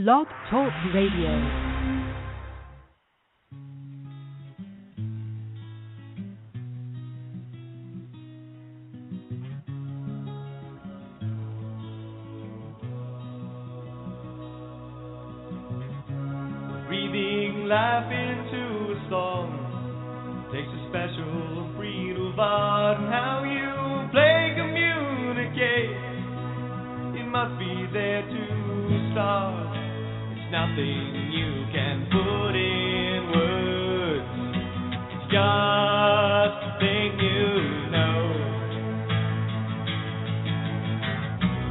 Blog Talk Radio. Breathing life into a song takes a special breed of art, and how you play communicate, it must be there to start. It's nothing you can put in words, it's just a thing you know.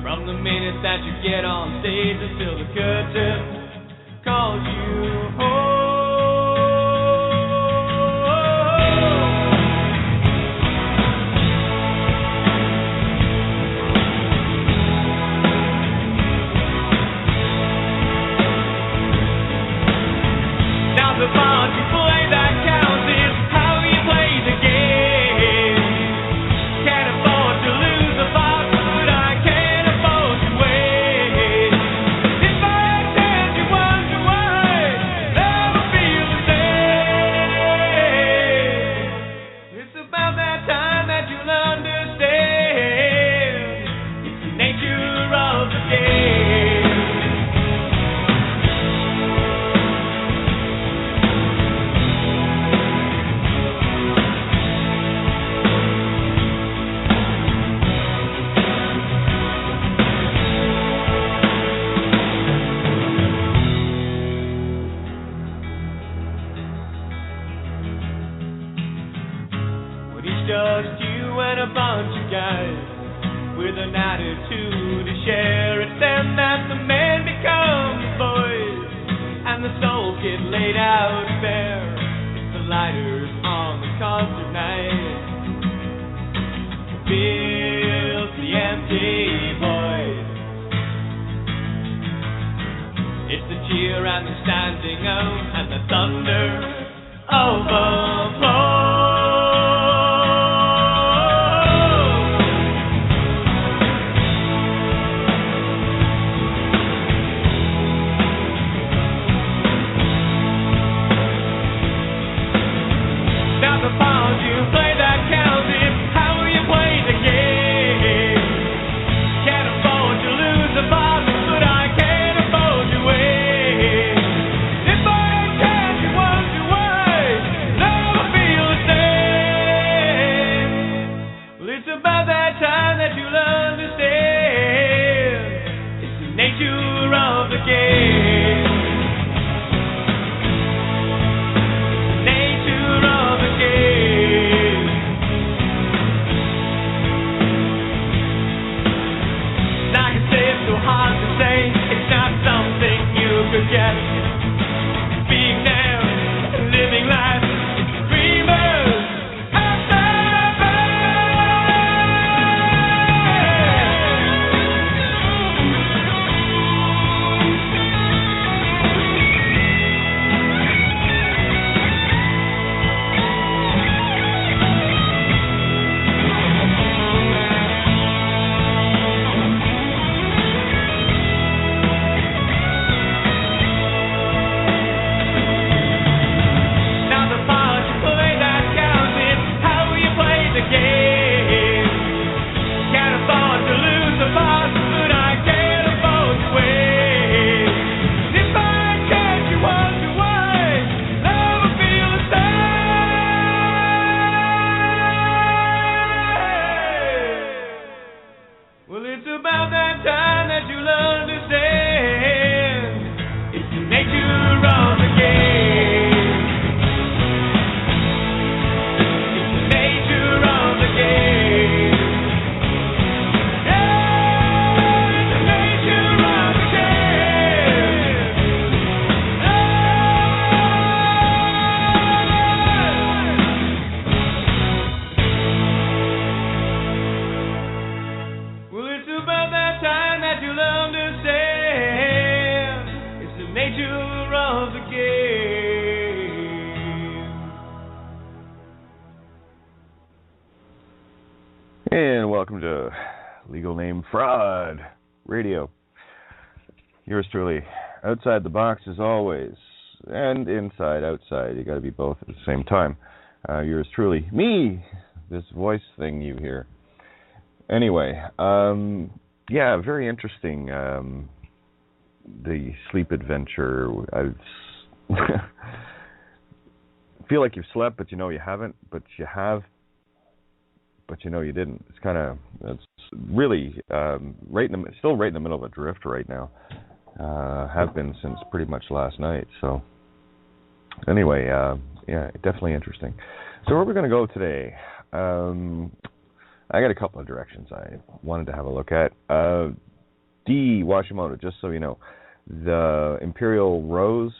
From the minute that you get on stage until the curtain calls you home. Now the part you play that counts is how you play the game. Can't afford to lose the fight, but I can't afford to wait. If I tell you wonder why, never feel the same. It's about that time that you'll understand. It's the nature of the game. Just you and a bunch of guys with an attitude to share. It's then that the men become the boys and the souls get laid out bare. It's the lighters on the concert night, fills the empty void. It's the cheer and the standing out and the thunder of applause. The part you play that counts is how you play the game. Can't afford to lose the fight, but I can't afford to wait. If I catch you wonder why, never feel the same. Well, it's about that time that you'll understand. It's the nature of the game. Hard to say, it's not something you could get. Being there, living life, dreamers after And welcome to Legal Name Fraud Radio. Yours truly, outside the box as always, and inside, outside. You got to be both at the same time. Yours truly, me, this voice thing you hear. Anyway, yeah, very interesting. The sleep adventure. I feel like you've slept, but you know you haven't. But you have, but you know you didn't. It's kind of, it's really still right in the middle of a drift right now. Have been since pretty much last night. So anyway, yeah, definitely interesting. So where we're going to go today? I got a couple of directions I wanted to have a look at. D. Washimoto, just so you know, the Imperial Rose,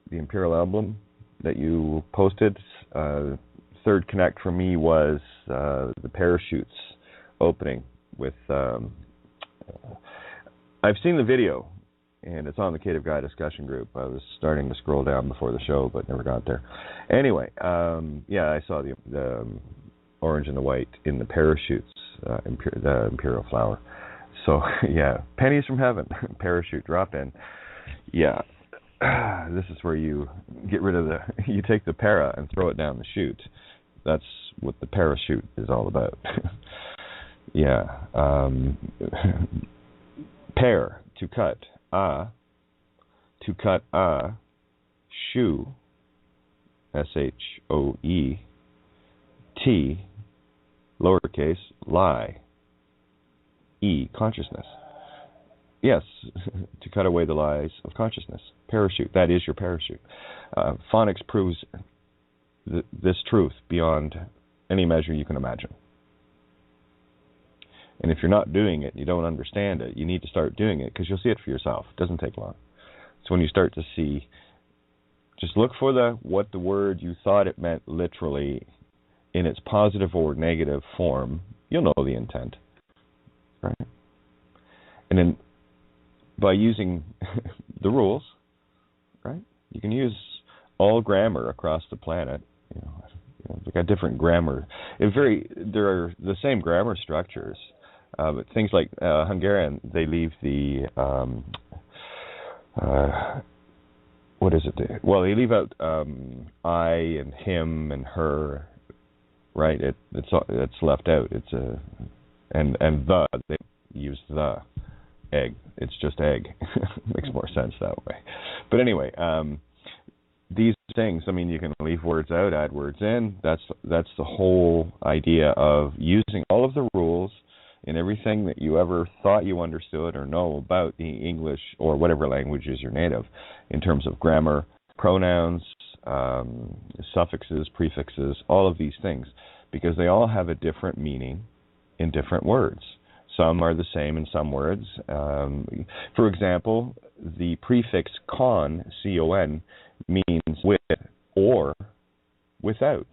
the Imperial album that you posted, third connect for me was the Parachutes opening with, I've seen the video, and it's on the Creative Guy discussion group. I was starting to scroll down before the show, but never got there. Anyway, yeah, I saw the orange and the white in the Parachutes, the Imperial flower. So, yeah, pennies from heaven, parachute, drop in. Yeah, this is where you get rid of you take the para and throw it down the chute. That's what the parachute is all about. Yeah. Pair, to cut. To cut shoe, SHOE. T, lowercase, lie. E, consciousness. Yes, to cut away the lies of consciousness. Parachute, that is your parachute. Phonics proves this truth beyond any measure you can imagine. And if you're not doing it, you don't understand it, you need to start doing it because you'll see it for yourself. It doesn't take long. So when you start to see, just look for what the word you thought it meant literally in its positive or negative form, you'll know the intent. Right? And then by using the rules, right? You can use all grammar across the planet. You know, we've got different grammar. There are the same grammar structures, but things like Hungarian, they leave the what is it? Well, they leave out I and him and her. Right? It's left out. It's and the, they use the egg. It's just egg. Makes more sense that way. But anyway, these things, I mean, you can leave words out, add words in. That's the whole idea of using all of the rules in everything that you ever thought you understood or know about the English or whatever language is your native in terms of grammar, pronouns, suffixes, prefixes, all of these things, because they all have a different meaning in different words. Some are the same in some words. For example, the prefix con, C-O-N, means with or without.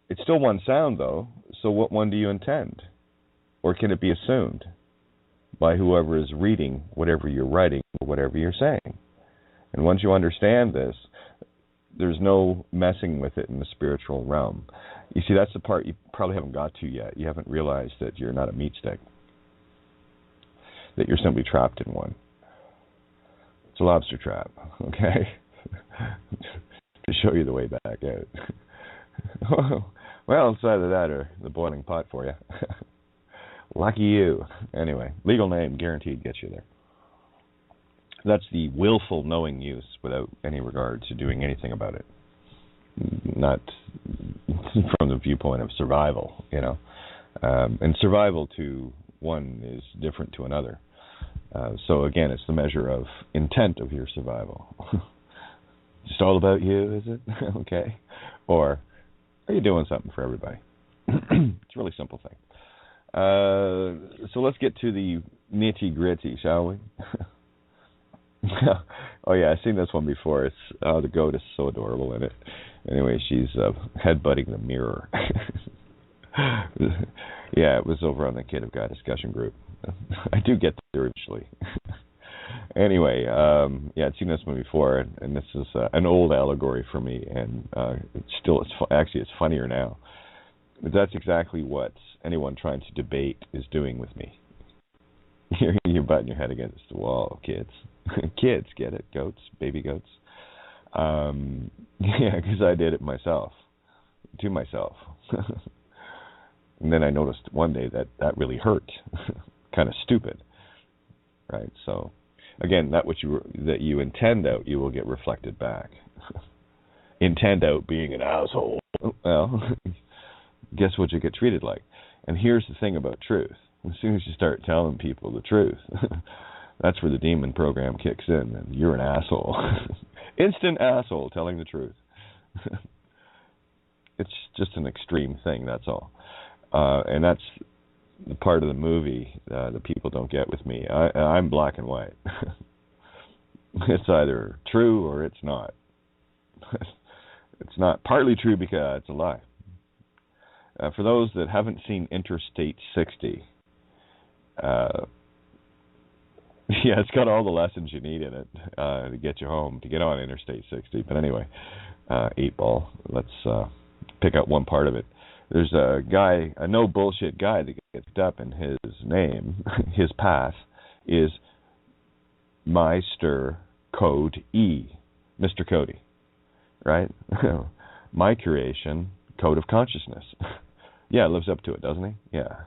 It's still one sound, though, so what one do you intend? Or can it be assumed by whoever is reading whatever you're writing or whatever you're saying? And once you understand this, there's no messing with it in the spiritual realm. You see, that's the part you probably haven't got to yet. You haven't realized that you're not a meat stick, that you're simply trapped in one. It's a lobster trap, okay? To show you the way back out. Well, inside of that are the boiling pot for you. Lucky you. Anyway, legal name guaranteed gets you there. That's the willful knowing use without any regard to doing anything about it. Not from the viewpoint of survival, you know. And survival to one is different to another. So again, it's the measure of intent of your survival. Just all about you, is it? Okay. Or are you doing something for everybody? It's a really simple thing. So let's get to the nitty gritty, shall we? Oh yeah, I've seen this one before. It's the goat is so adorable in it. Anyway, she's headbutting the mirror. Yeah, it was over on the Creative Guy discussion group. I do get there eventually. Anyway, yeah, I'd seen this one before, and this is an old allegory for me, and it's funnier now. But that's exactly what anyone trying to debate is doing with me. You're butting your head against the wall, kids. Kids get it, goats, baby goats. Yeah, because I did it myself, to myself. And then I noticed one day that really hurt. Kind of stupid, right? So, again, that you intend out, you will get reflected back. Intend out being an asshole. Well, guess what you get treated like? And here's the thing about truth. As soon as you start telling people the truth, that's where the demon program kicks in, and you're an asshole. Instant asshole telling the truth. It's just an extreme thing, that's all. And that's the part of the movie that people don't get with me. I'm black and white. It's either true or it's not. It's not partly true because it's a lie. For those that haven't seen Interstate 60, yeah, it's got all the lessons you need in it to get you home, to get on Interstate 60. But anyway, 8-ball, let's pick out one part of it. There's a guy, a no bullshit guy that gets up, and his name, his path is Meister Code E, Mr. Cody, right? My creation, Code of Consciousness. Yeah, lives up to it, doesn't he? Yeah.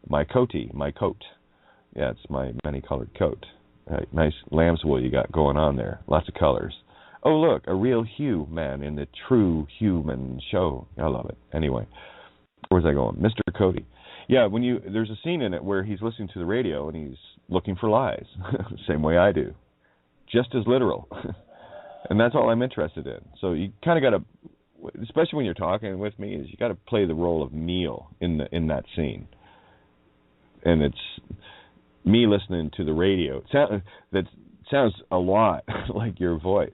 My coatie, my coat. Yeah, it's my many-colored coat. Right, nice lamb's wool you got going on there. Lots of colors. Oh, look, a real hue man in the true human show. I love it. Anyway, where's I going? Mr. Cody. Yeah, there's a scene in it where he's listening to the radio and he's looking for lies. Same way I do. Just as literal. And that's all I'm interested in. So you kind of got to, especially when you're talking with me, is you got to play the role of Neil in that scene. And it's me listening to the radio. That sounds a lot like your voice.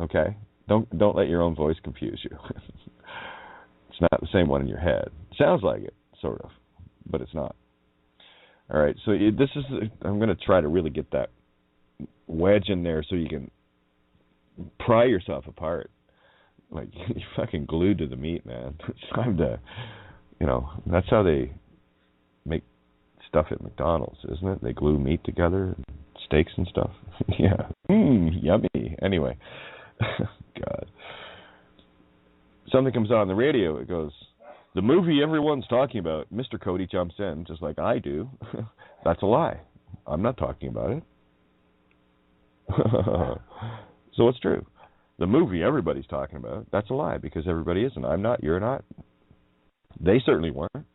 Okay? Don't let your own voice confuse you. It's not the same one in your head. It sounds like it, sort of, but it's not. All right, so I'm going to try to really get that wedge in there so you can pry yourself apart. Like, you're fucking glued to the meat, man. It's time to, that's how they make stuff at McDonald's, isn't it? They glue meat together, steaks and stuff. Yeah. Yummy. Anyway. God. Something comes on the radio, it goes, the movie everyone's talking about. Mr. Cody jumps in, just like I do. That's a lie. I'm not talking about it. So it's true. The movie everybody's talking about, that's a lie, because everybody isn't. I'm not, you're not. They certainly weren't.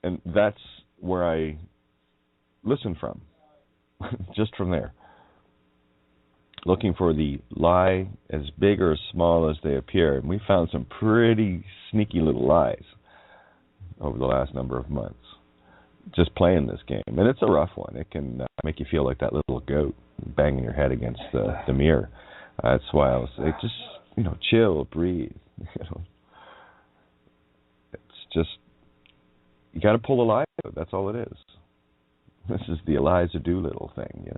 And that's where I listen from. Just from there. Looking for the lie as big or as small as they appear. And we found some pretty sneaky little lies over the last number of months. Just playing this game. And it's a rough one. It can make you feel like that little goat banging your head against the mirror. That's why I was like, just, chill, breathe. It's just, you got to pull a lie out. That's all it is. This is the Eliza Doolittle thing,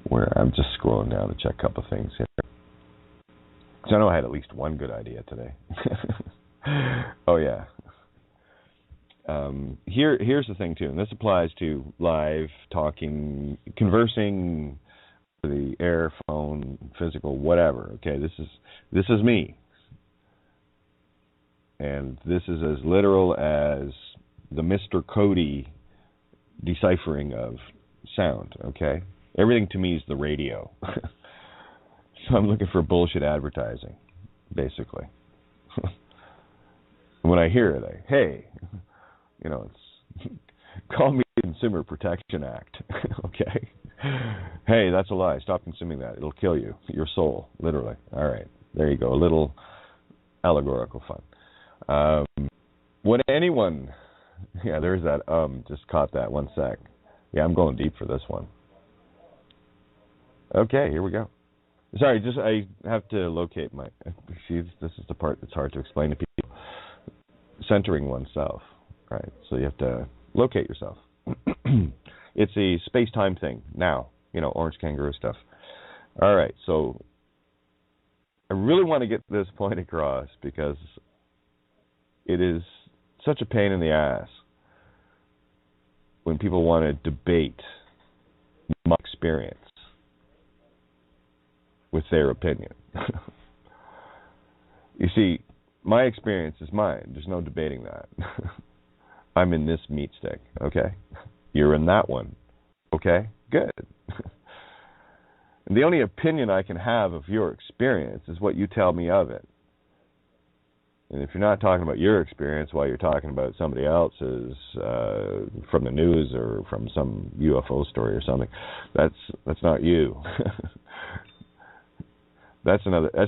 Where I'm just scrolling down to check a couple things here. Because I know I had at least one good idea today. Oh, yeah. Here's the thing, too, and this applies to live, talking, conversing, the air, phone, physical, whatever. Okay, this is me. And this is as literal as the Mr. Cody deciphering of sound, okay? Everything to me is the radio. So I'm looking for bullshit advertising, basically. When I hear it, hey, it's call me Consumer Protection Act, okay? Hey, that's a lie. Stop consuming that. It'll kill you, your soul, literally. All right, there you go. A little allegorical fun. When anyone, yeah, there's that, just caught that, 1 sec. Yeah, I'm going deep for this one. Okay, here we go. Sorry, I have to locate see, this is the part that's hard to explain to people. Centering oneself, right? So you have to locate yourself. It's a space-time thing now, orange kangaroo stuff. All right, so I really want to get this point across because it is such a pain in the ass when people want to debate my experience with their opinion. You see, my experience is mine. There's no debating that. I'm in this meat stick, okay? You're in that one, okay? Good. And the only opinion I can have of your experience is what you tell me of it. And if you're not talking about your experience while you're talking about somebody else's from the news or from some UFO story or something, that's not you. That's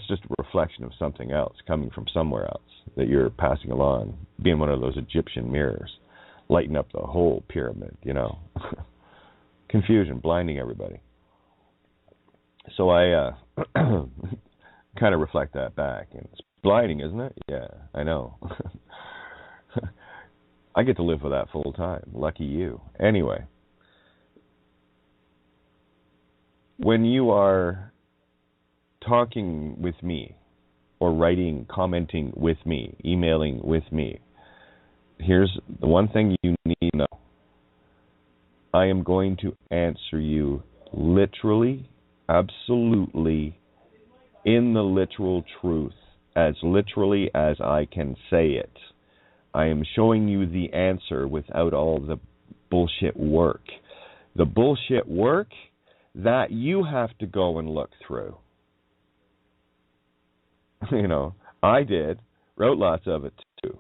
just a reflection of something else coming from somewhere else that you're passing along, being one of those Egyptian mirrors, lighting up the whole pyramid, you know. Confusion, blinding everybody. So I kind of reflect that back. And it's blinding, isn't it? Yeah, I know. I get to live with that full time. Lucky you. Anyway, when you are talking with me or writing, commenting with me, emailing with me, here's the one thing you need to know. I am going to answer you literally, absolutely, in the literal truth, as literally as I can say it. I am showing you the answer without all the bullshit work. The bullshit work, that you have to go and look through. You know, I did, wrote lots of it too.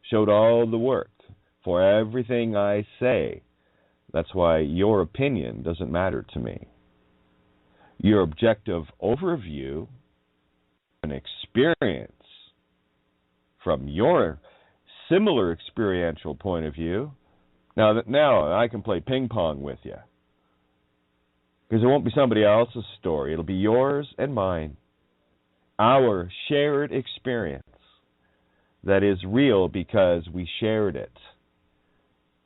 Showed all the work for everything I say. That's why your opinion doesn't matter to me. Your objective overview, an experience from your similar experiential point of view. Now I can play ping pong with you, because it won't be somebody else's story. It'll be yours and mine. Our shared experience that is real because we shared it,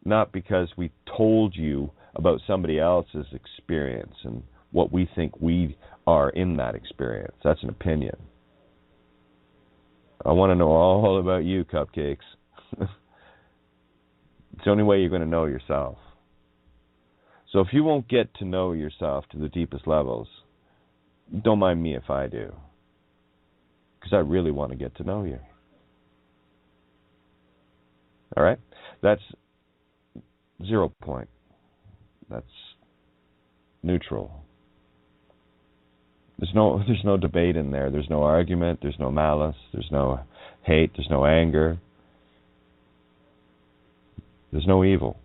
not because we told you about somebody else's experience and what we think we are in that experience. That's an opinion. I want to know all about you, cupcakes. It's the only way you're going to know yourself. So if you won't get to know yourself to the deepest levels, don't mind me if I do, because I really want to get to know you. All right? That's 0 point. That's neutral. There's no debate in there. There's no argument. There's no malice. There's no hate. There's no anger. There's no evil.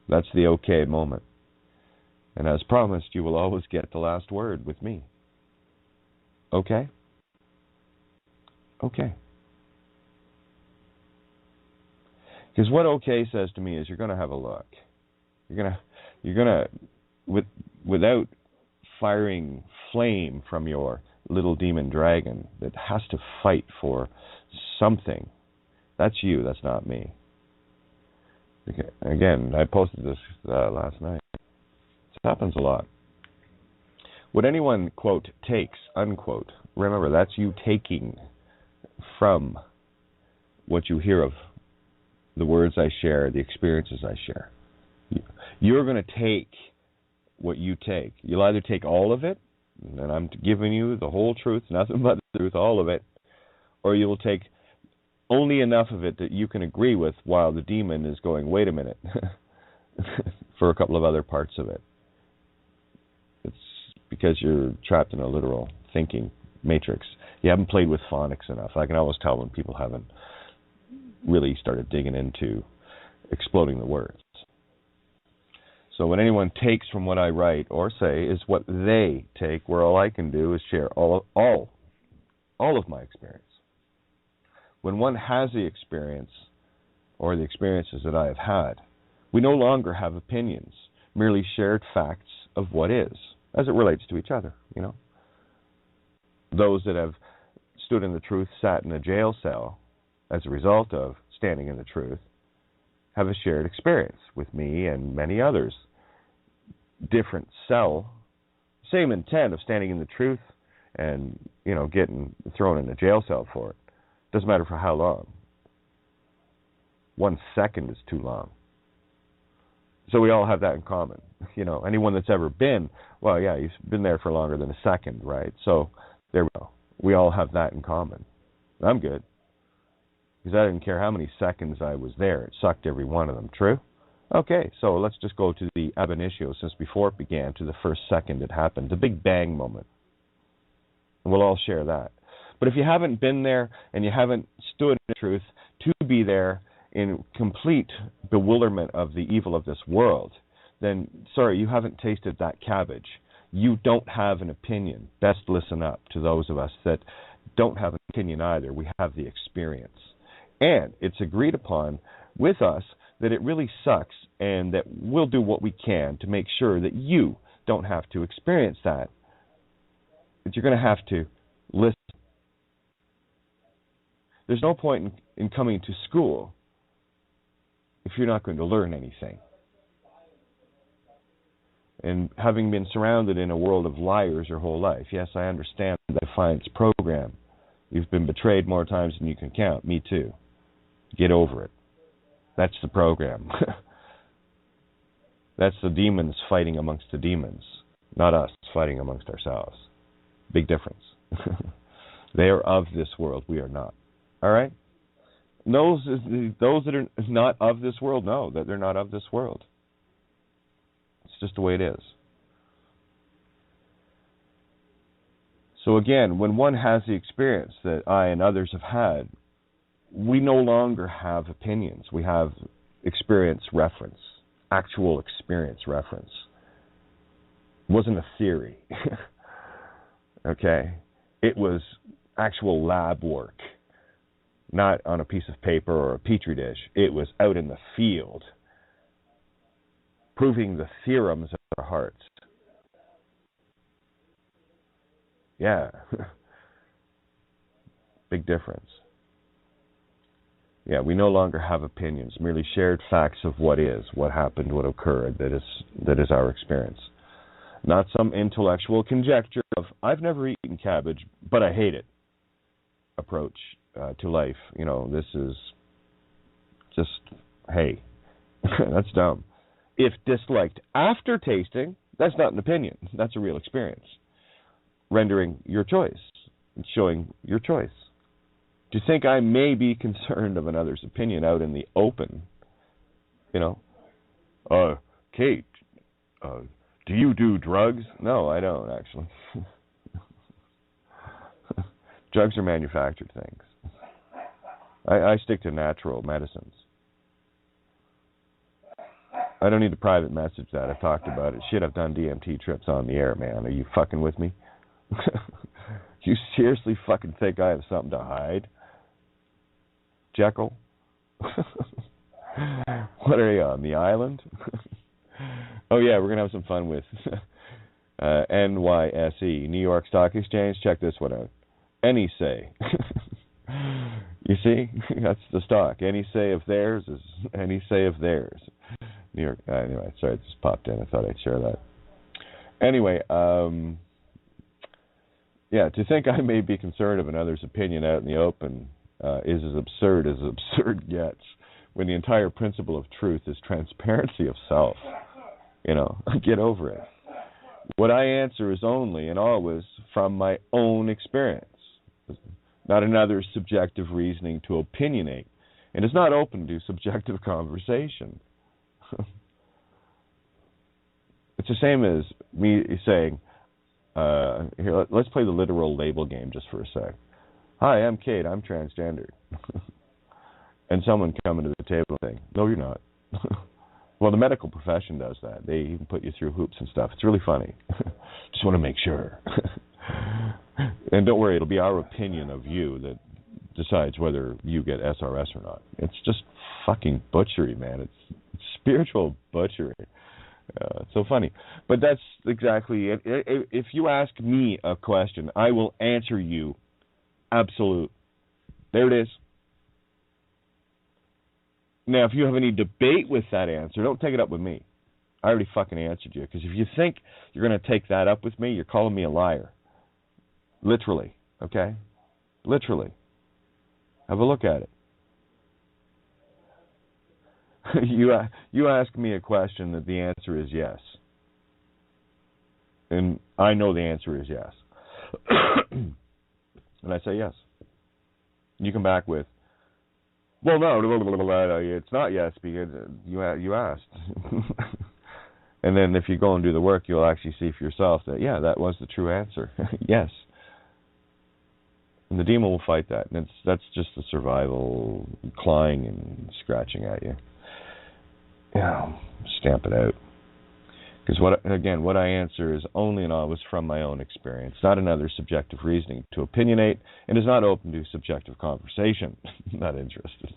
That's the okay moment. And as promised, you will always get the last word with me. Okay? Okay. Because what okay says to me is you're going to have a look. You're going to without firing flame from your little demon dragon that has to fight for something. That's you, that's not me. Okay. Again, I posted this last night. This happens a lot. What anyone, quote, takes, unquote, remember, that's you taking from what you hear of the words I share, the experiences I share. You're going to take what you take. You'll either take all of it, and I'm giving you the whole truth, nothing but the truth, all of it, or you will take only enough of it that you can agree with while the demon is going, wait a minute, for a couple of other parts of it. It's because you're trapped in a literal thinking matrix. You haven't played with phonics enough. I can always tell when people haven't really started digging into exploding the words. So when anyone takes from what I write or say is what they take, where all I can do is share all of my experience. When one has the experience or the experiences that I have had, we no longer have opinions, merely shared facts of what is, as it relates to each other, you know. Those that have stood in the truth, sat in a jail cell as a result of standing in the truth, have a shared experience with me and many others. Different cell, same intent of standing in the truth and, you know, getting thrown in a jail cell for it. Doesn't matter for how long. 1 second is too long. So we all have that in common. Anyone that's ever been, well, yeah, you've been there for longer than a second, right? So there we go. We all have that in common. I'm good. Because I didn't care how many seconds I was there. It sucked every one of them. True? Okay, so let's just go to the ab initio, since before it began, to the first second it happened, the Big Bang moment. And we'll all share that. But if you haven't been there and you haven't stood in the truth to be there in complete bewilderment of the evil of this world, then, sorry, you haven't tasted that cabbage. You don't have an opinion. Best listen up to those of us that don't have an opinion either. We have the experience. And it's agreed upon with us that it really sucks and that we'll do what we can to make sure that you don't have to experience that. But you're going to have to listen. There's no point in coming to school if you're not going to learn anything. And having been surrounded in a world of liars your whole life, yes, I understand the defiance program. You've been betrayed more times than you can count. Me too. Get over it. That's the program. That's the demons fighting amongst the demons, not us fighting amongst ourselves. Big difference. They are of this world. We are not. All right? Those that are not of this world know that they're not of this world. It's just the way it is. So again, when one has the experience that I and others have had, we no longer have opinions. We have experience reference, actual experience reference. It wasn't a theory. Okay? It was actual lab work, not on a piece of paper or a petri dish. It was out in the field, proving the theorems of our hearts. Yeah. Big difference. Yeah, we no longer have opinions, merely shared facts of what is, what happened, what occurred, that is our experience. Not some intellectual conjecture of, I've never eaten cabbage, but I hate it approach to life. This is just, hey, that's dumb. If disliked after tasting, that's not an opinion. That's a real experience. Rendering your choice, showing your choice. To think I may be concerned of another's opinion out in the open, Kate, do you do drugs? No, I don't, actually. Drugs are manufactured things. I stick to natural medicines. I don't need to private message that. I've talked about it. Shit, I've done DMT trips on the air, man. Are you fucking with me? You seriously fucking think I have something to hide? Jekyll? What are you, on the island? Oh yeah, we're going to have some fun with NYSE, New York Stock Exchange. Check this one out. Any say. You see? That's the stock. Any say of theirs is any say of theirs. New York. Anyway, sorry, it just popped in. I thought I'd share that. Anyway, yeah, to think I may be concerned of another's opinion out in the open is as absurd gets, when the entire principle of truth is transparency of self. Get over it. What I answer is only and always from my own experience, not another's subjective reasoning to opinionate, and is not open to subjective conversation. It's the same as me saying, here, let's play the literal label game just for a sec. Hi, I'm Kate, I'm transgendered. And someone coming to the table saying, no, you're not. Well, the medical profession does that. They even put you through hoops and stuff. It's really funny. Just want to make sure. And don't worry, it'll be our opinion of you that decides whether you get SRS or not. It's just fucking butchery, man. It's spiritual butchery. It's so funny. But that's exactly it. If you ask me a question, I will answer you absolute. There it is. Now, if you have any debate with that answer, don't take it up with me. I already fucking answered you. Because if you think you're going to take that up with me, you're calling me a liar. Literally. Okay? Literally. Have a look at it. You ask me a question that the answer is yes. And I know the answer is yes. And I say yes. You come back with, well, no, it's not yes because you asked. And then if you go and do the work, you'll actually see for yourself that, yeah, that was the true answer. Yes. And the demon will fight that. And that's just the survival clawing and scratching at you. Stamp it out. Because what I answer is only and always from my own experience, not another subjective reasoning to opinionate, and is not open to subjective conversation. Not interested.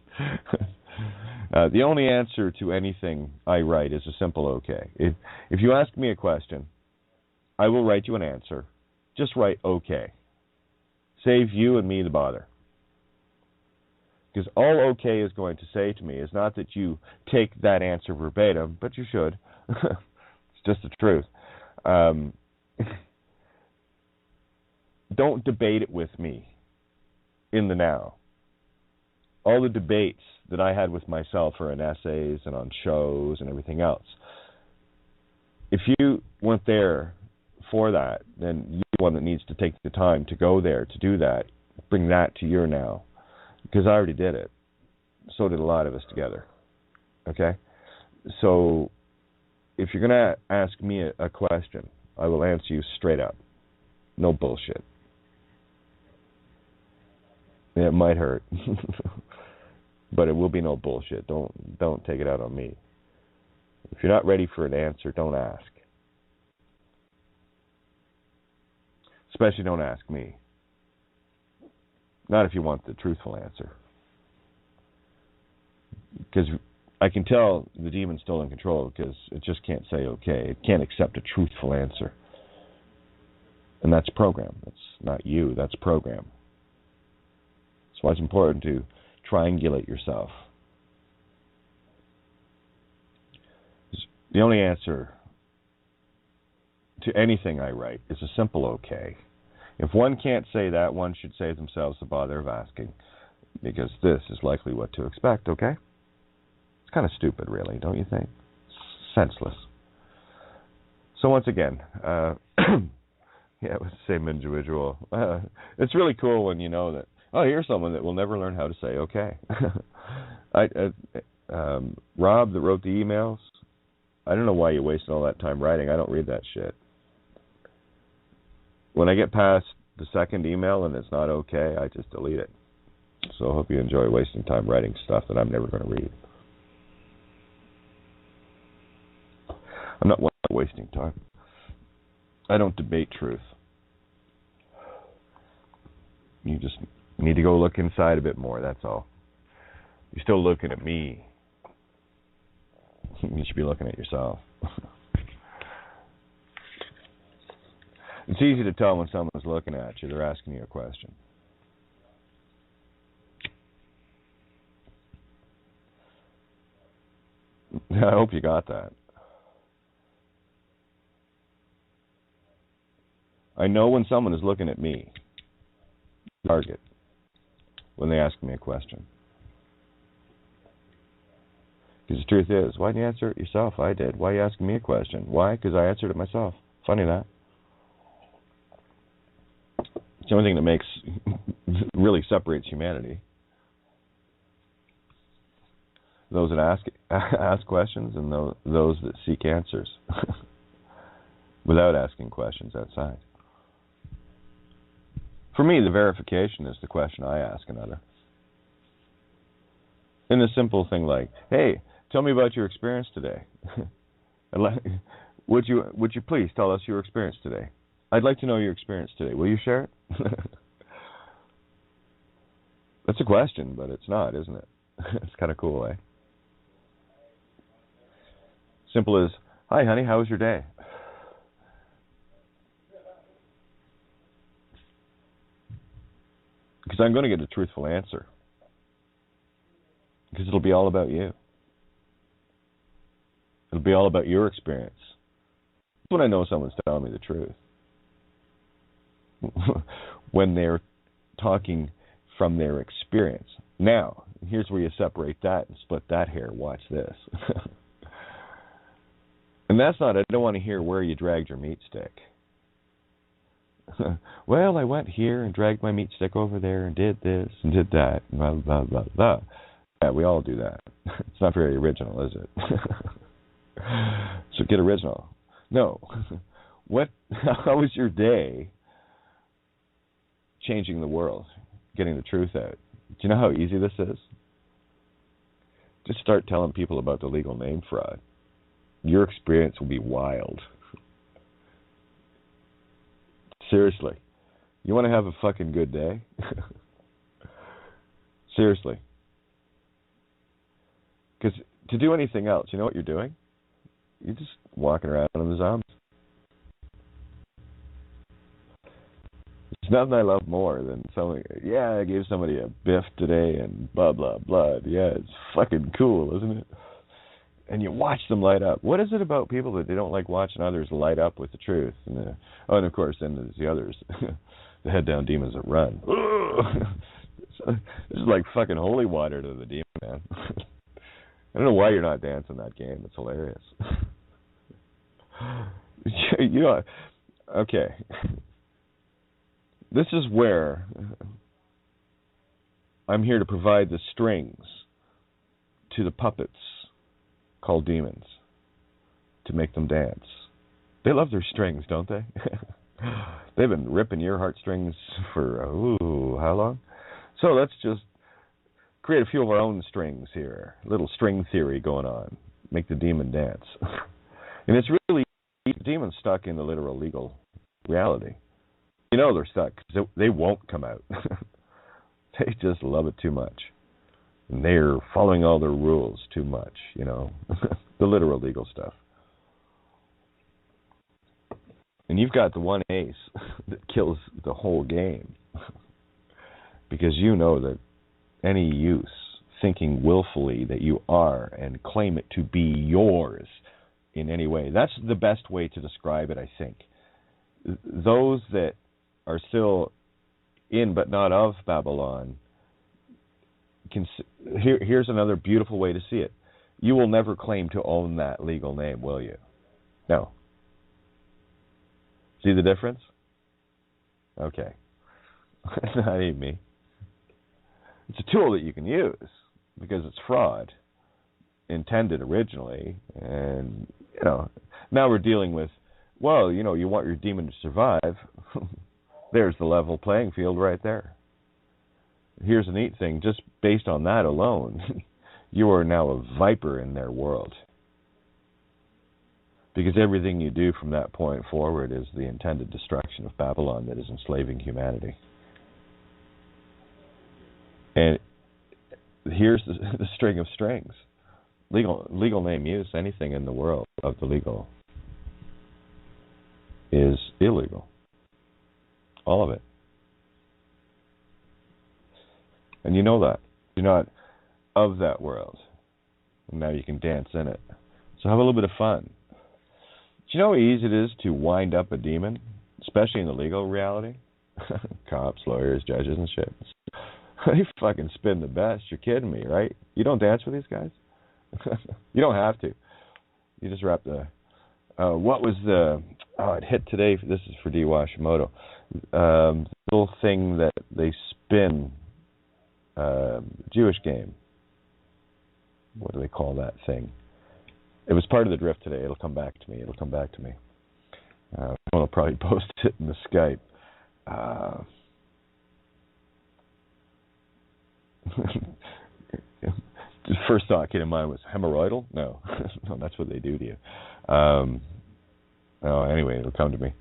The only answer to anything I write is a simple okay. If you ask me a question, I will write you an answer. Just write okay. Save you and me the bother. Because all okay is going to say to me is not that you take that answer verbatim, but you should. It's just the truth. Don't debate it with me in the now. All the debates that I had with myself are in essays and on shows and everything else. If you weren't there for that, then you're the one that needs to take the time to go there to do that. Bring that to your now. Because I already did it. So did a lot of us together. Okay? So if you're going to ask me a question, I will answer you straight up. No bullshit. It might hurt. But it will be no bullshit. Don't take it out on me. If you're not ready for an answer, don't ask. Especially don't ask me. Not if you want the truthful answer. Because I can tell the demon's still in control because it just can't say okay. It can't accept a truthful answer. And that's program. That's not you. That's program. That's why it's important to triangulate yourself. The only answer to anything I write is a simple okay. If one can't say that, one should save themselves the bother of asking, because this is likely what to expect, okay? It's kind of stupid, really, don't you think? Senseless. So once again, it was the same individual. It's really cool when you know that, oh, here's someone that will never learn how to say okay. Rob that wrote the emails, I don't know why you wasted all that time writing. I don't read that shit. When I get past the second email and it's not okay, I just delete it. So I hope you enjoy wasting time writing stuff that I'm never going to read. I'm not wasting time. I don't debate truth. You just need to go look inside a bit more, that's all. You're still looking at me. You should be looking at yourself. It's easy to tell when someone's looking at you. They're asking you a question. I hope you got that. I know when someone is looking at me, target, when they ask me a question. Because the truth is, why didn't you answer it yourself? I did. Why are you asking me a question? Why? Because I answered it myself. Funny that. It's the only thing that makes, really separates humanity. Those that ask questions and those that seek answers without asking questions outside. For me, the verification is the question I ask another. In a simple thing like, hey, tell me about your experience today. Would you please tell us your experience today? I'd like to know your experience today. Will you share it? That's a question, but it's not, isn't it? It's kind of cool, eh? Simple as, hi, honey, how was your day? Because I'm going to get a truthful answer. Because it'll be all about you. It'll be all about your experience. That's when I know someone's telling me the truth. When they're talking from their experience. Now, Here's where you separate that and split that hair. Watch this. And that's not, I don't want to hear where you dragged your meat stick. Well, I went here and dragged my meat stick over there and did this and did that. Blah, blah, blah, blah. Yeah, we all do that. It's not very original, is it? So get original. No. How was your day changing the world, getting the truth out? Do you know how easy this is? Just start telling people about the legal name fraud. Your experience will be wild. Seriously. You want to have a fucking good day? Seriously. Because to do anything else, you know what you're doing? You're just walking around in the zombies. There's nothing I love more than somebody, yeah, I gave somebody a biff today and blah, blah, blah. Yeah, it's fucking cool, isn't it? And you watch them light up. What is it about people that they don't like watching others light up with the truth? And of course, then there's the others, the head-down demons that run. This is like fucking holy water to the demon, man. I don't know why you're not dancing that game. It's hilarious. You know, okay. This is where I'm here to provide the strings to the puppets called demons to make them dance. They love their strings, don't they? They've been ripping your heartstrings for, how long? So let's just create a few of our own strings here. A little string theory going on. Make the demon dance. And it's really, demons stuck in the literal legal reality. You know they're stuck because they won't come out. They just love it too much. And they're following all their rules too much, you know. The literal legal stuff. And you've got the one ace that kills the whole game. Because you know that any use thinking willfully that you are and claim it to be yours in any way. That's the best way to describe it, I think. Those that are still in but not of Babylon, here's another beautiful way to see it. You will never claim to own that legal name, will you? No. See the difference? Okay. It's not even me. It's a tool that you can use because it's fraud intended originally. And, you know, now we're dealing with, well, you know, you want your demon to survive. There's the level playing field right there. Here's a neat thing. Just based on that alone, you are now a viper in their world. Because everything you do from that point forward is the intended destruction of Babylon that is enslaving humanity. And here's the string of strings. Legal name use, anything in the world of the legal, is illegal. All of it. And you know that. You're not of that world. And now you can dance in it. So have a little bit of fun. Do you know how easy it is to wind up a demon? Especially in the legal reality? Cops, lawyers, judges, and shit. They fucking spin the best. You're kidding me, right? You don't dance with these guys? You don't have to. You just wrap the... what was the... Oh, it hit today. This is for D. Washimoto. The little thing that they spin... Jewish game. What do they call that thing? It was part of the drift today. It'll come back to me. I'll probably post it in the Skype. The first thought came to mind was hemorrhoidal? No. No, that's what they do to you. Anyway, it'll come to me.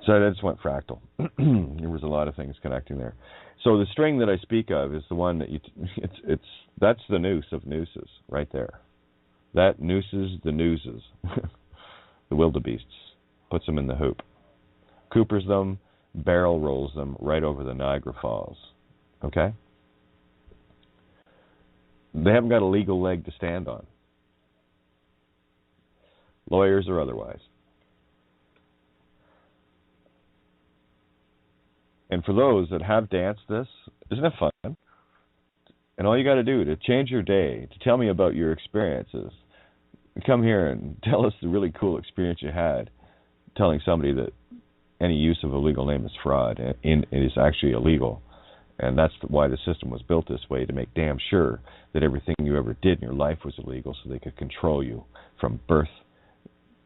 So I just went fractal. There was a lot of things connecting there. So the string that I speak of is the one that that's the noose of nooses right there. That nooses the nooses. The wildebeests. Puts them in the hoop. Coopers them, barrel rolls them right over the Niagara Falls. Okay? They haven't got a legal leg to stand on. Lawyers or otherwise. And for those that have danced this, isn't it fun? And all you got to do to change your day, to tell me about your experiences, come here and tell us the really cool experience you had telling somebody that any use of a legal name is fraud and it is actually illegal. And that's why the system was built this way, to make damn sure that everything you ever did in your life was illegal, so they could control you from birth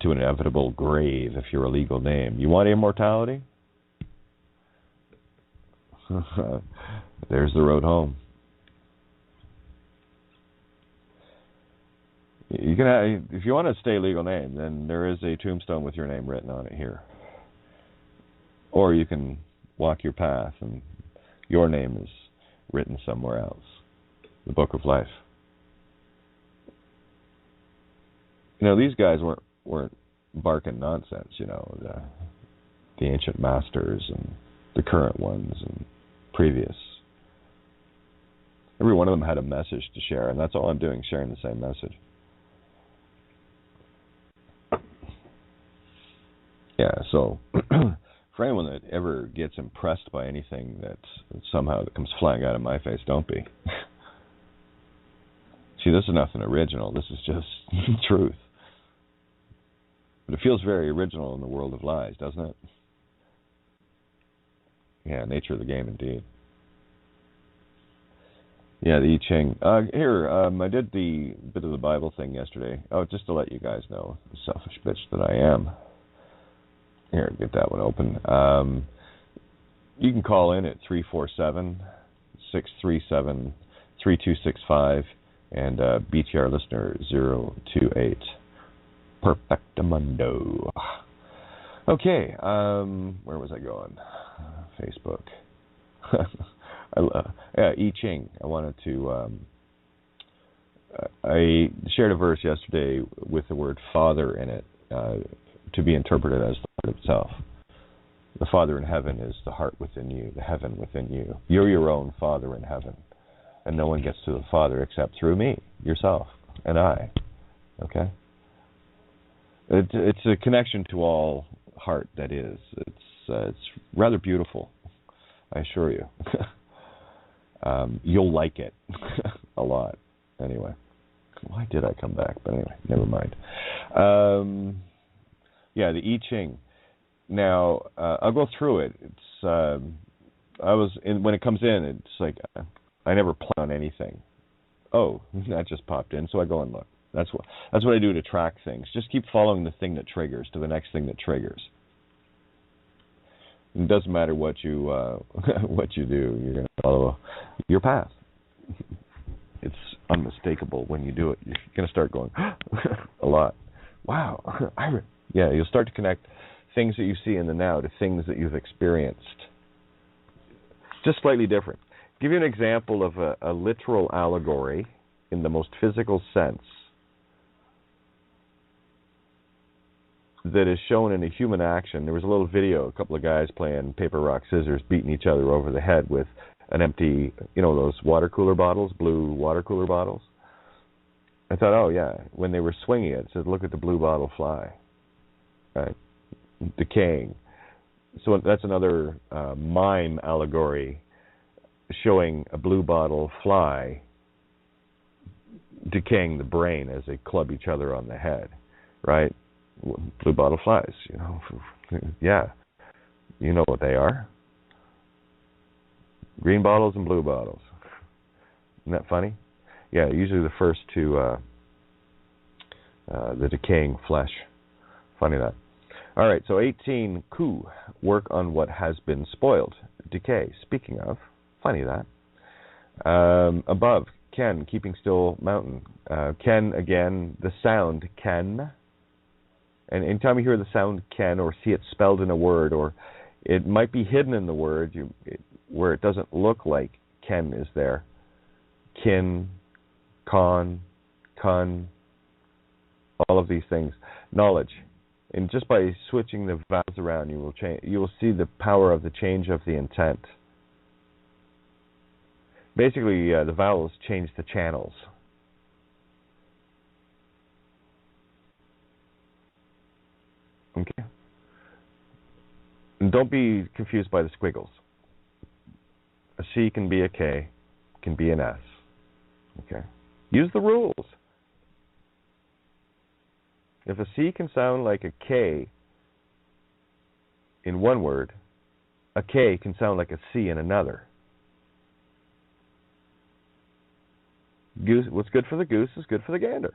to an inevitable grave if you're a legal name. You want immortality? There's the road home. You can, if you want to stay legal name, then there is a tombstone with your name written on it here. Or you can walk your path and your name is written somewhere else. The Book of Life. You know, these guys weren't barking nonsense, you know, the ancient masters and the current ones and previous. Every one of them had a message to share, and that's all I'm doing, sharing the same message. Yeah, so for anyone that ever gets impressed by anything that somehow that comes flying out of my face, don't be. See, this is nothing original. This is just truth. But it feels very original in the world of lies, doesn't it? Yeah, nature of the game indeed. Yeah, the I Ching. I did the bit of the Bible thing yesterday. Oh, just to let you guys know, the selfish bitch that I am. Here, get that one open. You can call in at 347-637-3265 and BTR listener 028. Perfectamundo. Okay, where was I going? Facebook. I Ching. I wanted to. I shared a verse yesterday with the word Father in it, to be interpreted as the heart itself. The Father in heaven is the heart within you, the heaven within you. You're your own Father in heaven, and no one gets to the Father except through me, yourself, and I. Okay. It's a connection to all heart that is. It's rather beautiful, I assure you. You'll like it a lot. Anyway, why did I come back? But anyway, never mind. Yeah, the I Ching. Now I'll go through it. It's when it comes in, it's like I never plan on anything. Oh, that just popped in, so I go and look. That's what I do to track things. Just keep following the thing that triggers to the next thing that triggers. It doesn't matter what you what you do. You're going to follow your path. It's unmistakable when you do it. You're going to start going a lot. Wow. Yeah, you'll start to connect things that you see in the now to things that you've experienced. Just slightly different. I'll give you an example of a literal allegory in the most physical sense that is shown in a human action. There was a little video, a couple of guys playing paper, rock, scissors, beating each other over the head with an empty, those water cooler bottles, blue water cooler bottles. I thought, oh yeah, when they were swinging it said, look at the blue bottle fly. Right? Decaying. So that's another mime allegory showing a blue bottle fly decaying the brain as they club each other on the head, right? Blue bottle flies, yeah, you know what they are. Green bottles and blue bottles. Isn't that funny? Yeah, usually the first to the decaying flesh. Funny that. All right, so 18, coup, work on what has been spoiled. Decay, speaking of, funny that. Above, Ken, keeping still mountain. Ken, again, the sound, Ken. And anytime you hear the sound Ken or see it spelled in a word, or it might be hidden in the word where it doesn't look like Ken is there. Kin, con, kun, all of these things. Knowledge. And just by switching the vowels around, you will see the power of the change of the intent. Basically, the vowels change the channels. Okay. And don't be confused by the squiggles. A C can be a K, can be an S. Okay. Use the rules. If a C can sound like a K in one word, a K can sound like a C in another. Goose, what's good for the goose is good for the gander.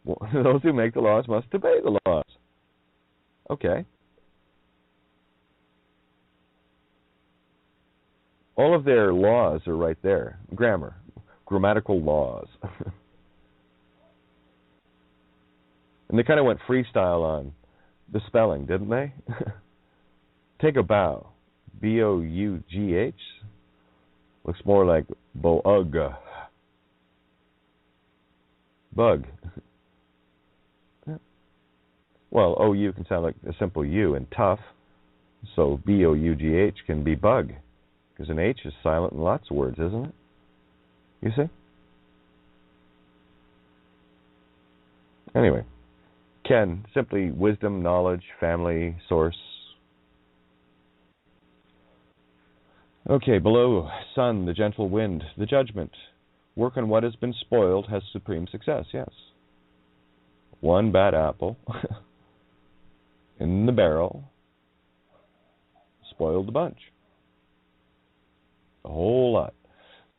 Well, those who make the laws must obey the laws. Okay. All of their laws are right there. Grammar, grammatical laws. And they kind of went freestyle on the spelling, didn't they? Take a bow. B-O-U-G-H. Looks more like bo-ug. Bug. Well, O-U can sound like a simple U and tough. So B-O-U-G-H can be bug. Because an H is silent in lots of words, isn't it? You see? Anyway. Ken, simply wisdom, knowledge, family, source. Okay, below, sun, the gentle wind, the judgment. Work on what has been spoiled has supreme success, yes. One bad apple in the barrel spoiled the bunch. A whole lot.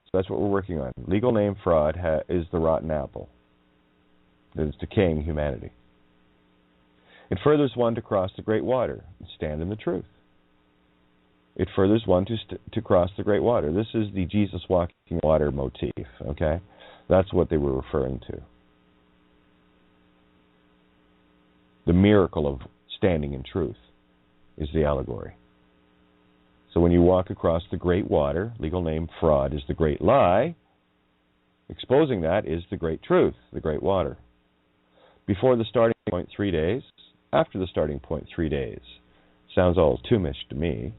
So that's what we're working on. Legal name fraud is the rotten apple that is decaying humanity. It furthers one to cross the great water and stand in the truth. It furthers one to cross the great water. This is the Jesus walking water motif, okay? That's what they were referring to. The miracle of standing in truth is the allegory. So when you walk across the great water, legal name fraud is the great lie. Exposing that is the great truth, the great water. Before the starting point, 3 days. After the starting point, 3 days. Sounds all toomish to me.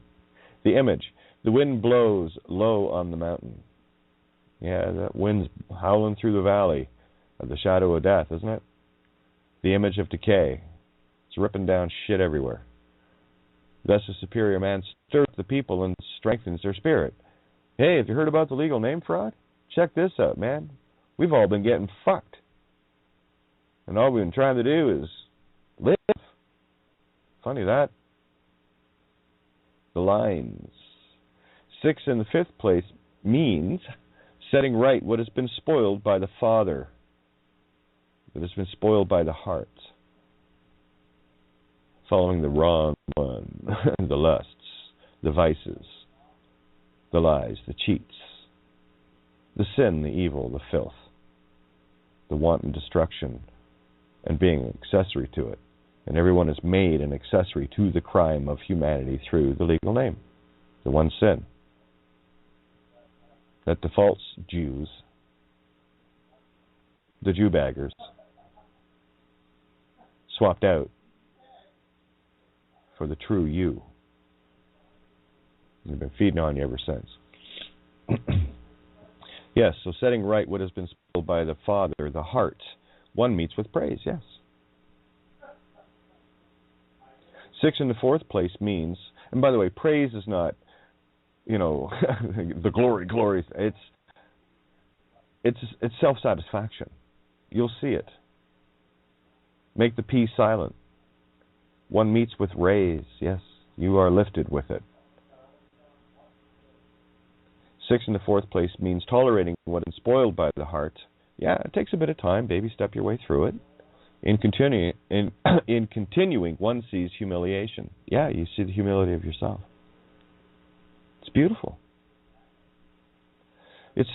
The image. The wind blows low on the mountain. Yeah, that wind's howling through the valley of the shadow of death, isn't it? The image of decay. It's ripping down shit everywhere. Thus the superior man stirs the people and strengthens their spirit. Hey, have you heard about the legal name fraud? Check this out, man. We've all been getting fucked. And all we've been trying to do is live. Funny that. The lines. 6 in the 5th place means setting right what has been spoiled by the Father, that has been spoiled by the heart, following the wrong one, the lusts, the vices, the lies, the cheats, the sin, the evil, the filth, the wanton destruction, and being an accessory to it. And everyone is made an accessory to the crime of humanity through the legal name, the one sin that defaults Jews, the Jew baggers, swapped out for the true you. We've been feeding on you ever since. Yes, so setting right what has been spoiled by the Father, the heart. One meets with praise, yes. 6 in the 4th place means, and by the way, praise is not, the glory. It's self-satisfaction. You'll see it. Make the P silent. One meets with raise, yes. You are lifted with it. 6 in the 4th place means tolerating what is spoiled by the heart. Yeah, it takes a bit of time. Baby step your way through it. In continuing, one sees humiliation. Yeah, you see the humility of yourself. It's beautiful. It's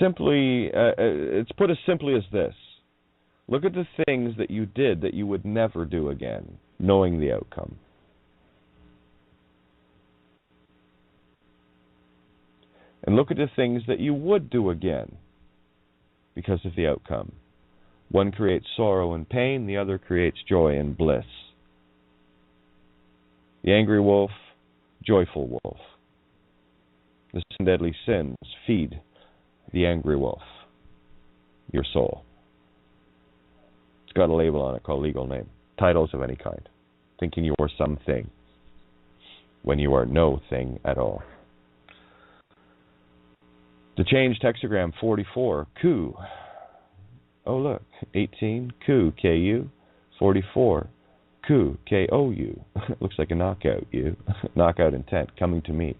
put as simply as this. Look at the things that you did that you would never do again, knowing the outcome. And look at the things that you would do again because of the outcome. One creates sorrow and pain, the other creates joy and bliss. The angry wolf, joyful wolf. The 7 deadly sins feed the angry wolf, your soul. It's got a label on it called legal name. Titles of any kind. Thinking you are something when you are no thing at all. The change hexagram 44, coup. Oh, look, 18, coup, K-U, 44, coup, K-O-U. Looks like a knockout, U. Knockout intent, coming to meet.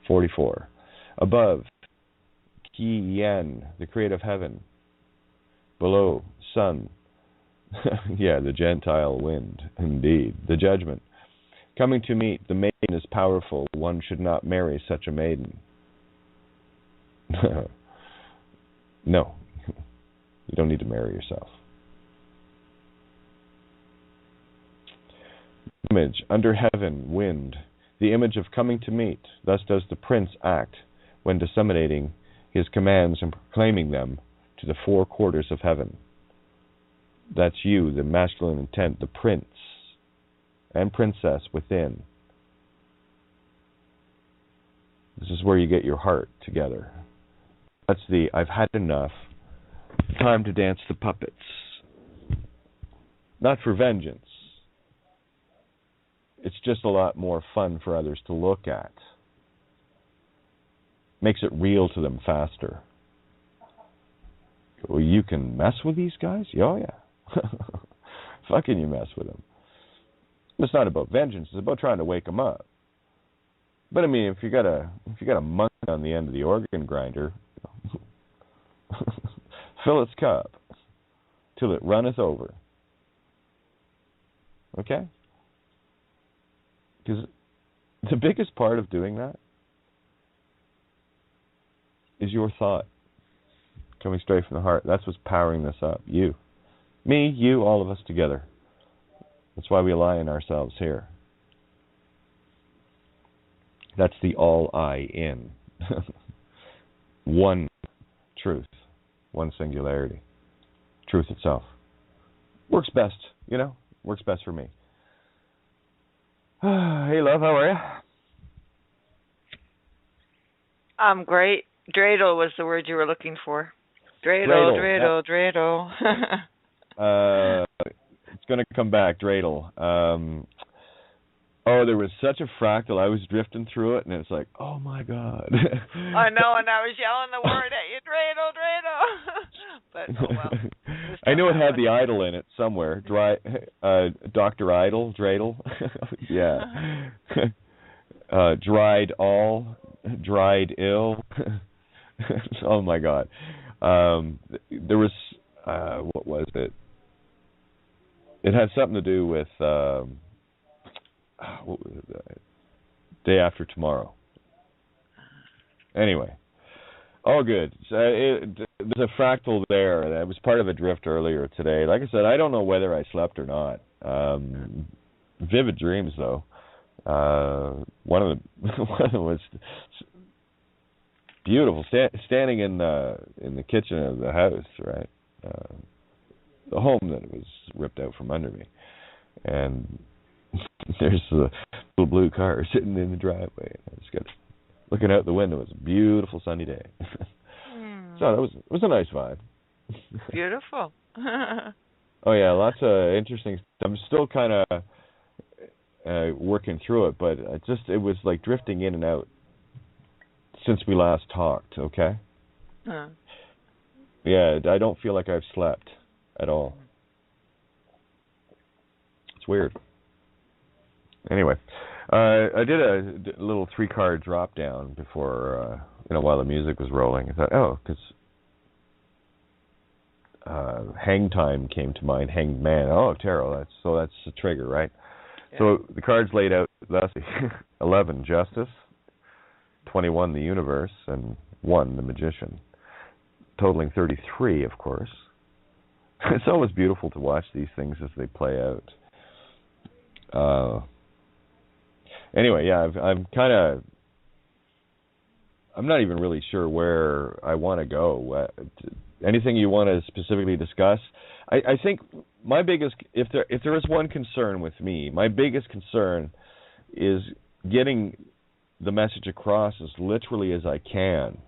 44. Above, Ki-Yen, the creative heaven. Below, sun. Yeah, the Gentile wind, indeed. The judgment. Coming to meet, the maiden is powerful. One should not marry such a maiden. No. You don't need to marry yourself. Image, under heaven, wind, the image of coming to meet. Thus does the prince act when disseminating his commands and proclaiming them to the four quarters of heaven. That's you, the masculine intent, the prince and princess within. This is where you get your heart together. That's the I've had enough. Time to dance the puppets. Not for vengeance. It's just a lot more fun for others to look at. Makes it real to them faster. Well, you can mess with these guys? Oh, yeah. Fucking you mess with them. It's not about vengeance. It's about trying to wake them up. But I mean, if you got a monkey on the end of the organ grinder, fill its cup till it runneth over. Okay? Because the biggest part of doing that is your thought coming straight from the heart. That's what's powering this up. You. Me, you, all of us together. That's why we align ourselves here. That's the all I in. One truth. One singularity. Truth itself. Works best, you know? Works best for me. Hey, love, how are you? I'm great. Dreidel was the word you were looking for. Dreidel. It's going to come back, dreidel. There was such a fractal. I was drifting through it, and it's like, oh, my God. I know, and I was yelling the word at you, dreidel. But, oh, well. I know it had the idol in it somewhere. Dr. Idol, dreidel. Yeah. Dried all, dried ill. Oh, my God. There was, what was it? It had something to do with, what was it? Day after tomorrow. Anyway, all good. So there's a fractal there. That was part of a drift earlier today. Like I said, I don't know whether I slept or not. Vivid dreams, though. One of them was beautiful. Standing in the kitchen of the house, right? The home that was ripped out from under me, and there's a little blue car sitting in the driveway. I just got looking out the window. It was a beautiful sunny day. So it was a nice vibe. Beautiful. Oh yeah, lots of interesting stuff. I'm still kind of working through it, but it was like drifting in and out since we last talked. Okay. Yeah, I don't feel like I've slept at all. It's weird. Anyway, I did a little 3-card drop down before, while the music was rolling. I thought, because hang time came to mind, hanged man. Oh, tarot, that's a trigger, right? Yeah. So the cards laid out thus: 11, justice; 21, the universe; and 1, the magician. Totaling 33, of course. It's always beautiful to watch these things as they play out. Anyway, yeah, I'm not even really sure where I want to go. Anything you want to specifically discuss? I think my biggest, if there is one concern with me, my biggest concern is getting the message across as literally as I can.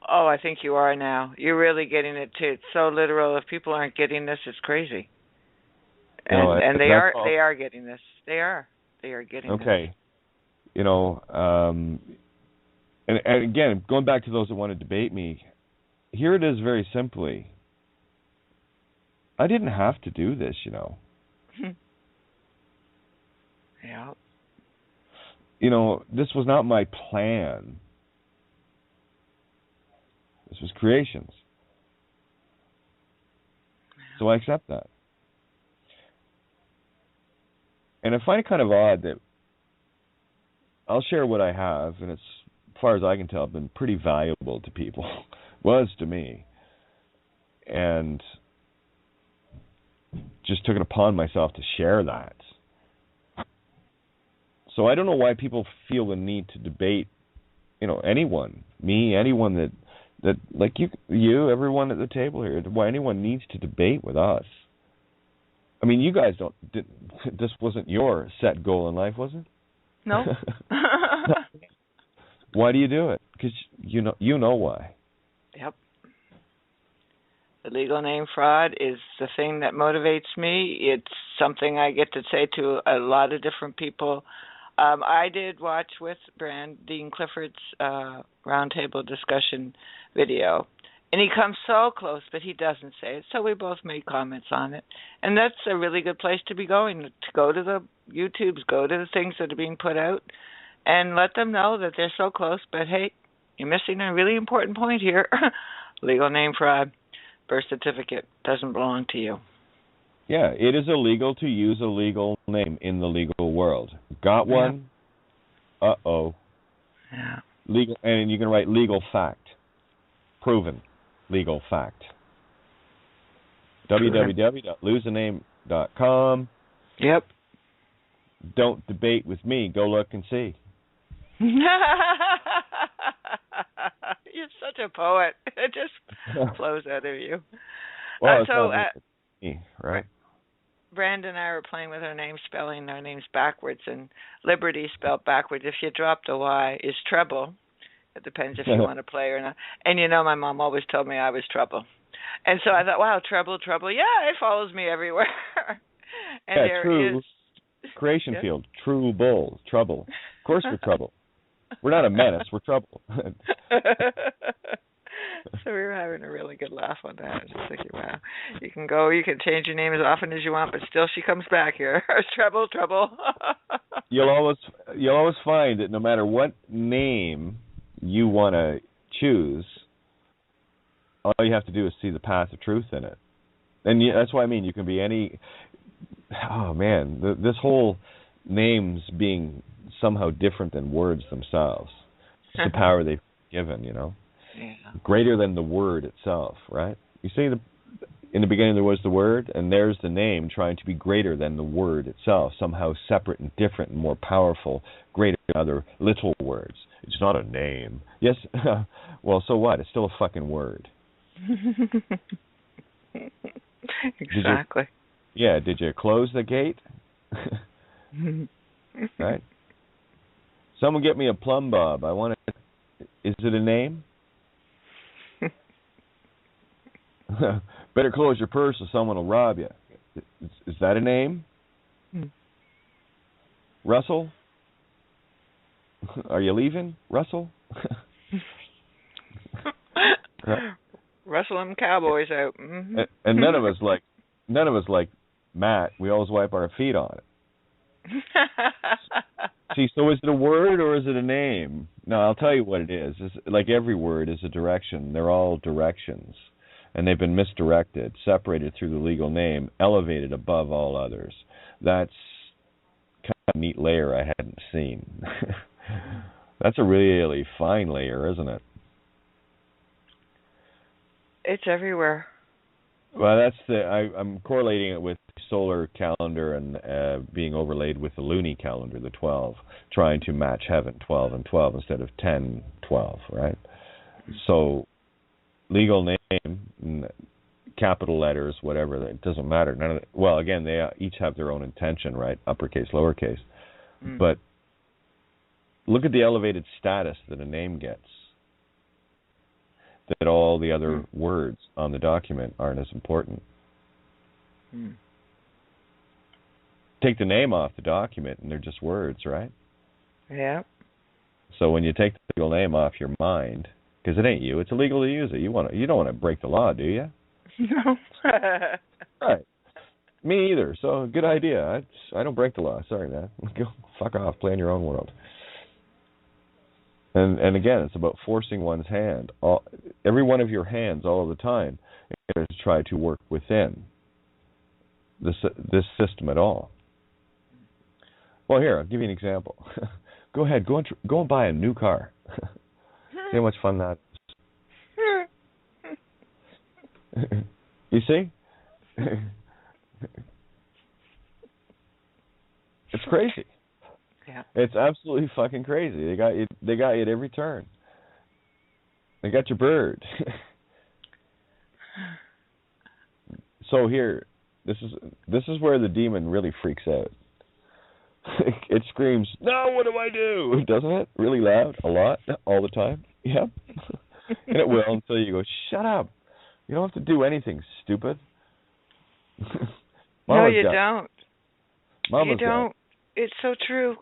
Oh, I think you are now. You're really getting it too. It's so literal. If people aren't getting this, it's crazy. And they are getting this. They are getting this. Okay. And again, going back to those that want to debate me, here it is very simply. I didn't have to do this, you know. Yeah. You know, this was not my plan. This was creation's. So I accept that. And I find it kind of odd that I'll share what I have, and it's, as far as I can tell, been pretty valuable to people. Was to me. And just took it upon myself to share that. So I don't know why people feel the need to debate, you know, anyone, me, anyone that like you, everyone at the table here, why anyone needs to debate with us. I mean, you guys this wasn't your set goal in life, was it? No. Why do you do it? Because you know why. Yep. The legal name fraud is the thing that motivates me. It's something I get to say to a lot of different people. I did watch with Dean Clifford's roundtable discussion video, and he comes so close, but he doesn't say it. So we both made comments on it, and that's a really good place to be going. To go to the YouTubes, go to the things that are being put out, and let them know that they're so close. But hey, you're missing a really important point here. Legal name fraud. Birth certificate doesn't belong to you. Yeah, it is illegal to use a legal name in the legal world. Got one? Yeah. Uh-oh. Yeah. Legal, and you can write legal fact. Proven legal fact. www.loseaname.com. Yep. Don't debate with me. Go look and see. You're such a poet. It just flows out of you. Well, me, right? Brandon and I were playing with our names, spelling our names backwards, and liberty spelled backwards. If you drop the Y is trouble. It depends if you want to play or not. And you know, my mom always told me I was trouble. And so I thought, wow, trouble. Yeah, it follows me everywhere. And yeah, there true. is Creation field, true bull, trouble. Of course we're trouble. We're not a menace, we're trouble. So we were having a really good laugh on that. I was just thinking, wow, you can change your name as often as you want, but still she comes back here. Trouble. You'll always find that no matter what name you want to choose, all you have to do is see the path of truth in it. And that's what I mean. You can be any... Oh, man, this whole names being somehow different than words themselves. It's the power they've given, you know. Yeah. Greater than the word itself, right? You see, in the beginning there was the word, and there's the name trying to be greater than the word itself, somehow separate and different and more powerful, greater than other little words. It's not a name. Yes, well, so what? It's still a fucking word. Exactly. Did you close the gate? Right? Someone get me a plumb bob. Is it a name? Better close your purse or someone will rob you. Is that a name? Russell? Are you leaving, Russell? Right. Russell and Cowboys out. Mm-hmm. And none of us like Matt. We always wipe our feet on it. See, so is it a word or is it a name? No, I'll tell you what it is. It's like every word is a direction. They're all directions. And they've been misdirected, separated through the legal name, elevated above all others. That's kind of a neat layer I hadn't seen. That's a really fine layer, isn't it? It's everywhere. Well, I'm correlating it with solar calendar and being overlaid with the loony calendar, the 12, trying to match heaven, 12 and 12 instead of 10, 12, right? So legal name, capital letters, whatever, it doesn't matter. Well, again, they each have their own intention, right? Uppercase, lowercase. But look at the elevated status that a name gets. That all the other words on the document aren't as important. Take the name off the document and they're just words, right? Yeah. So when you take the legal name off your mind, because it ain't you, it's illegal to use it. You don't want to break the law, do you? No. Right. Me either. So good idea. I don't break the law. Sorry, man. Go fuck off. Play in your own world. And again, it's about forcing one's hand. Every one of your hands, all of the time, is to try to work within this system at all. Well, here, I'll give you an example. Go ahead. Go and buy a new car. See how much fun that is. You see? It's crazy. Yeah. It's absolutely fucking crazy. They got you at every turn. They got your bird. So here, this is where the demon really freaks out. It screams, "No, what do I do?" Doesn't it? Really loud, a lot, all the time. Yeah. And it will until you go, "Shut up. You don't have to do anything, stupid." No, you don't. Mama's you don't. It's so true.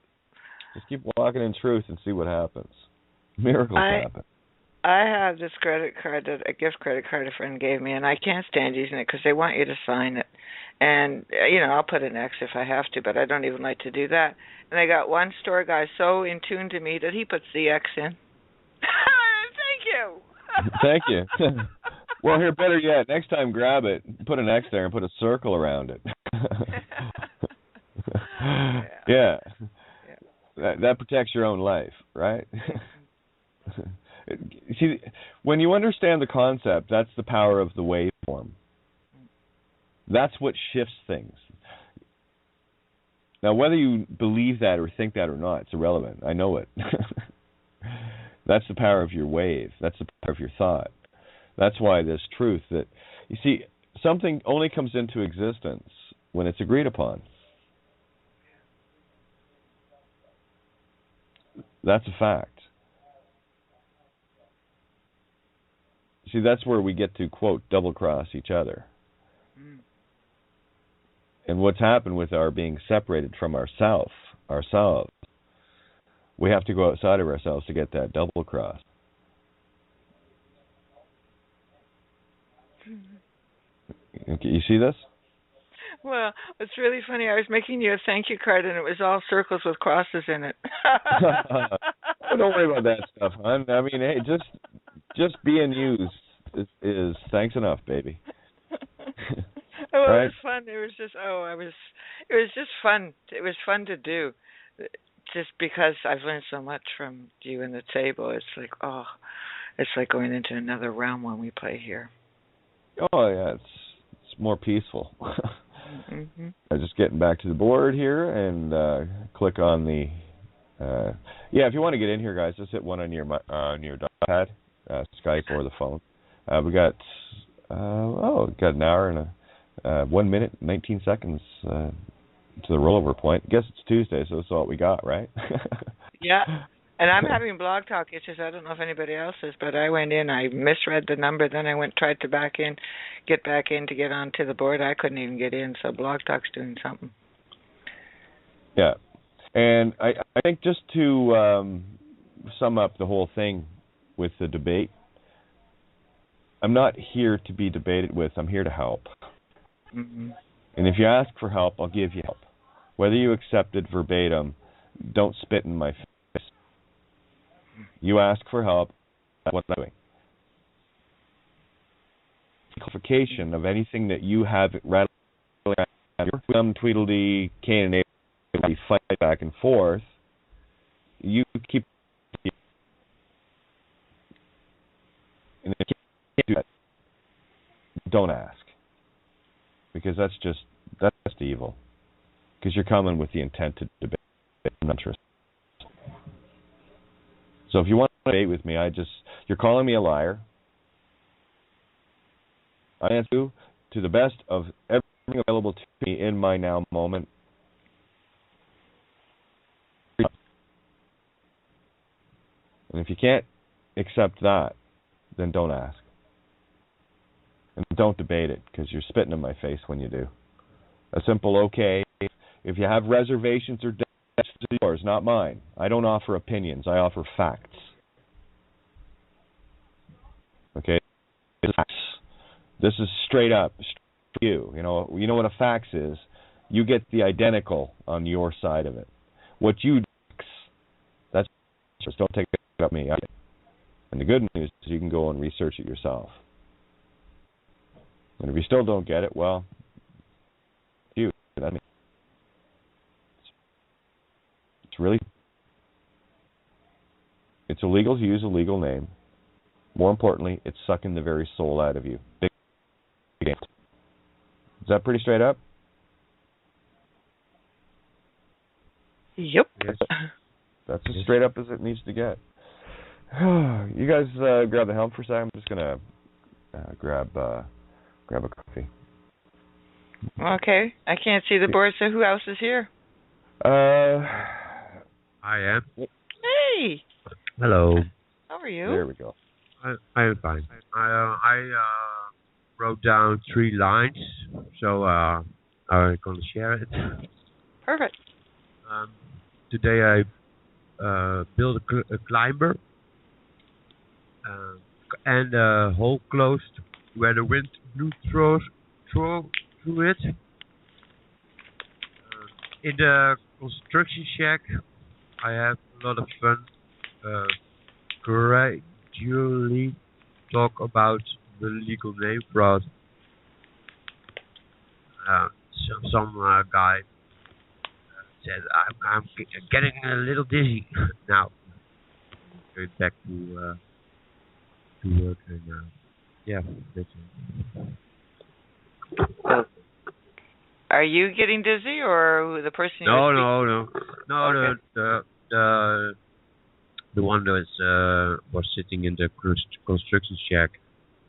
Just keep walking in truth and see what happens. Miracles happen. I have this credit card, a gift credit card a friend gave me, and I can't stand using it because they want you to sign it. And, I'll put an X if I have to, but I don't even like to do that. And I got one store guy so in tune to me that he puts the X in. Thank you. Thank you. Well, here, better yet, next time grab it, put an X there and put a circle around it. Yeah. That protects your own life, right? See, when you understand the concept, that's the power of the waveform. That's what shifts things. Now, whether you believe that or think that or not, it's irrelevant. I know it. That's the power of your wave. That's the power of your thought. That's why this truth that, you see, something only comes into existence when it's agreed upon. That's a fact. See, that's where we get to, quote, double-cross each other. And what's happened with our being separated from ourselves, we have to go outside of ourselves to get that double-cross. You see this? Well, it's really funny. I was making you a thank you card, and it was all circles with crosses in it. Oh, don't worry about that stuff, hon. I mean, hey, just being used is thanks enough, baby. Well, right? it was fun. It was just it was just fun. It was fun to do, just because I've learned so much from you and the table. It's like going into another realm when we play here. Oh yeah, it's more peaceful. Mm-hmm. I'm just getting back to the board here and click on the. If you want to get in here, guys, just hit one on your pad, Skype or the phone. We got an hour and 1 minute, 19 seconds to the rollover point. I guess it's Tuesday, so that's all we got, right? Yeah. And I'm having blog talk issues. I don't know if anybody else is, but I went in, I misread the number, then I tried to get back in to get onto the board. I couldn't even get in, so blog talk's doing something. Yeah. And I think just to sum up the whole thing with the debate, I'm not here to be debated with. I'm here to help. Mm-hmm. And if you ask for help, I'll give you help. Whether you accept it verbatim, don't spit in my face. You ask for help, that's what I'm doing. Clarification of anything that you have rattling your Tweedledee, Cain and Abel, fight back and forth, you keep. And if you can't do that, don't ask. Because that's just evil. Because you're coming with the intent to debate, not interest. So if you want to debate with me, you're calling me a liar. I answer you to the best of everything available to me in my now moment. And if you can't accept that, then don't ask. And don't debate it, because you're spitting in my face when you do. A simple okay. If you have reservations or doubts, is yours, not mine. I don't offer opinions. I offer facts. Okay? Facts. This is straight up for you. You know what a fax is? You get the identical on your side of it. What you do, that's just don't take it up me. And the good news is you can go and research it yourself. And if you still don't get it, well, it's illegal to use a legal name. More importantly, it's sucking the very soul out of you. Is that pretty straight up? Yep. Yes. That's as straight up as it needs to get. You guys grab the helm for a second. I'm just gonna grab a coffee. Okay. I can't see the board, so who else is here? I am. Hey. Hello. How are you? There we go. I am fine. I wrote down 3 lines, so I'm going to share it. Perfect. Today I built a climber and a hole closed where the wind blew through it. In the construction shack, I have a lot of fun. Gradually talk about the legal name fraud. Some guy said, I'm getting a little dizzy now. Going back to work and yeah, that's it. Are you getting dizzy, or the person? No. Okay. The one that was sitting in the construction shack.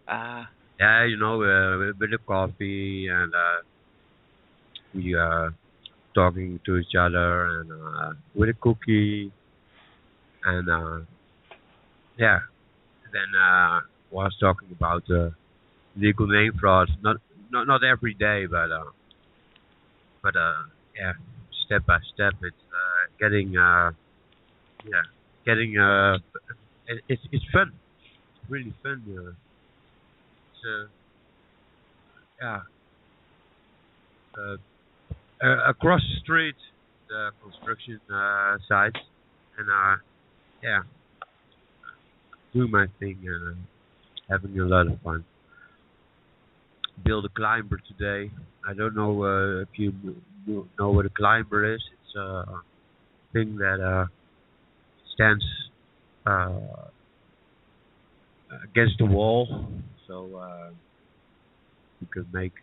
Yeah, with the coffee and we talking to each other and with a cookie and yeah. Then was talking about legal name fraud. Not every day, but yeah, step by step, it's getting it's fun. It's really fun. Across the street, the construction site, and yeah, doing my thing and having a lot of fun. Build a climber today. I don't know if you know what a climber is. It's a thing that stands against the wall, so you could make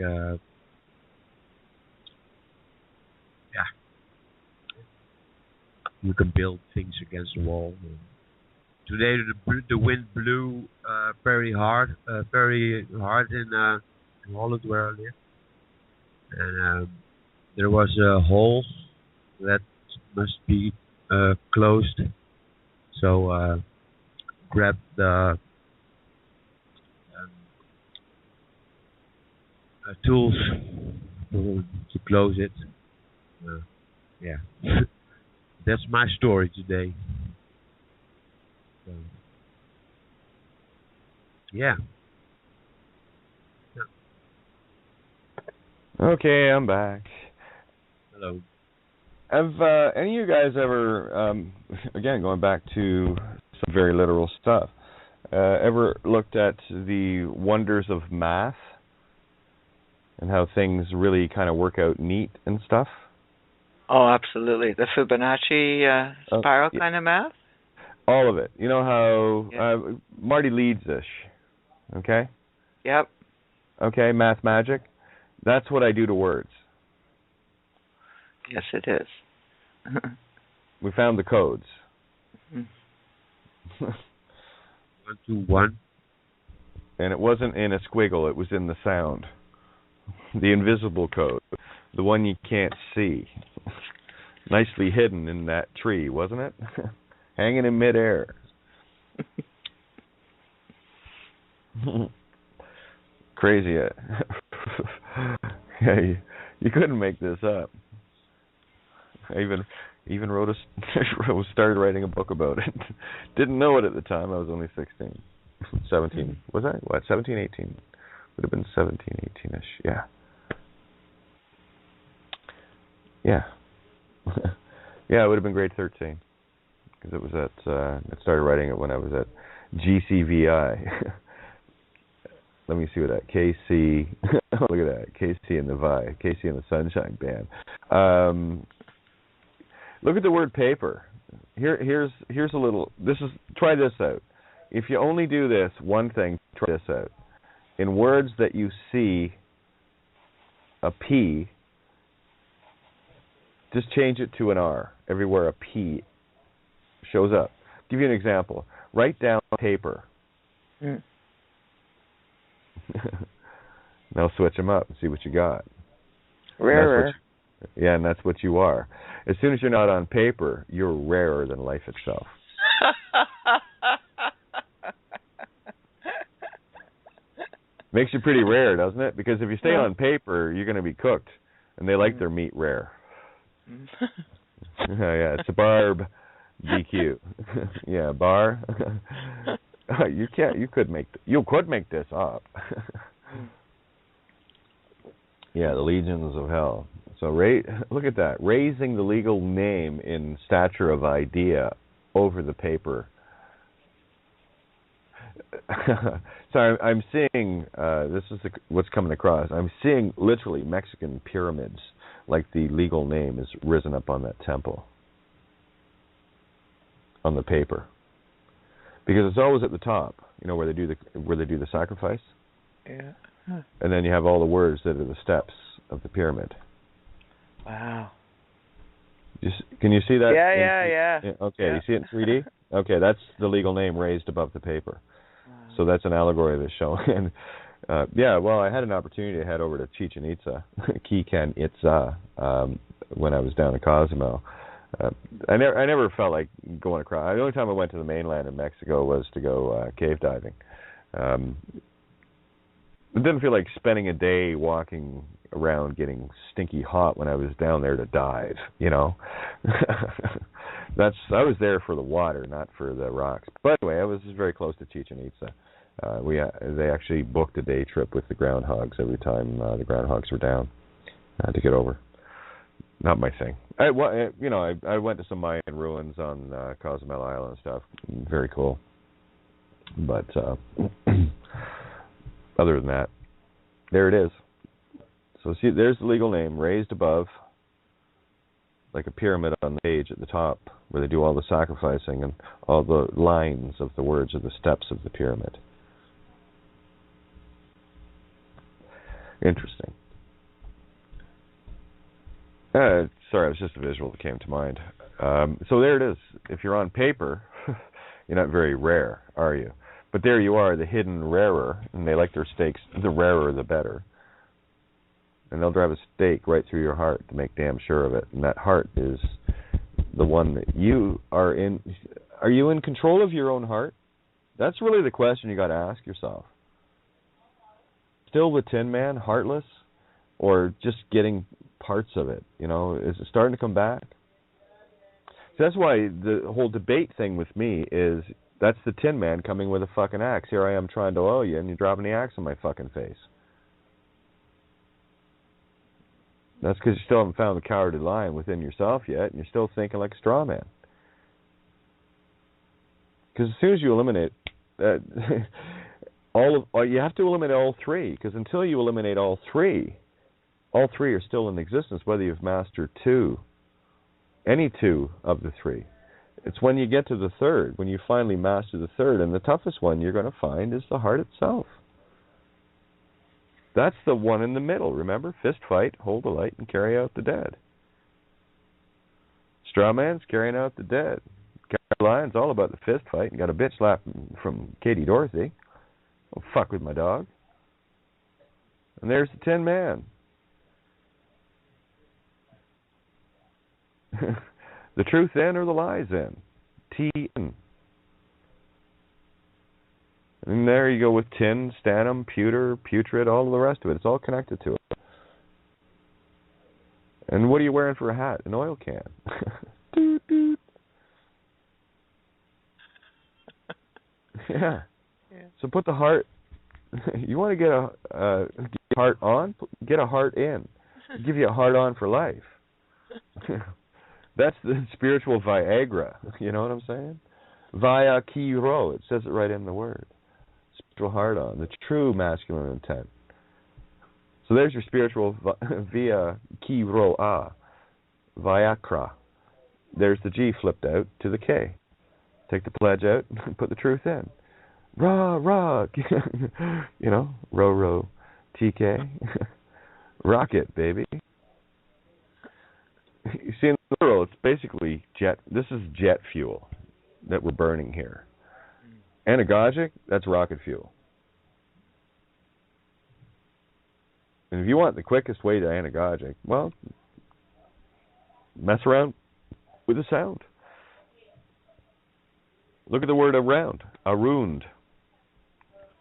you can build things against the wall. Today the wind blew very hard in Holland where I live, and there was a hole that must be closed. So grabbed the tools to close it. Yeah, that's my story today. So, yeah. Okay, I'm back. Hello. Have any of you guys ever, again, going back to some very literal stuff, ever looked at the wonders of math and how things really kind of work out neat and stuff? Oh, absolutely. The Fibonacci spiral kind of math? All of it. You know how Marty leads this, okay? Yep. Okay, math magic. That's what I do to words. Yes, it is. We found the codes. 1, 2, 1. And it wasn't in a squiggle, it was in the sound. The invisible code. The one you can't see. Nicely hidden in that tree, wasn't it? Hanging in midair. Crazy. Yeah, you couldn't make this up. Even started writing a book about it. Didn't know it at the time. I was only 16. 17. Was I? What? 17, 18. Would have been 17, 18-ish. Yeah. Yeah. Yeah, it would have been grade 13. Because it was at, I started writing it when I was at GCVI. Let me see what that, KC, look at that, KC and the Vi, KC and the Sunshine Band. Look at the word paper. Here's a little, try this out. If you only do this one thing, try this out. In words that you see a P, just change it to an R. Everywhere a P shows up. Give you an example. Write down paper. Now switch them up and see what you got. Rarer. Yeah, and that's what you are. As soon as you're not on paper, you're rarer than life itself. Makes you pretty rare, doesn't it? Because if you stay on paper, you're going to be cooked, and they like their meat rare. Yeah, it's a barb BQ. Yeah, bar. You could make this up. Yeah, the legions of hell. So look at that, raising the legal name in stature of idea over the paper. So I'm seeing, this is what's coming across. I'm seeing literally Mexican pyramids, like the legal name is risen up on that temple, on the paper, because it's always at the top. You know where they do the sacrifice. Yeah. And then you have all the words that are the steps of the pyramid. Wow. Can you see that? Yeah. Okay, yeah. You see it in 3D? Okay, that's the legal name raised above the paper. Wow. So that's an allegory that's showing. Yeah, well, I had an opportunity to head over to Chichen Itza, Chichen Itza, when I was down in Cozumel. I never felt like going across. The only time I went to the mainland in Mexico was to go cave diving. It didn't feel like spending a day walking around getting stinky hot when I was down there to dive, you know. I was there for the water, not for the rocks. But anyway, I was very close to Chichen Itza. They actually booked a day trip with the groundhogs every time the groundhogs were down to get over. Not my thing. I went to some Mayan ruins on Cozumel Island and stuff. Very cool. But other than that, there it is. So see, there's the legal name raised above, like a pyramid on the page at the top, where they do all the sacrificing and all the lines of the words of the steps of the pyramid. Interesting. Sorry, it was just a visual that came to mind. So there it is. If you're on paper, you're not very rare, are you? But there you are, the hidden rarer, and they like their steaks, the rarer the better. And they'll drive a stake right through your heart to make damn sure of it. And that heart is the one that you are in. Are you in control of your own heart? That's really the question you got to ask yourself. Still the Tin Man, heartless, or just getting parts of it? You know, is it starting to come back? So that's why the whole debate thing with me is, that's the Tin Man coming with a fucking axe. Here I am trying to oil you, and you're dropping the axe on my fucking face. That's because you still haven't found the cowardly lion within yourself yet, and you're still thinking like a straw man. Because as soon as you eliminate you have to eliminate all three. Because until you eliminate all three are still in existence, whether you've mastered any two of the three. It's when you get to the third, when you finally master the third, and the toughest one you're going to find is the heart itself. That's the one in the middle, remember? Fist fight, hold the light, and carry out the dead. Straw man's carrying out the dead. Lion's all about the fist fight, and got a bitch slap from Katie Dorothy. Don't fuck with my dog. And there's the Tin Man. The truth in or the lies in? T-in. And there you go with tin, stannum, pewter, putrid, all of the rest of it. It's all connected to it. And what are you wearing for a hat? An oil can. Yeah. So put the heart. You want to get a heart on? Get a heart in. Give you a heart on for life. That's the spiritual Viagra. You know what I'm saying? Via kiro. It says it right in the word. Spiritual heart on. The true masculine intent. So there's your spiritual via kiro a. Viakra. There's the G flipped out to the K. Take the pledge out and put the truth in. Rah, rah. You know, row, row, TK. Rocket, baby. You see, in the world, it's basically jet. This is jet fuel that we're burning here. Anagogic, that's rocket fuel. And if you want the quickest way to anagogic, well, mess around with the sound. Look at the word around. Around.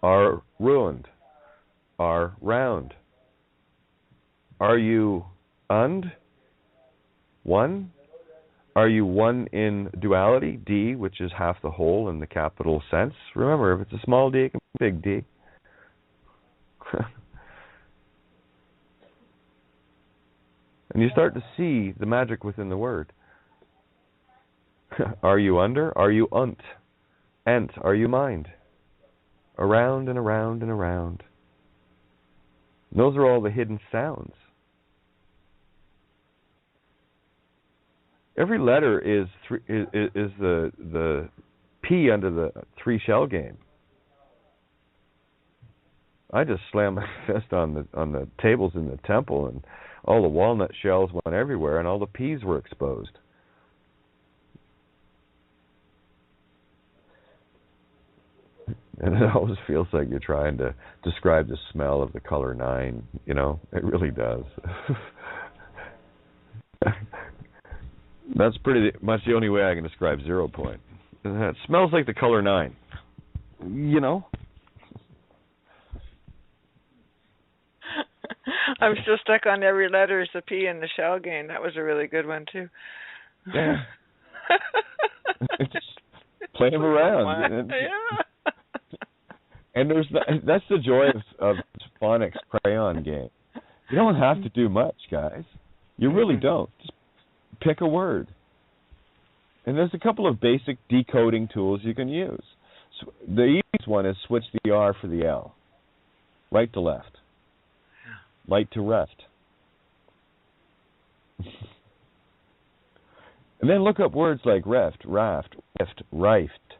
Are ruined. Are round. Are you und? One? Are you one in duality? D, which is half the whole in the capital sense. Remember, if it's a small d, it can be a big D. And you start to see the magic within the word. Are you under? Are you unt? Ent, are you mind? Around and around and around. And those are all the hidden sounds. Every letter is the P under the three shell game. I just slammed my fist on the tables in the temple, and all the walnut shells went everywhere, and all the P's were exposed. And it always feels like you're trying to describe the smell of the color 9. You know, it really does. That's pretty much the only way I can describe 0 point. It smells like the color 9. You know? I'm still stuck on every letter is a P in the shell game. That was a really good one, too. Yeah. Just play them around. Yeah. And that's the joy of phonics crayon game. You don't have to do much, guys. You really don't. Just pick a word. And there's a couple of basic decoding tools you can use. So the easiest one is switch the R for the L. Right to left. Light to reft. And then look up words like reft, raft, rift, rift,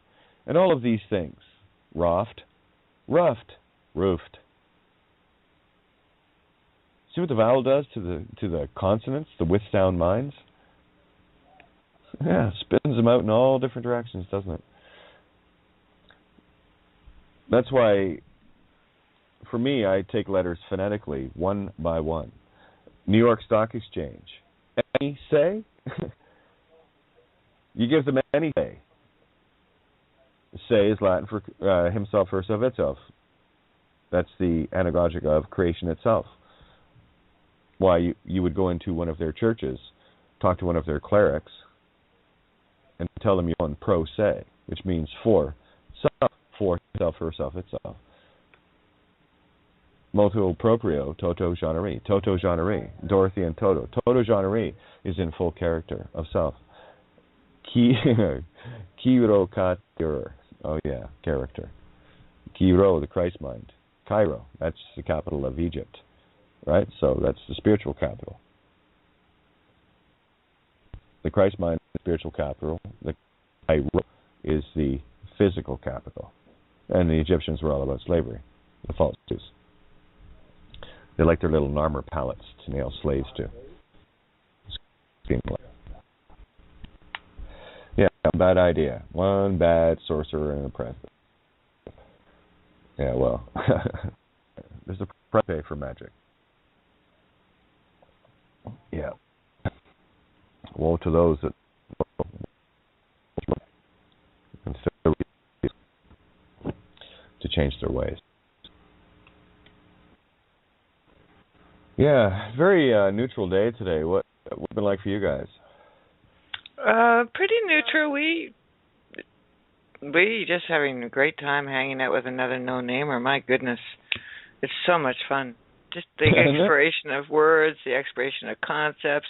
and all of these things. Raft, roughed, roofed. See what the vowel does to the consonants, the with sound minds? Yeah, spins them out in all different directions, doesn't it? That's why, for me, I take letters phonetically, one by one. New York Stock Exchange. Any say? You give them any say. Say is Latin for himself, herself, itself. That's the anagogic of creation itself. Why you would go into one of their churches, talk to one of their clerics, and tell them you're on pro se, which means for self, herself, itself. Motu proprio, toto generi. Toto generi. Dorothy and Toto. Toto generi is in full character of self. Kiro katir. Oh yeah, character. Kiro, the Christ mind. Cairo, that's the capital of Egypt. Right? So that's the spiritual capital. The Christ mind is the spiritual capital. The Cairo is the physical capital. And the Egyptians were all about slavery. The false Jews. They like their little marmor pallets to nail slaves to. Yeah, bad idea. One bad sorcerer and a president. Yeah, well, there's a price to pay for magic. Yeah. Woe to those that consider to change their ways. Yeah, very neutral day today. What's it been like for you guys? Pretty neutral. We just having a great time hanging out with another no-namer. My goodness, it's so much fun. Just the exploration of words, the exploration of concepts,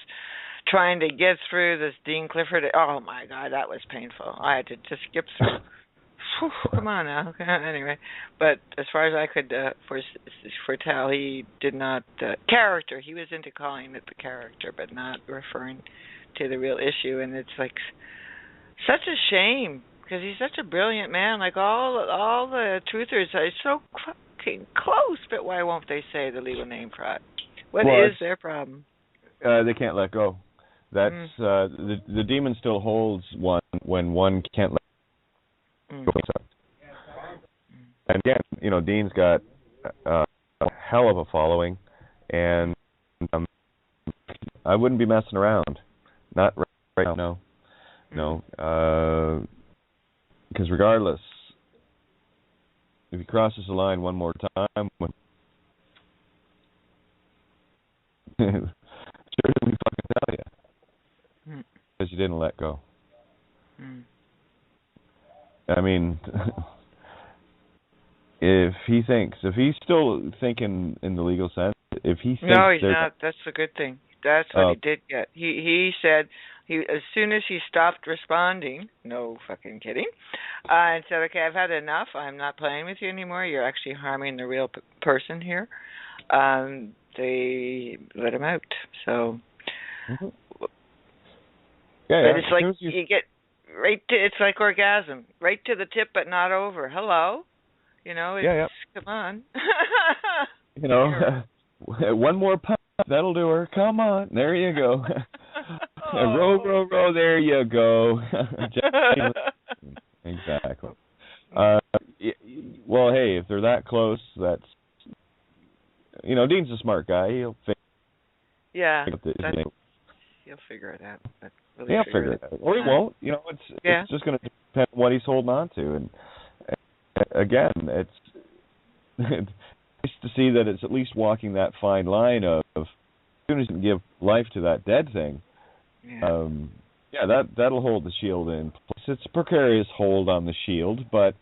trying to get through this Dean Clifford. Oh my God, that was painful. I had to just skip through. Whew, come on now. Anyway, but as far as I could foretell, he did not character. He was into calling it the character, but not referring to the real issue. And it's like such a shame because he's such a brilliant man. Like all the truthers are so fucking close, but why won't they say the legal name fraud? What is their problem? They can't let go. That's the demon still holds one when one can't let go. And again, Dean's got a hell of a following, and I wouldn't be messing around. Not right now. No. Because regardless, if he crosses the line one more time, sure we fucking tell you. Because you didn't let go. I mean, if he's still thinking in the legal sense, if he thinks no, he's not. That's a good thing. That's what he did get. He said as soon as he stopped responding, no fucking kidding, and said, "Okay, I've had enough. I'm not playing with you anymore. You're actually harming the real person here." They let him out. So, but it's like you get right to. It's like orgasm, right to the tip, but not over. Hello, come on. One more puff, that'll do her. Come on, there you go. Row, there you go. Exactly. Well, hey, if they're that close, that's Dean's a smart guy. He'll figure. Yeah, he'll figure it out. Really he'll figure it out, or he won't. It's just going to depend on what he's holding on to. And again, it's nice to see that it's at least walking that fine line of as soon as you give life to that dead thing. That'll hold the shield in place. It's a precarious hold on the shield, but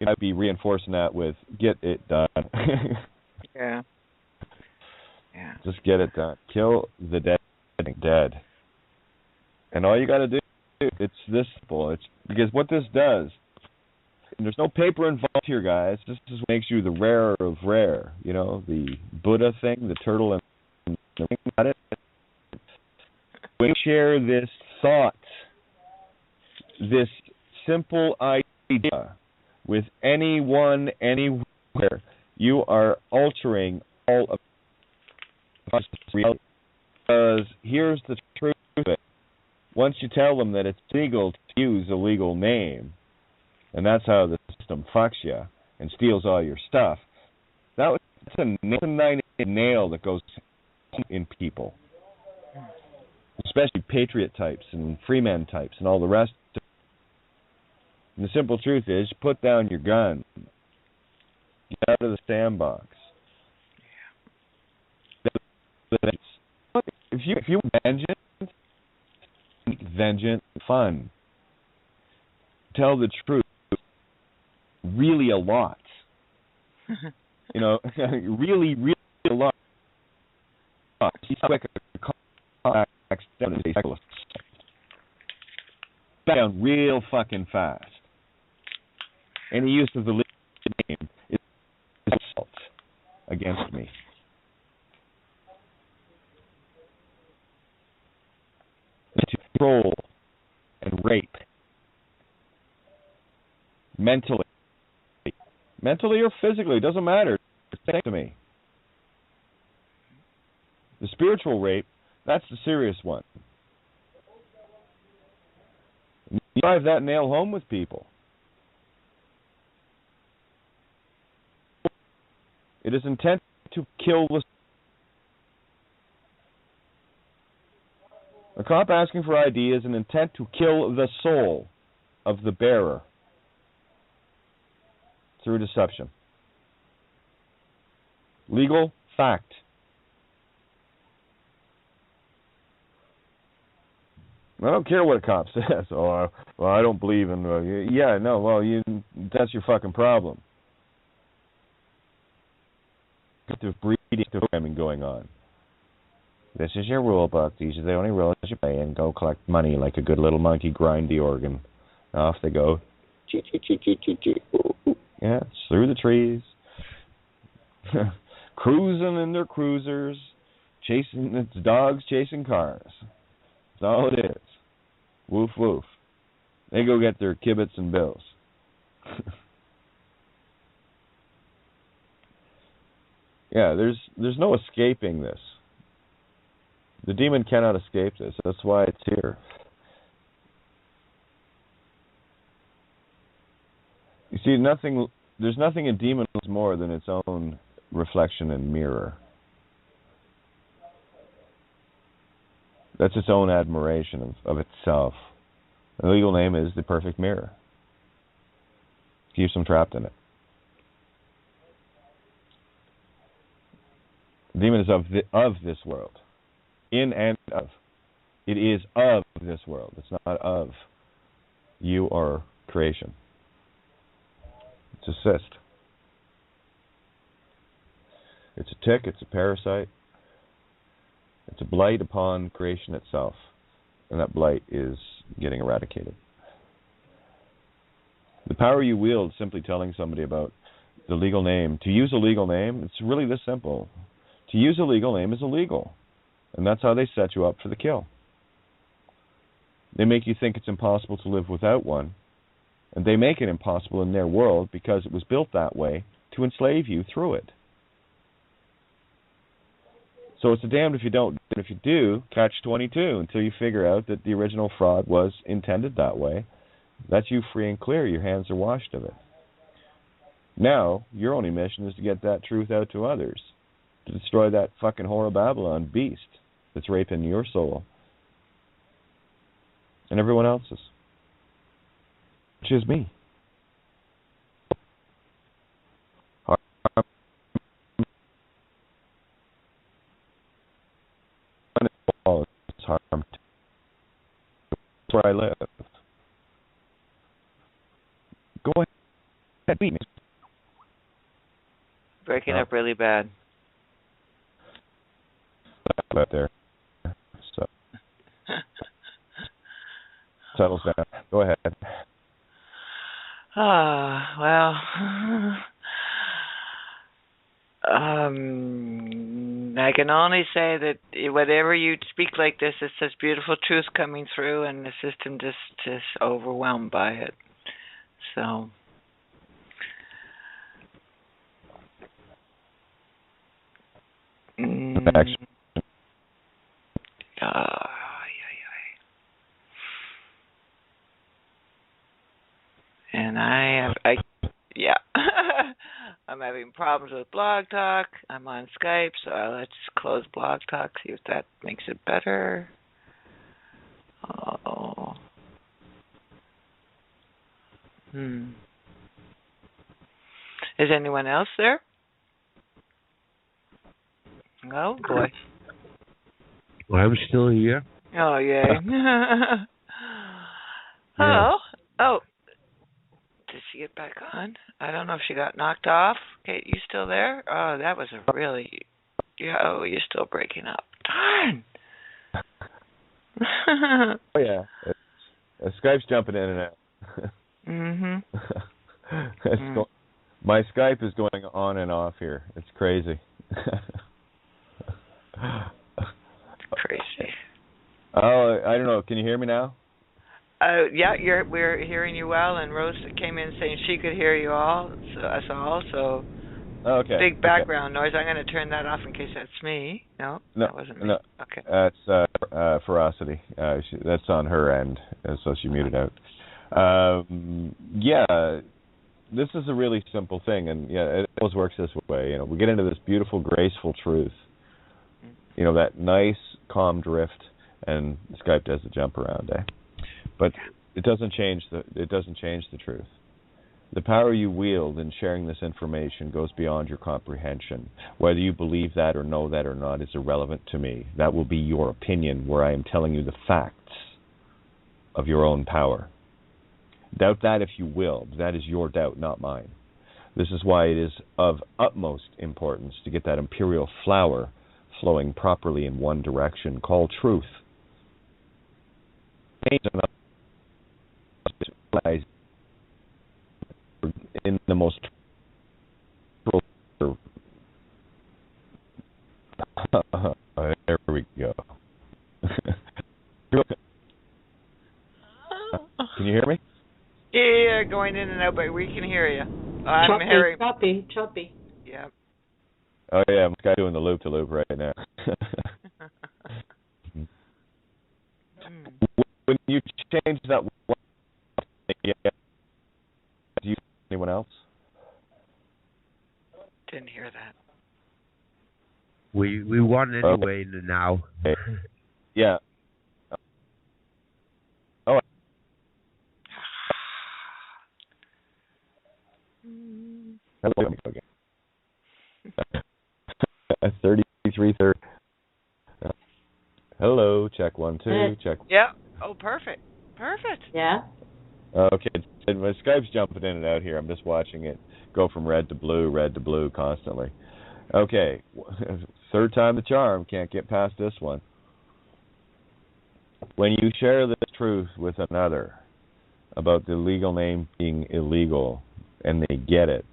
I'd be reinforcing that with get it done. Yeah. Just get it done. Kill the dead. And all you got to do, it's this simple. It's because what this does, and there's no paper involved here, guys. This is what makes you the rarer of rare. The Buddha thing, the turtle, and the ring about it. When you share this thought, this simple idea with anyone, anywhere, you are altering all of reality. Because here's the truth of it. Once you tell them that it's legal to use a legal name, and that's how the system fucks you and steals all your stuff, that's a 9-inch nail that goes in people. Especially patriot types and freemen types and all the rest. And the simple truth is, put down your gun. Get out of the sandbox. If you vengeance, make vengeance fun. Tell the truth. Really a lot. Really a lot. Quick down real fucking fast. Any use of the legal name is assault against me. To control and rape mentally or physically, doesn't matter. It's to me. The spiritual rape, that's the serious one. You drive that nail home with people. It is intended to kill the... A cop asking for ID is an intent to kill the soul of the bearer through deception. Legal fact. I don't care what a cop says. Oh, well, I don't believe in. Yeah, no. Well, that's your fucking problem. There's breeding programming going on. This is your rule book. These are the only rules you play, and go collect money like a good little monkey. Grind the organ. Off they go. Yeah, through the trees. Cruising in their cruisers. It's dogs chasing cars. That's all it is. Woof, woof. They go get their kibitz and bills. Yeah, there's no escaping this. The demon cannot escape this. That's why it's here. You see, there's nothing a demon is more than its own reflection and mirror. That's its own admiration of itself. The legal name is the perfect mirror. Keeps them trapped in it. The demon is of this world. In and of. It is of this world. It's not of you or creation. It's a cyst. It's a tick. It's a parasite. It's a blight upon creation itself. And that blight is getting eradicated. The power you wield simply telling somebody about the legal name. To use a legal name, it's really this simple. To use a legal name is illegal. And that's how they set you up for the kill. They make you think it's impossible to live without one. And they make it impossible in their world because it was built that way to enslave you through it. So it's a damned if you don't, and if you do, catch-22 until you figure out that the original fraud was intended that way. That's you free and clear. Your hands are washed of it. Now, your only mission is to get that truth out to others, to destroy that fucking whore of Babylon beast that's raping your soul and everyone else's, which is me. It's harm. That's where I live. Go ahead, beat me. Breaking up really bad. Out there. So settles down. Go ahead. Well, I can only say that whatever you speak like this, it's such beautiful truth coming through, and the system just overwhelmed by it. So. And yeah, I'm having problems with Blog Talk. I'm on Skype, so let's close Blog Talk, see if that makes it better. Oh. Is anyone else there? Oh, boy. Well, I'm still here. Oh, yay. Hello. Oh. Did she get back on? I don't know if she got knocked off. Kate, you still there? Oh, that was a really... Yeah, oh, you're still breaking up. Darn! Oh, yeah. Skype's jumping in and out. My Skype is going on and off here. It's crazy. Crazy. Oh, I don't know. Can you hear me now? Yeah, we're hearing you well, and Rose came in saying she could hear you all, us all, so okay. Big background noise. I'm going to turn that off in case that's me. No, that wasn't me. No. Okay. That's Ferocity. That's on her end, so she muted out. Yeah, this is a really simple thing, and yeah, it always works this way. You know, we get into this beautiful, graceful truth. You know, that nice, calm drift, and Skype does the jump around, But it doesn't change the truth. The power you wield in sharing this information goes beyond your comprehension. Whether you believe that or know that or not is irrelevant to me. That will be your opinion, where I am telling you the facts. of your own power. Doubt that if you will. That is your doubt, not mine. This is why it is of utmost importance to get that imperial flower flowing properly in one direction, called truth. In the most there we go. Can you hear me? Yeah, going in and out, but we can hear you. I'm hearing. Choppy. Yeah. Oh yeah, I'm doing the loop-to-loop right now. When you change that, do you anyone else? Didn't hear that. We won anyway in the now. Okay. Yeah. Oh. Hello again. 3330. Hello, check 1 2 check. Yeah. Oh, perfect. Yeah. Okay, my Skype's jumping in and out here. I'm just watching it go from red to blue constantly. Okay, third time the charm. Can't get past this one. When you share this truth with another about the legal name being illegal and they get it,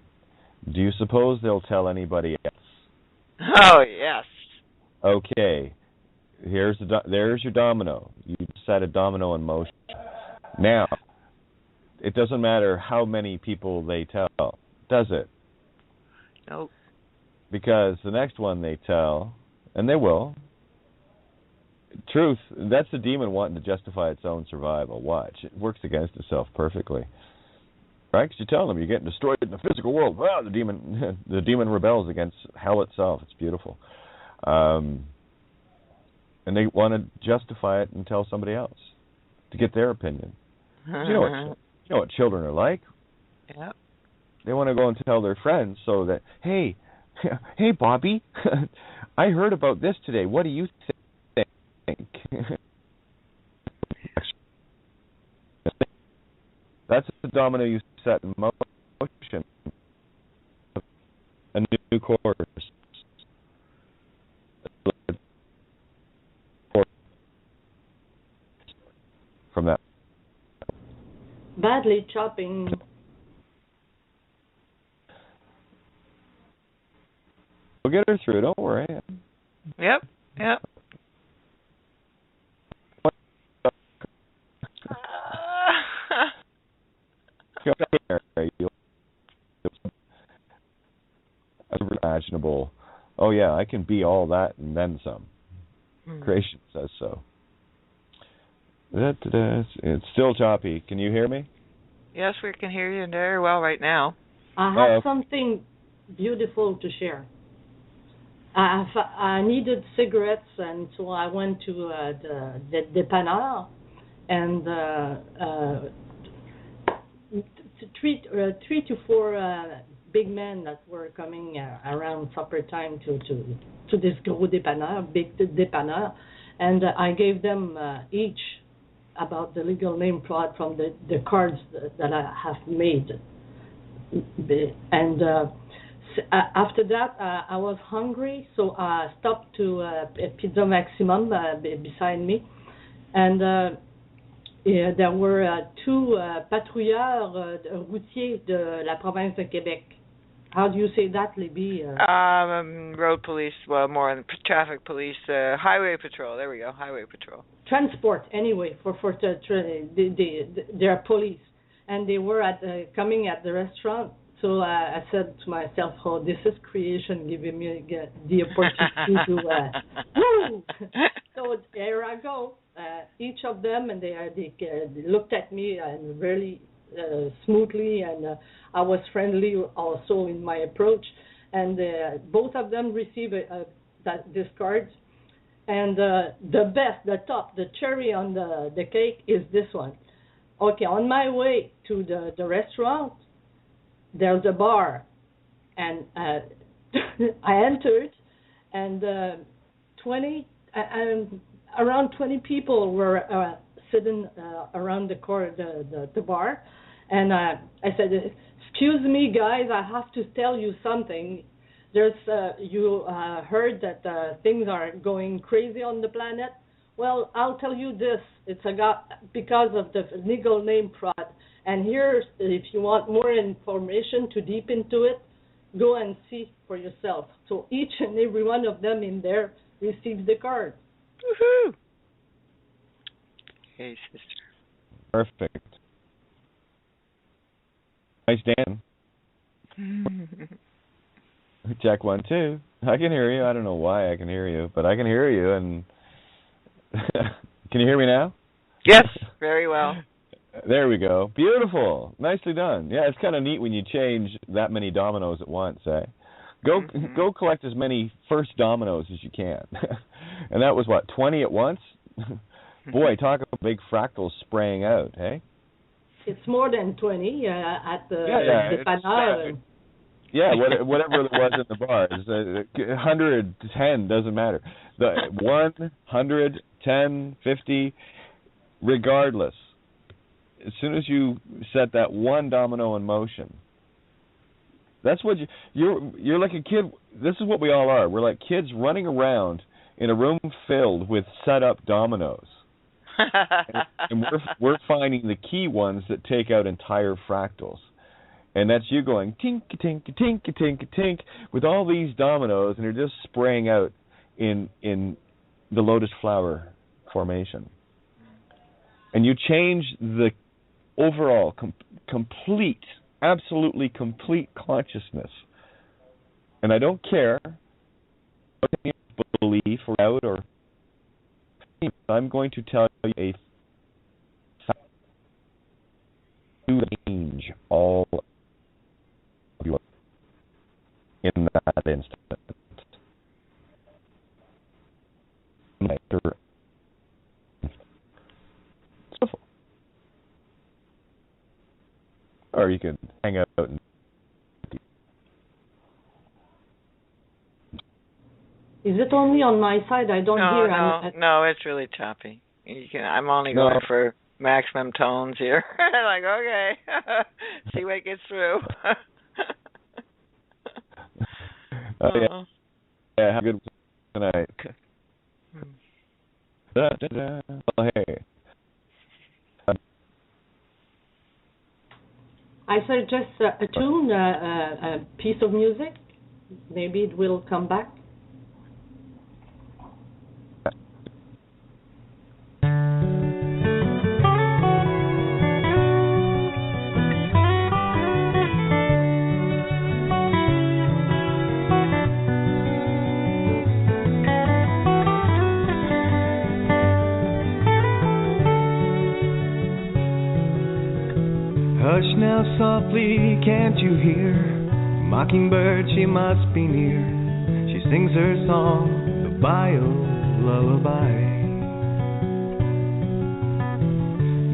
do you suppose they'll tell anybody else? Oh, yes. Okay, there's your domino. You set a domino in motion. Now, it doesn't matter how many people they tell, does it? Nope. Because the next one they tell, and they will, truth, that's the demon wanting to justify its own survival. Watch, it works against itself perfectly. Right? Because you tell them you're getting destroyed in the physical world. Wow, the demon rebels against hell itself. It's beautiful. And they want to justify it and tell somebody else to get their opinion. You know what children are like. Yeah. They want to go and tell their friends so that, hey Bobby, I heard about this today. What do you think? That's the domino you set in motion. A new course. From that. Badly chopping. We'll get her through. Don't worry. Yep. Imaginable. Oh yeah, I can be all that and then some. Creation says so. It's still choppy. Can you hear me? Yes, we can hear you very well right now. I have something beautiful to share. I needed cigarettes, and so I went to the dépanneur, and three to four big men that were coming around supper time to this gros dépanneur, big dépanneur, and I gave them each about the legal name fraud from the cards that I have made. And after that, I was hungry, so I stopped to Pizza Maximum beside me, and there were two patrouilleurs routiers de la province de Québec. How do you say that, Libby? Road police, well, more than traffic police, highway patrol. There we go, highway patrol. Transport, anyway, for their police, and they were coming at the restaurant. So I said to myself, "Oh, this is creation giving me the opportunity to woo!" So there I go. Each of them, and they looked at me and really smoothly, and I was friendly also in my approach. And both of them received this card. And the best, the top, the cherry on the cake is this one. Okay, on my way to the restaurant, there's a bar, and I entered, and around 20 people were sitting around the bar, and I said, "Excuse me, guys, I have to tell you something. There's you heard that things are going crazy on the planet. Well, I'll tell you this. It's because of the legal name fraud. And here, if you want more information to deep into it, go and see for yourself." So each and every one of them in there receives the card. Woohoo! Hey, sister. Perfect. Nice, Dan. Check 1, 2. I can hear you. I don't know why I can hear you, but I can hear you. And can you hear me now? Yes, very well. There we go. Beautiful. Nicely done. Yeah, it's kind of neat when you change that many dominoes at once, eh? Go collect as many first dominoes as you can. And that was, 20 at once? Boy, talk about big fractals spraying out, hey? It's more than 20 at the panel. Yeah, whatever it was in the bars. 110, doesn't matter. The 1, 100, 10, 50, regardless. As soon as you set that one domino in motion, that's what you're like a kid. This is what we all are. We're like kids running around in a room filled with set up dominoes, and we're finding the key ones that take out entire fractals, and that's you going tink tink tink tink tink with all these dominoes, and they're just spraying out in the lotus flower formation, and you change the overall complete, absolutely complete consciousness. And I don't care what you believe or doubt or I'm going to tell you a fact. You change all of your in that instant. Or you can hang out and Is it only on my side? I don't hear. No, it's really choppy. I'm only going for maximum tones here. Like, okay, see what gets through. Yeah, have a good tonight. Well, hey. I suggest a tune, a piece of music. Maybe it will come back. Hush now softly, can't you hear? Mockingbird, she must be near. She sings her song, the bio-lullaby.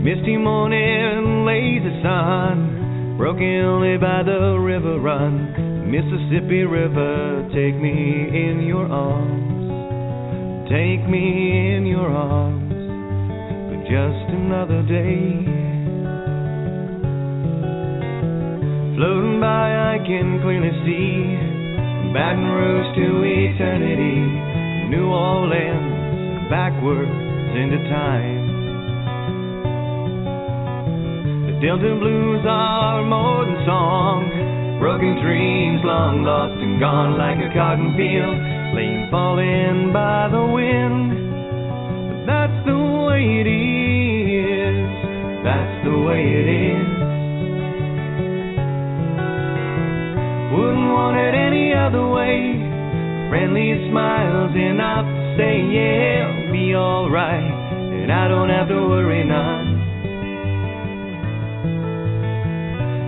Misty morning, lazy sun, broken only by the river run. Mississippi River, take me in your arms. Take me in your arms for just another day. Floating by, I can clearly see Baton Rouge to eternity, New Orleans backwards into time. The Delta blues are more than song, broken dreams long lost and gone like a cotton field, laying falling by the wind. But that's the way it is, that's the way it is. Wouldn't want it any other way. Friendly smiles and I'll say, yeah, it'll be alright, and I don't have to worry none.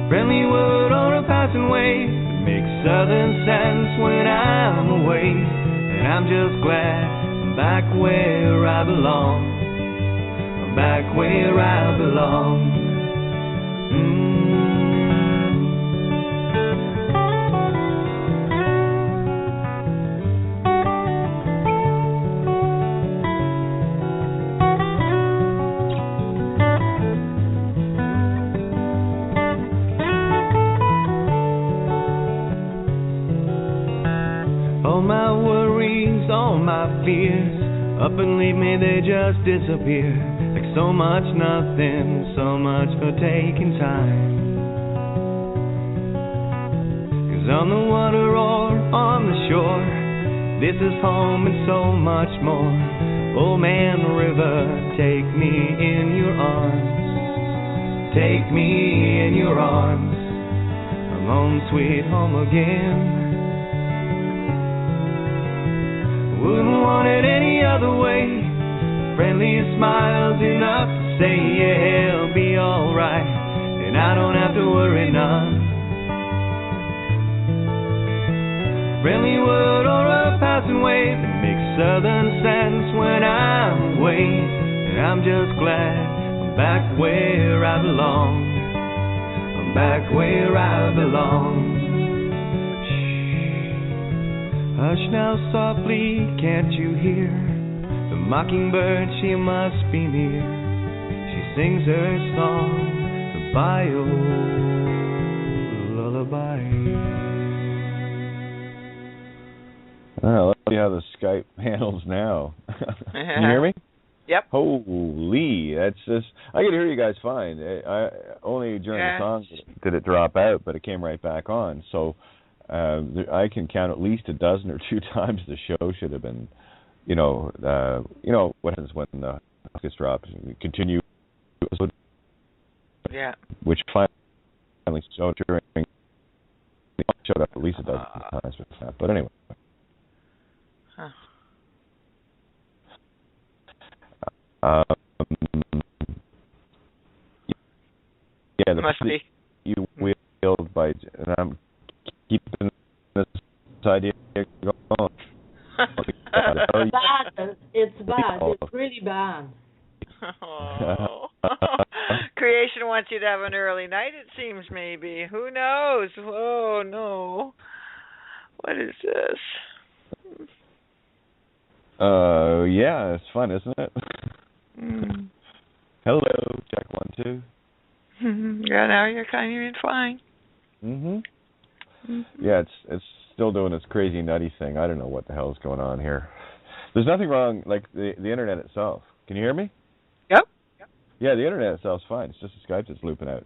Friendly word on a passing way makes southern sense when I'm away, and I'm just glad I'm back where I belong. I'm back where I belong. fears. Up and leave me, they just disappear. Like so much nothing, so much for taking time. 'Cause on the water or on the shore, this is home and so much more. Old man river, take me in your arms. Take me in your arms. I'm home sweet home again. Wouldn't want it any other way. Friendly smiles enough to say, yeah, it'll be alright. And I don't have to worry none. Friendly word or a passing wave that makes southern sense when I'm away. And I'm just glad I'm back where I belong. I'm back where I belong. Hush now softly, can't you hear? The mockingbird, she must be near. She sings her song, the bio lullaby. I love how the Skype handles now. Can you hear me? Yep. Holy, that's just, I could hear you guys fine. I only during the song did it drop out, but it came right back on. So I can count at least a dozen or two times the show should have been, what happens when the gets dropped. Continue. Yeah. Which finally showed up at least a dozen times. But anyway. Huh. Yeah, the must be. You wheeled by, and I'm keeping this idea going. It's bad. It's really bad. Oh. Creation wants you to have an early night, it seems, maybe. Who knows? Oh, no. What is this? Yeah, it's fun, isn't it? Mm. Hello, check 1, 2. Yeah, now you're kind of fine. Yeah, it's still doing its crazy nutty thing. I don't know what the hell is going on here. There's nothing wrong, like the internet itself. Can you hear me? Yep. Yeah, the internet itself's fine. It's just the Skype that's looping out.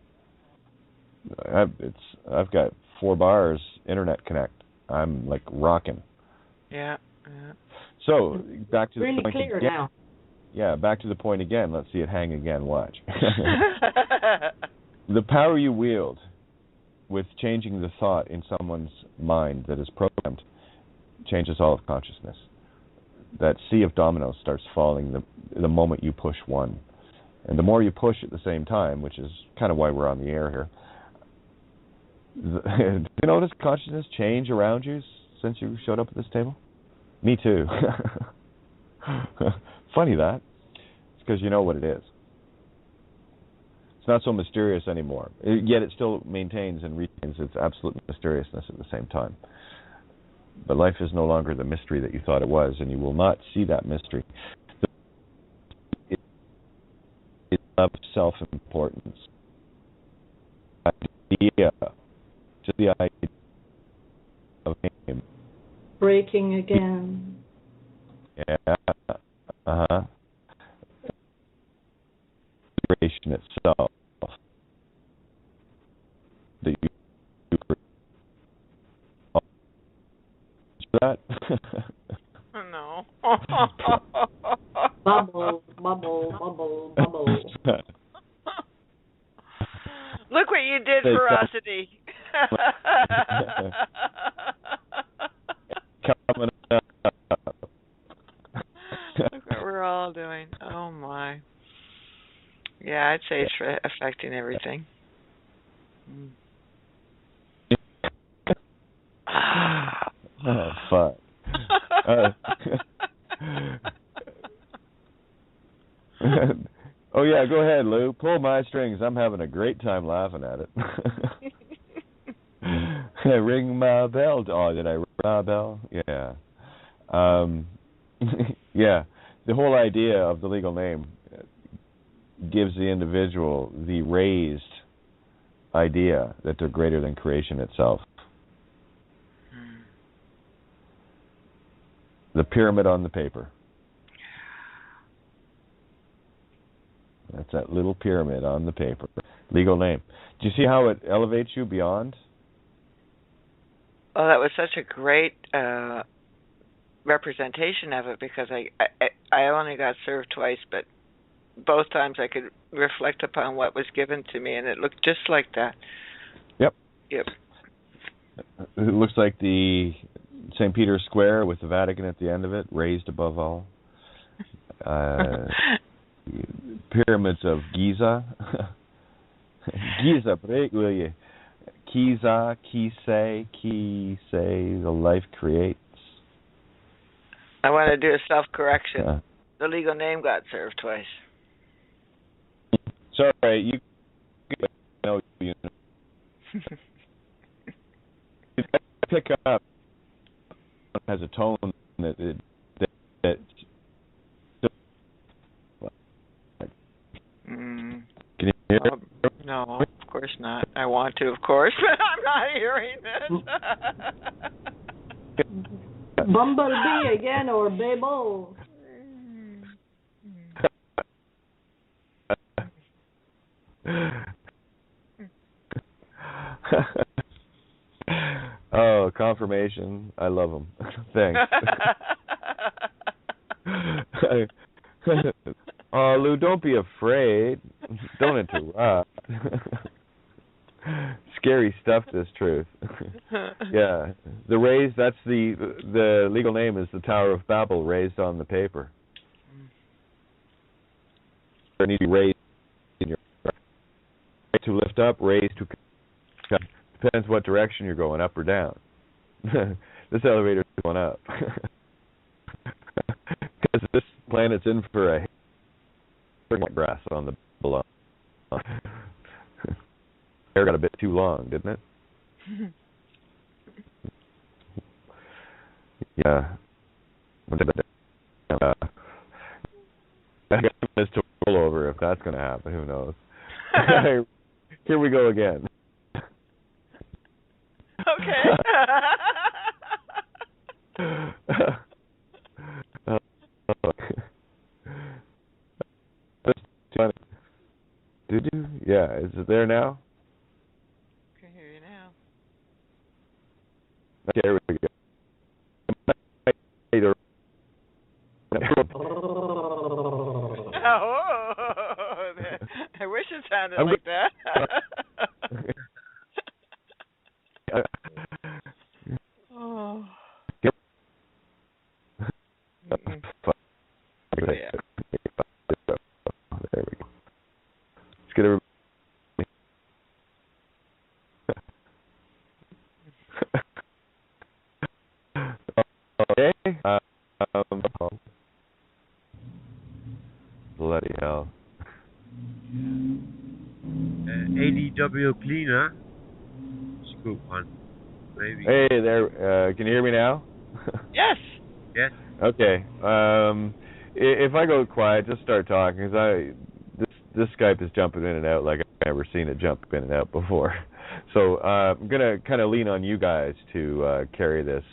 I've got 4 bars internet connect. I'm like rocking. Yeah. So back to the really point clear again. now. Yeah, back to the point again. Let's see it hang again. Watch. The power you wield with changing the thought in someone's mind that is programmed changes all of consciousness. That sea of dominoes starts falling the moment you push one. And the more you push at the same time, which is kind of why we're on the air here, do you notice consciousness change around you since you showed up at this table? Me too. Funny that. It's because you know what it is. It's not so mysterious anymore. Yet it still maintains and retains its absolute mysteriousness at the same time. But life is no longer the mystery that you thought it was, and you will not see that mystery. It's of self-importance. Idea, just the idea of him. Breaking again. Yeah. Creation itself. That you that? No. Bubble, bubble, bubble, bubble. Look what you did, Ferocity. Coming up. Look what we're all doing. Oh, my. Yeah, I'd say it's affecting everything. Oh, fuck. Oh, yeah, go ahead, Lou. Pull my strings. I'm having a great time laughing at it. Ring my bell. Oh, did I ring my bell? Yeah. Yeah, the whole idea of the legal name gives the individual the raised idea that they're greater than creation itself. The pyramid on the paper. That's that little pyramid on the paper. Legal name. Do you see how it elevates you beyond? Oh, that was such a great representation of it, because I only got served twice, but both times I could reflect upon what was given to me, and it looked just like that. Yep. Yep. It looks like the St. Peter's Square with the Vatican at the end of it, raised above all. Pyramids of Giza. Giza, break, will you? Kiza, Kisei, the life creates. I want to do a self-correction. The legal name got served twice. Sorry, you know, you pick up has a tone that Can you hear it? No, of course not. I want to, of course, but I'm not hearing it. Bumblebee again, or Babel. Oh, confirmation. I love them. Thanks. Oh, Lou, don't be afraid. Don't interrupt. Scary stuff, this truth. Yeah. The raised, that's the legal name is the Tower of Babel, raised on the paper. There need to be raised in your to lift up, raised to depends what direction you're going, up or down. This elevator is going up. Because this planet's in for a grass on the below. Hair got a bit too long, didn't it? Yeah. I guess it's to roll over if that's going to happen. Who knows? Here we go again. Okay. Yeah, is it there now? I can hear you now. Okay, here we go. Oh, I wish it sounded like that. Oh. Yeah. There we go. Let's get everybody. Okay. Bloody hell. ADW cleaner. Scoop on. Maybe. Hey there. Can you hear me now? Yes. Yes. Okay. If I go quiet, just start talking, because this Skype is jumping in and out like I've never seen it jump in and out before. So I'm gonna kind of lean on you guys to carry this.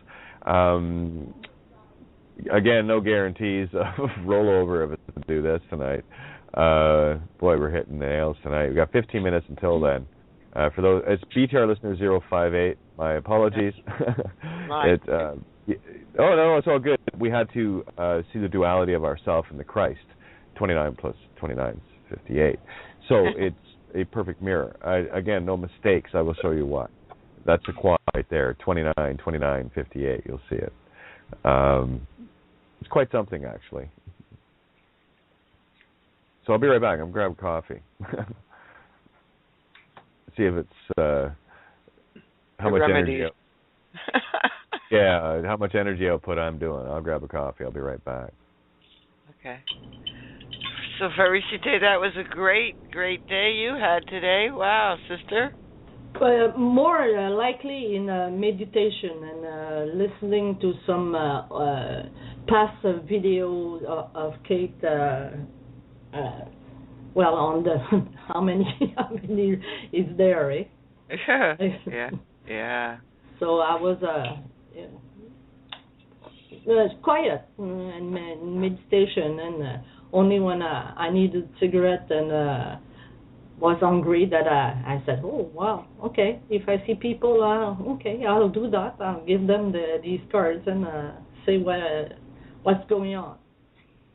Again, no guarantees of rollover if it's to do this tonight. Boy, we're hitting the nails tonight. We've got 15 minutes until then. For those, it's BTR listener 058. My apologies. Right. Oh no, it's all good. We had to see the duality of ourself and the Christ. 29 plus 29 is 58. So it's a perfect mirror. Again, no mistakes. I will show you why. That's a quad right there. 29, 29, 58. You'll see it. It's quite something, actually. So I'll be right back. I'm grabbing coffee. See if it's how much energy. Yeah, how much energy output I'm doing. I'll grab a coffee. I'll be right back. Okay. So, Felicite, that was a great day you had today. Wow, sister. More likely in meditation and listening to some past videos of Kate. Well, on the how many is there, eh? Yeah. So I was quiet and meditation, and only when I needed cigarette and was hungry that I said, oh wow, okay. If I see people, okay, I'll do that. I'll give them these cards and say what's going on.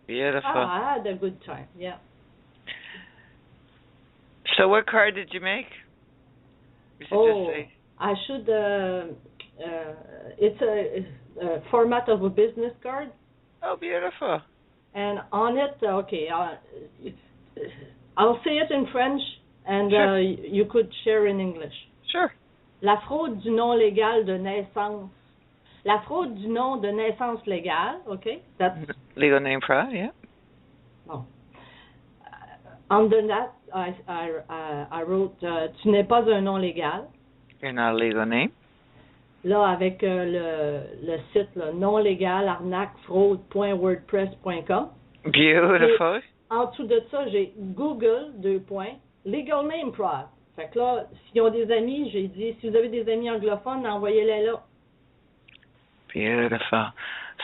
Beautiful. I had a good time. Yeah. So what card did you make? You should just say. I should. It's a format of a business card. Oh, beautiful. And on it, okay, I'll say it in French, and sure. You could share in English. Sure. La fraude du nom légal de naissance. La fraude du nom de naissance légale, okay? That's legal name fraud, yeah. Oh. Under that, I wrote, tu n'es pas un nom légal. You're not a legal name. Là, avec le site, là, nonlégal-arnaque-fraude.wordpress.com. Beautiful. Et en dessous de ça, j'ai Google, legalnamefraud. Fait que là, s'ils ont des amis, j'ai dit, si vous avez des amis anglophones, envoyez-les là. Beautiful.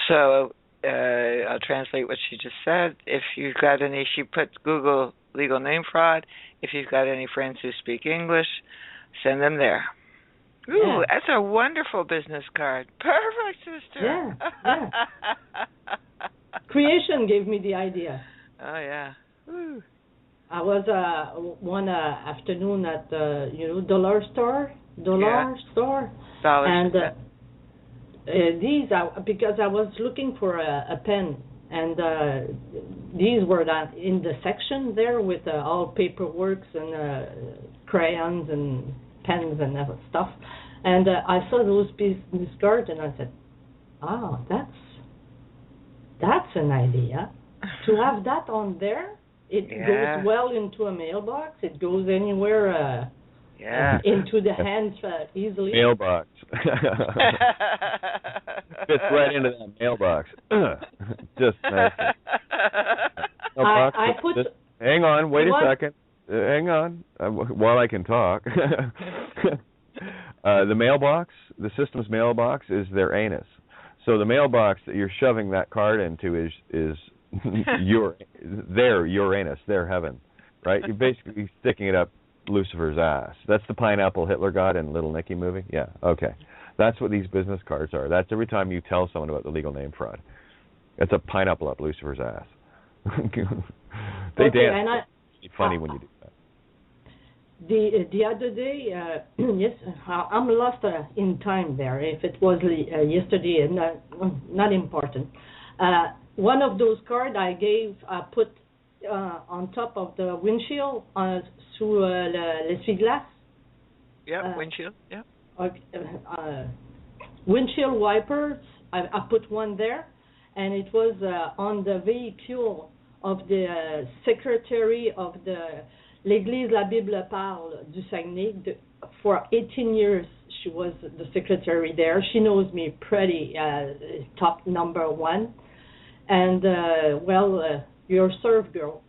So, I'll translate what she just said. If you've got any, she put Google legal name fraud. If you've got any friends who speak English, send them there. Ooh, yeah. That's a wonderful business card. Perfect, sister. Yeah. Creation gave me the idea. Oh, yeah. Ooh. I was one afternoon at dollar store, and these because I was looking for a pen, and these were in the section there with all paperworks and crayons and pens and other stuff, and I saw those business cards, and I said, "Oh, that's an idea to have that on there." It goes well into a mailbox. It goes anywhere into the hands easily. Mailbox. Fits right into that mailbox. Just nice. I put. Hang on. Wait a second. Hang on. While I can talk. The mailbox, the system's mailbox, is their anus. So the mailbox that you're shoving that card into is their Uranus, their heaven, right? You're basically sticking it up Lucifer's ass. That's the pineapple Hitler got in Little Nicky movie? Yeah, okay. That's what these business cards are. That's every time you tell someone about the legal name fraud. It's a pineapple up Lucifer's ass. They dance. It's funny when you do that. The other day, yes, I'm lost in time there. If it was yesterday, not important. One of those cards I put on top of the windshield sous l'essuie-glace. Yeah, windshield, yeah. Windshield wipers, I put one there, and it was on the vehicle of the secretary of the l'Église La Bible Parle du Saguenay. For 18 years, she was the secretary there. She knows me pretty top number one. And, your serve, girl.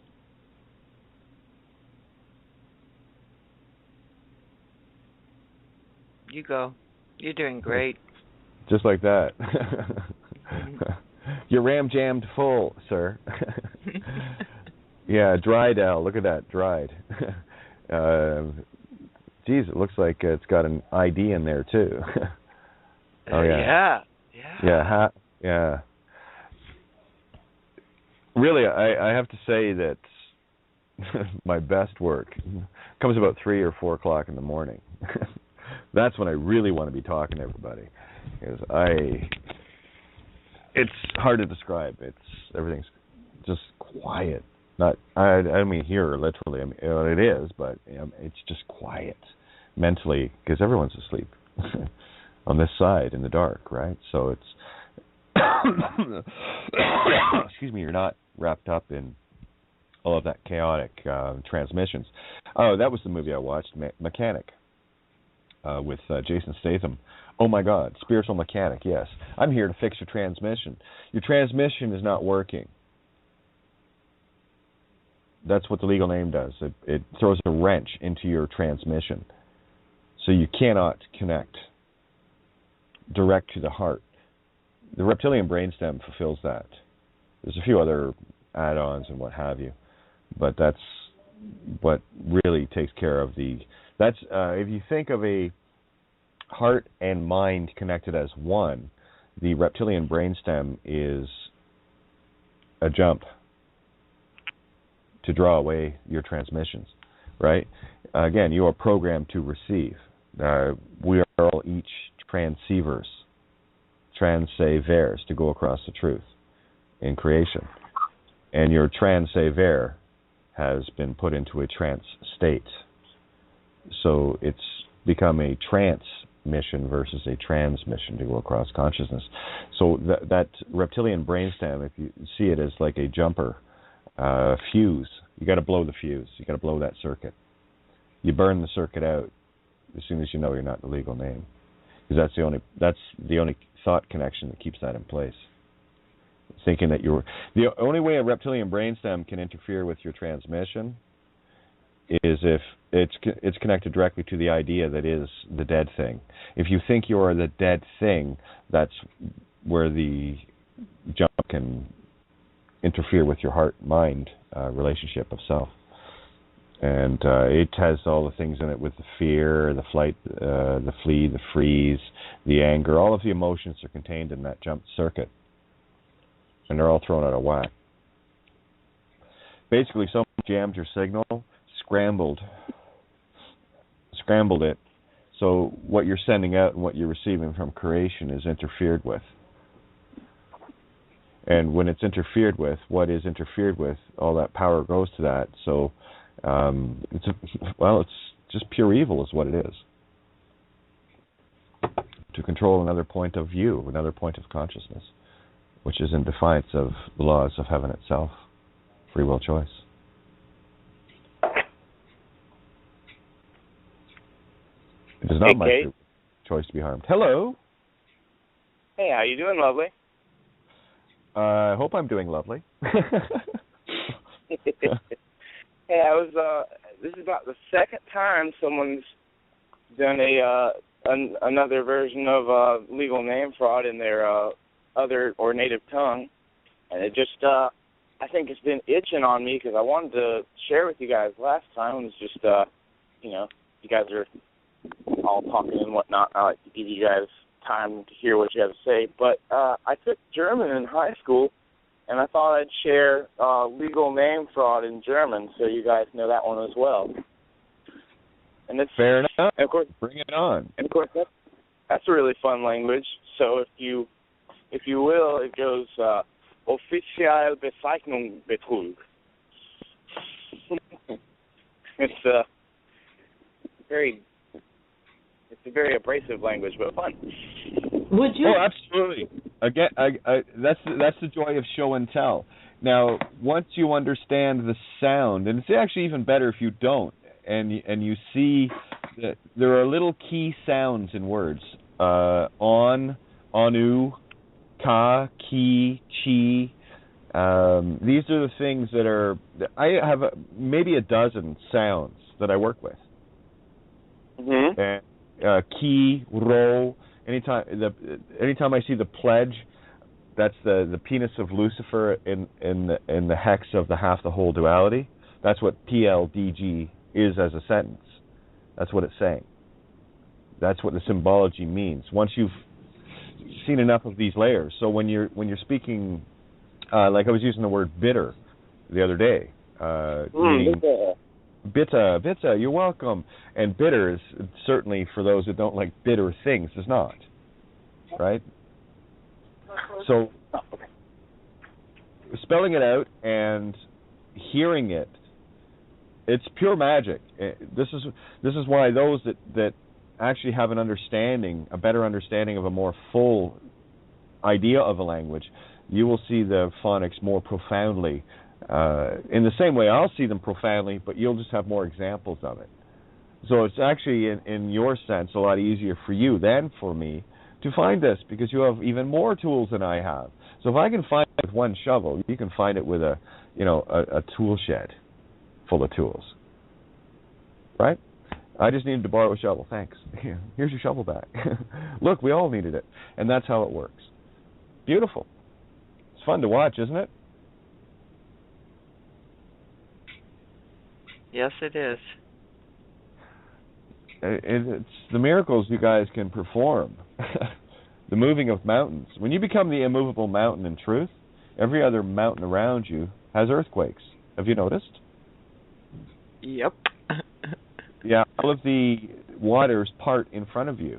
You go. You're doing great. Just like that. You're ram-jammed full, sir. Yeah, dried, Al. Look at that, dried. Geez, it looks like it's got an ID in there, too. Oh, yeah. Yeah. Really, I have to say that my best work comes about 3 or 4 o'clock in the morning. That's when I really want to be talking to everybody. Because it's hard to describe. Everything's just quiet. I don't mean here literally. I mean, it is, but it's just quiet mentally because everyone's asleep on this side in the dark, right? So it's excuse me, you're not wrapped up in all of that chaotic transmissions. Oh, that was the movie I watched, Mechanic, with Jason Statham. Oh my God, spiritual mechanic, yes. I'm here to fix your transmission. Your transmission is not working. That's what the legal name does. It throws a wrench into your transmission. So you cannot connect direct to the heart. the reptilian brainstem fulfills that. There's a few other add-ons and what have you, but that's what really takes care of that's if you think of a heart and mind connected as one, the reptilian brainstem is a jump to draw away your transmissions, right? Again, you are programmed to receive. We are all each transceivers, to go across the truth in creation. And your transceiver has been put into a trance state. So it's become a transmission versus a transmission to go across consciousness. So that reptilian brainstem, if you see it as like a jumper, fuse, you got to blow the fuse. You got to blow that circuit. You burn the circuit out as soon as you know you're not the legal name, because that's the only thought connection that keeps that in place. Thinking that the only way a reptilian brainstem can interfere with your transmission is if it's connected directly to the idea that is the dead thing. If you think you are the dead thing, that's where the jump can interfere with your heart-mind relationship of self. And it has all the things in it with the fear, the flight, the flee, the freeze, the anger. All of the emotions are contained in that jump circuit. And they're all thrown out of whack. Basically, someone jammed your signal, scrambled it, so what you're sending out and what you're receiving from creation is interfered with. And when it's interfered with, what is interfered with, all that power goes to that. So it's just pure evil is what it is. To control another point of view, another point of consciousness, which is in defiance of the laws of heaven itself, free will choice. It is not my free choice to be harmed. Hello. Hey, how you doing, lovely? I hope I'm doing lovely. Hey, this is about the second time someone's done another version of legal name fraud in their other or native tongue, and it just I think it's been itching on me because I wanted to share with you guys last time. It was just you guys are all talking and whatnot. I like to give you guys time to hear what you have to say, but I took German in high school, and I thought I'd share legal name fraud in German so you guys know that one as well. And it's fair enough. Of course, bring it on. And of course, that's a really fun language. So if you will, it goes official Bezeichnung Betrug. It's a very abrasive language, but fun. Would you? Oh, absolutely. Again, that's the joy of show and tell. Now, once you understand the sound, and it's actually even better if you don't, and you see that there are little key sounds in words. On, anu, ka, ki, chi. These are the things that are. I have maybe a dozen sounds that I work with. Mm-hmm. And ki, ro. Anytime I see the pledge, that's the penis of Lucifer in the hex of the half the whole duality. That's what PLDG is as a sentence. That's what it's saying. That's what the symbology means. Once you've seen enough of these layers, so when you're speaking, like I was using the word bitter the other day, meaning bitter, you're welcome. And bitter is certainly, for those that don't like bitter things, is not. Right? So, spelling it out and hearing it, it's pure magic. This is why those that actually have an understanding, a better understanding of a more full idea of a language, you will see the phonics more profoundly. In the same way, I'll see them profoundly, but you'll just have more examples of it. So it's actually, in your sense, a lot easier for you than for me to find this, because you have even more tools than I have. So if I can find it with one shovel, you can find it with a tool shed full of tools. Right? I just needed to borrow a shovel. Thanks. Here's your shovel back. Look, we all needed it. And that's how it works. beautiful. It's fun to watch, isn't it? Yes, it is. It's the miracles you guys can perform. The moving of mountains. When you become the immovable mountain in truth, every other mountain around you has earthquakes. Have you noticed? Yep. Yeah, all of the waters part in front of you.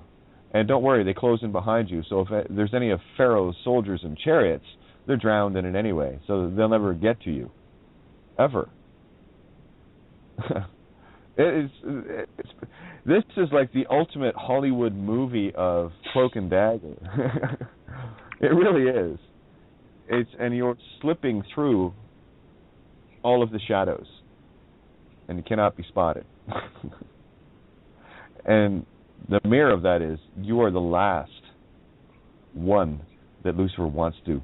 And don't worry, they close in behind you. So if there's any of Pharaoh's soldiers and chariots, they're drowned in it anyway. So they'll never get to you. Ever. This is like the ultimate Hollywood movie of cloak and dagger. It really is. And you're slipping through all of the shadows. And you cannot be spotted. And the mirror of that is you are the last one that Lucifer wants to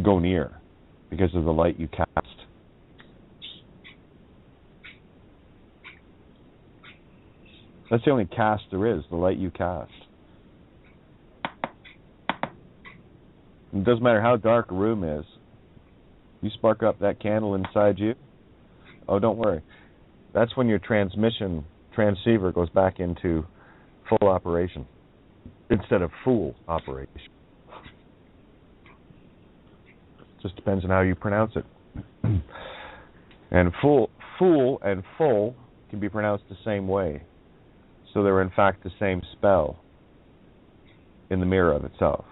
go near because of the light you cast. That's the only cast there is, the light you cast. It doesn't matter how dark a room is. You spark up that candle inside you, oh, don't worry. That's when your transceiver goes back into full operation instead of fool operation. Just depends on how you pronounce it. And fool and full can be pronounced the same way. So they're in fact the same spell in the mirror of itself.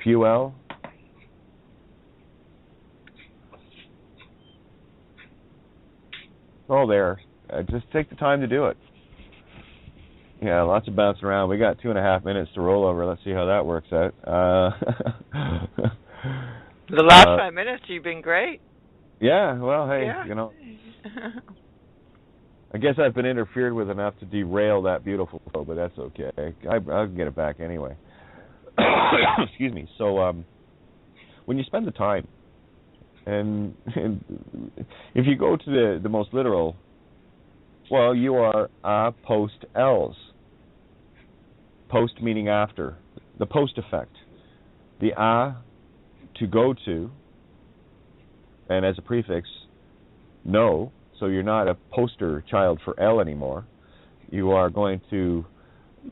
Fuel. All there. Just take the time to do it. Yeah, lots of bouncing around. We got 2.5 minutes to roll over. Let's see how that works out. The last 5 minutes, you've been great. Yeah, well, hey, Yeah. you know, I guess I've been interfered with enough to derail that beautiful flow, but that's okay. I'll get it back anyway. Excuse me. So, when you spend the time, and if you go to the most literal, well, you are post-else. Post meaning after. The post effect. The to go to, and as a prefix, no. So you're not a poster child for L anymore. You are going to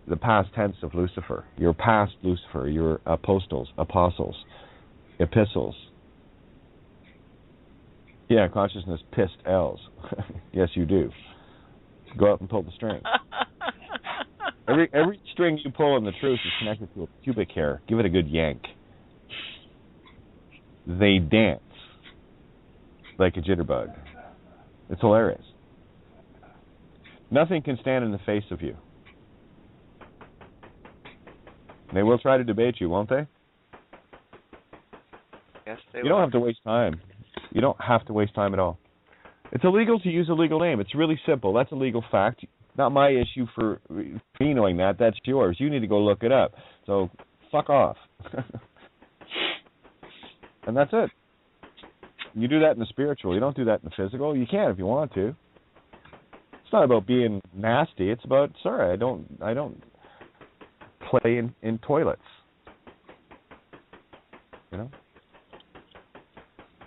the past tense of Lucifer. You're past Lucifer. You're apostles, epistles. Yeah, consciousness pissed L's. Yes, you do. Go up and pull the string. Every string you pull in the truth is connected to a pubic hair. Give it a good yank. They dance like a jitterbug. It's hilarious. Nothing can stand in the face of you. They will try to debate you, won't they? Yes, they You will. don't have to waste time. You don't have to waste time at all. It's illegal to use a legal name. It's really simple. That's a legal fact. Not my issue for me knowing that. That's yours. You need to go look it up. So, fuck off. And that's it. You do that in the spiritual. You don't do that in the physical. You can if you want to. It's not about being nasty. It's about, sorry, I don't play in toilets. You know?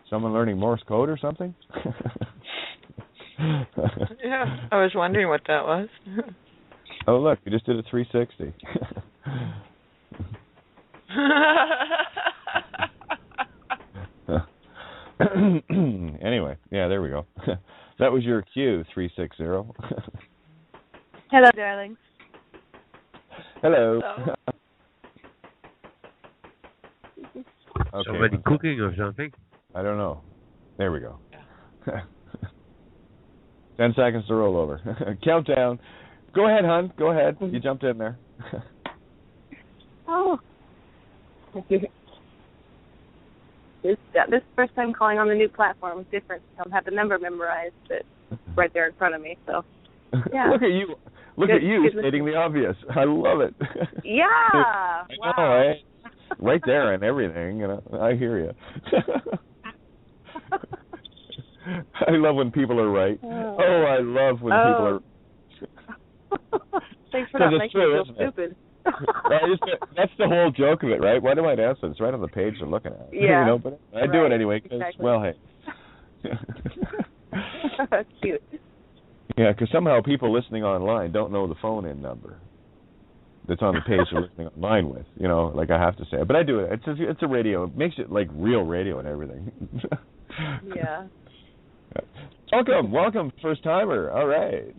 Someone learning Morse code or something? Yeah, I was wondering what that was. Oh, look, you just did a 360. Anyway, yeah, there we go. That was your cue, 360. Hello, darlings. Hello. Hello. Okay. Somebody cooking or something? I don't know. There we go. 10 seconds to roll over. Countdown. Go ahead, hon. Go ahead. You jumped in there. Oh. This first time calling on the new platform was different. I don't have the number memorized, but it's right there in front of me. So, yeah. Look at you. Look at you stating the obvious. I love it. Yeah. I Wow. know, right? Right there and everything. You know, I hear you. I love when people are right. Oh, I love when people are. Thanks for not making me feel stupid. That's the whole joke of it, right? Why do I announce it? It's right on the page they're looking at. Yeah. You know, but I do it anyway because, exactly. well, hey. Cute. Yeah, because somehow people listening online don't know the phone-in number that's on the page they're listening online with. You know, like I have to say it. But I do it. It's a radio. It makes it like real radio and everything. Yeah. Welcome, first-timer. All right.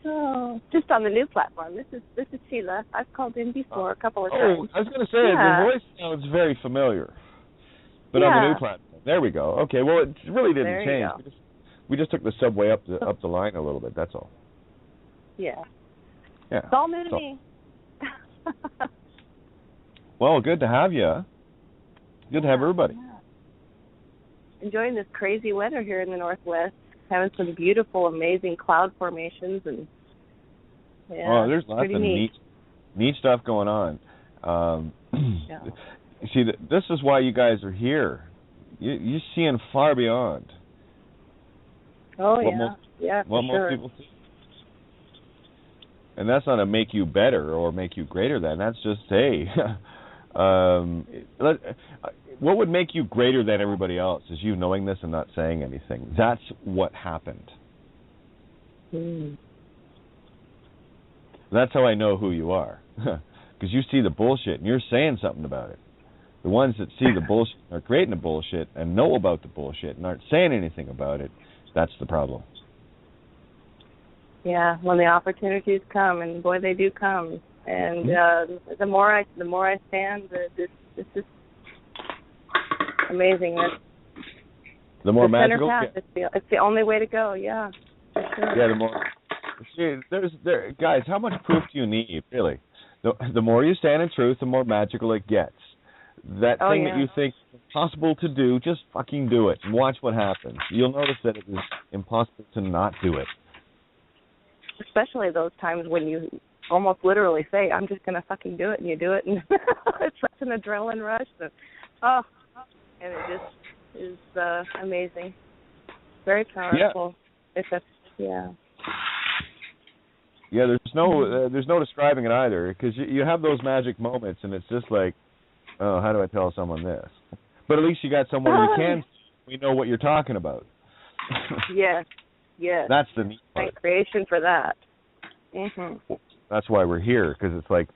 Oh, just on the new platform. This is Sheila. I've called in before a couple of times. I was going to say, your voice sounds very familiar. But on the new platform. There we go. Okay, well, it really didn't change. We just took the subway up the line a little bit, that's all. Yeah. Yeah. It's all new to me. Well, good to have you. Good to have everybody. Yeah. Enjoying this crazy weather here in the Northwest. Having some beautiful, amazing cloud formations and there's lots of neat stuff going on. See, this is why you guys are here. You're seeing far beyond. Oh yeah, what most people see. And that's not to make you better or make you greater than. That's just what would make you greater than everybody else is you knowing this and not saying anything. That's what happened. That's how I know who you are. Because you see the bullshit and you're saying something about it. The ones that see the bullshit are creating the bullshit and know about the bullshit and aren't saying anything about it, that's the problem. Yeah, when the opportunities come, and boy, they do come. And the more I stand, this is amazing. The more magical. It's the only way to go. Yeah. For sure. Yeah, the more. See, guys, how much proof do you need, really? The more you stand in truth, the more magical it gets. That thing that you think is impossible to do, just fucking do it and watch what happens. You'll notice that it is impossible to not do it. Especially those times when you almost literally say, I'm just going to fucking do it, and you do it, and it's such an adrenaline rush. And it just is amazing. Very powerful. Yeah, there's no describing it either, because you have those magic moments, and it's just like, oh, how do I tell someone this? But at least you got somewhere you can. We know what you're talking about. Yes. That's the neat part. Thank creation for that. Mm-hmm. That's why we're here, because it's like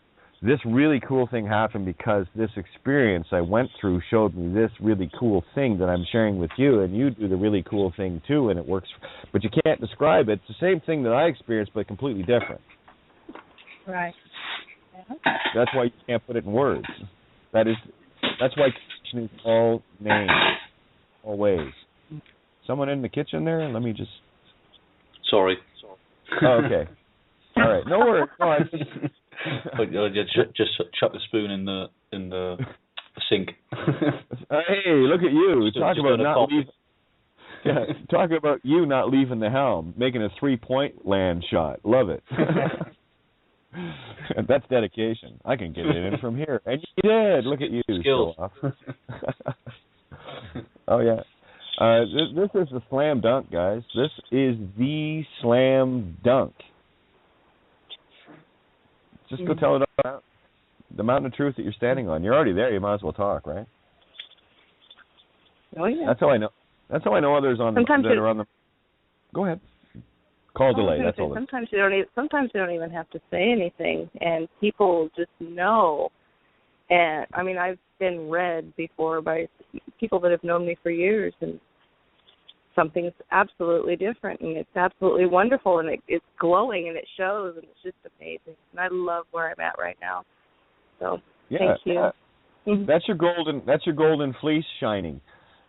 this really cool thing happened because this experience I went through showed me this really cool thing that I'm sharing with you, and you do the really cool thing too, and it works. But you can't describe it. It's the same thing that I experienced, but completely different. Right. That's why you can't put it in words. That's why creation is all names, all ways. Someone in the kitchen there? Let me just... Sorry. Oh, okay. All right. No worries. No, just chuck the spoon in the sink. Hey, look at you. Talking about you not leaving the helm, making a 3-point land shot. Love it. That's dedication. I can get it in from here. And you did. Look at you. Skills. Oh, yeah. This is the slam dunk, guys. This is the slam dunk. Just go tell it about the mountain of truth that you're standing on. You're already there. You might as well talk, right? Oh, yeah. That's how I know. That's how I know others on that are on the. Go ahead. Call delay. That's all. Sometimes you don't even have to say anything, and people just know. And I mean, I've been read before by people that have known me for years, and something's absolutely different, and it's absolutely wonderful, and it's glowing, and it shows, and it's just amazing. And I love where I'm at right now. So thank you. That's your golden fleece shining.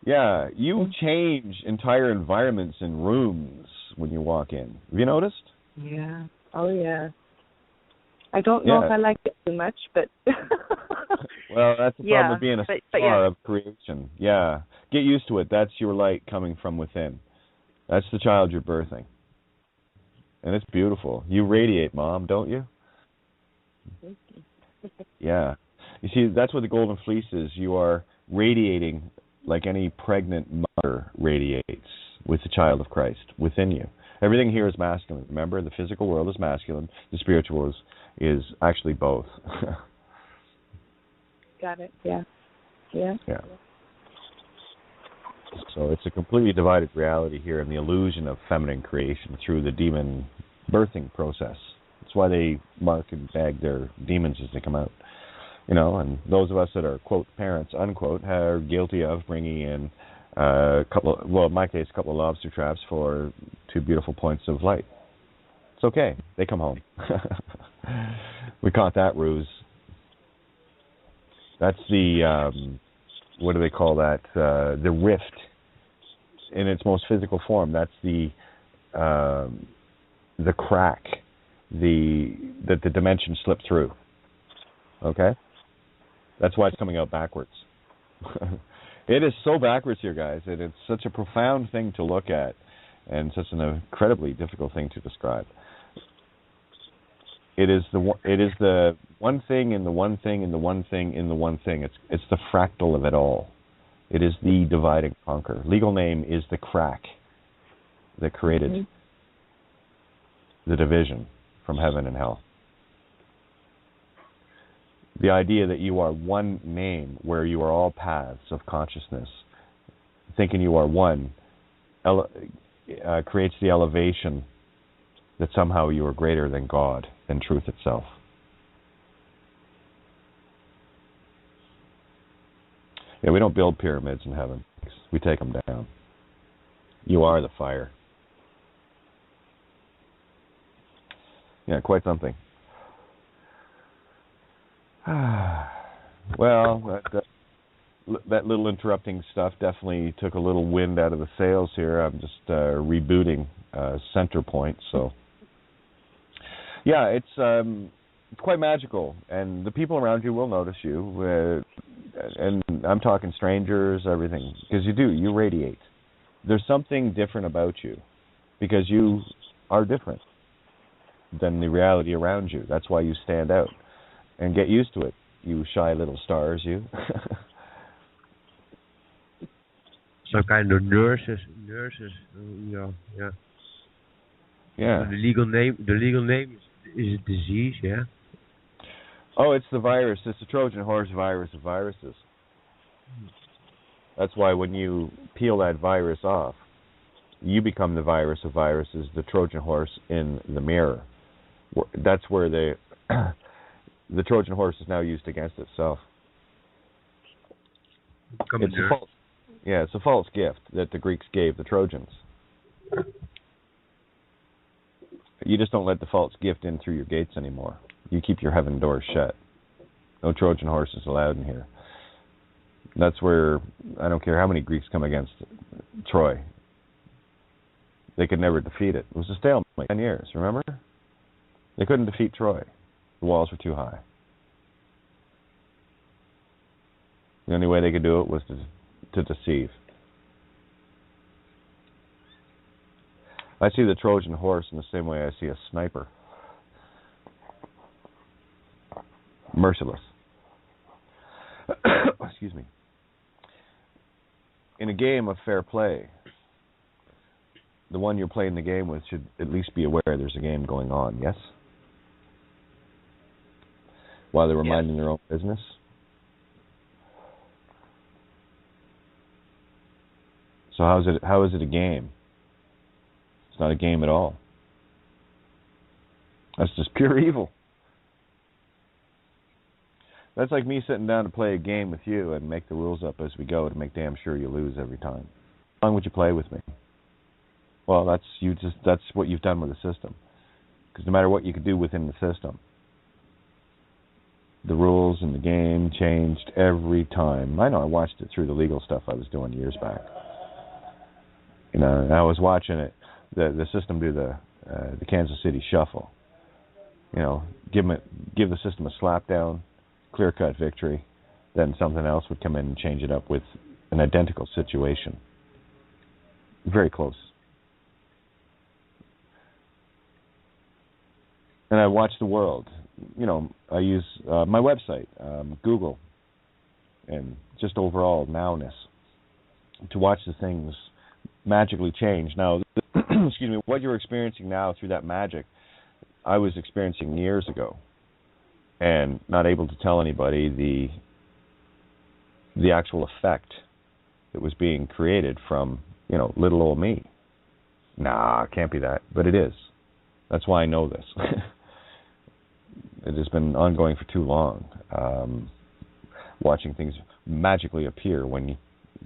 Yeah, you change entire environments and rooms when you walk in. Have you noticed? Yeah. Oh, yeah. I don't know if I like it too much, but... Well, that's the problem with being a star of creation. Yeah. Get used to it. That's your light coming from within. That's the child you're birthing. And it's beautiful. You radiate, Mom, don't you? Thank you. Yeah. You see, that's what the golden fleece is. You are radiating like any pregnant mother radiates with the child of Christ within you. Everything here is masculine. Remember, the physical world is masculine. The spiritual is actually both. Got it. Yeah. Yeah. Yeah. So it's a completely divided reality here, and the illusion of feminine creation through the demon birthing process. That's why they mark and bag their demons as they come out. And those of us that are, quote, parents, unquote, are guilty of bringing in in my case, a couple of lobster traps for 2 beautiful points of light. It's okay. They come home. We caught that ruse. That's the, what do they call that? The rift in its most physical form. That's the crack that the dimension slipped through. Okay? That's why it's coming out backwards. It is so backwards here, guys. It's such a profound thing to look at and such an incredibly difficult thing to describe. It is the one thing in the one thing in the one thing in the one thing. It's the fractal of it all. It is the divide and conquer. Legal name is the crack that created the division from heaven and hell. The idea that you are one name where you are all paths of consciousness, thinking you are one, creates the elevation that somehow you are greater than God and truth itself. Yeah, we don't build pyramids in heaven. We take them down. You are the fire. Yeah, quite something. Well, that little interrupting stuff definitely took a little wind out of the sails here. I'm just rebooting Center Point, so yeah, it's quite magical, and the people around you will notice you, and I'm talking strangers, everything, because you radiate. There's something different about you, because you are different than the reality around you. That's why you stand out. And get used to it, you shy little stars, you. Some kind of nurses, yeah. Yeah. The legal name is a disease, yeah. Oh, it's the virus. It's the Trojan horse virus of viruses. That's why when you peel that virus off, you become the virus of viruses, the Trojan horse in the mirror. That's where the Trojan horse is now used against itself. It's a false gift that the Greeks gave the Trojans. You just don't let the false gift in through your gates anymore. You keep your heaven doors shut. No Trojan horses allowed in here. That's where, I don't care how many Greeks come against Troy, they could never defeat it. It was a stalemate, 10 years, remember? They couldn't defeat Troy. The walls were too high. The only way they could do it was to deceive. I see the Trojan horse in the same way I see a sniper. Merciless. Excuse me. In a game of fair play, the one you're playing the game with should at least be aware there's a game going on, yes? While they're minding their own business. So how is it a game? It's not a game at all. That's just pure evil. That's like me sitting down to play a game with you and make the rules up as we go to make damn sure you lose every time. How long would you play with me? Well, that's what you've done with the system. Because no matter what you could do within the system, the rules in the game changed every time. I know, I watched it through the legal stuff I was doing years back. You know, and I was watching it, the system do the Kansas City Shuffle. You know, give the system a slap down, clear-cut victory, then something else would come in and change it up with an identical situation. Very close. And I watch the world. You know, I use my website, Google, and just overall nowness to watch the things magically change. Now, excuse me, what you're experiencing now through that magic, I was experiencing years ago, and not able to tell anybody the actual effect that was being created from, little old me. Nah, it can't be that, but it is. That's why I know this. It has been ongoing for too long. Watching things magically appear when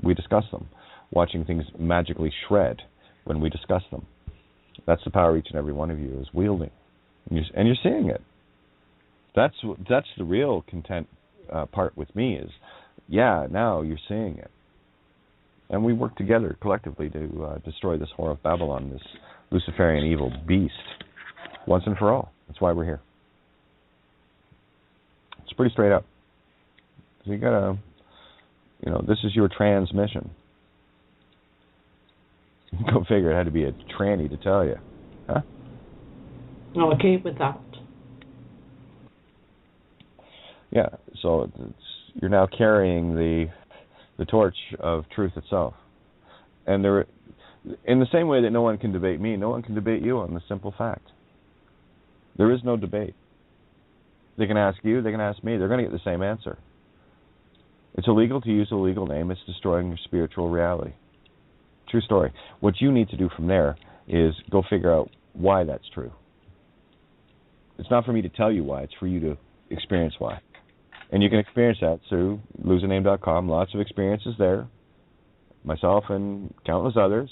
we discuss them. Watching things magically shred when we discuss them. That's the power each and every one of you is wielding. And you're seeing it. That's the real content part with me is, now you're seeing it. And we work together collectively to destroy this whore of Babylon, this Luciferian evil beast, once and for all. That's why we're here. It's pretty straight up. So you gotta, this is your transmission. Go figure, it had to be a tranny to tell you. Huh? Okay with that. Yeah, so you're now carrying the torch of truth itself. And in the same way that no one can debate me, no one can debate you on the simple fact. There is no debate. They can ask you, they can ask me, they're going to get the same answer. It's illegal to use a legal name, it's destroying your spiritual reality. True story. What you need to do from there is go figure out why that's true. It's not for me to tell you why, it's for you to experience why. And you can experience that through loseaname.com. Lots of experiences there. Myself and countless others.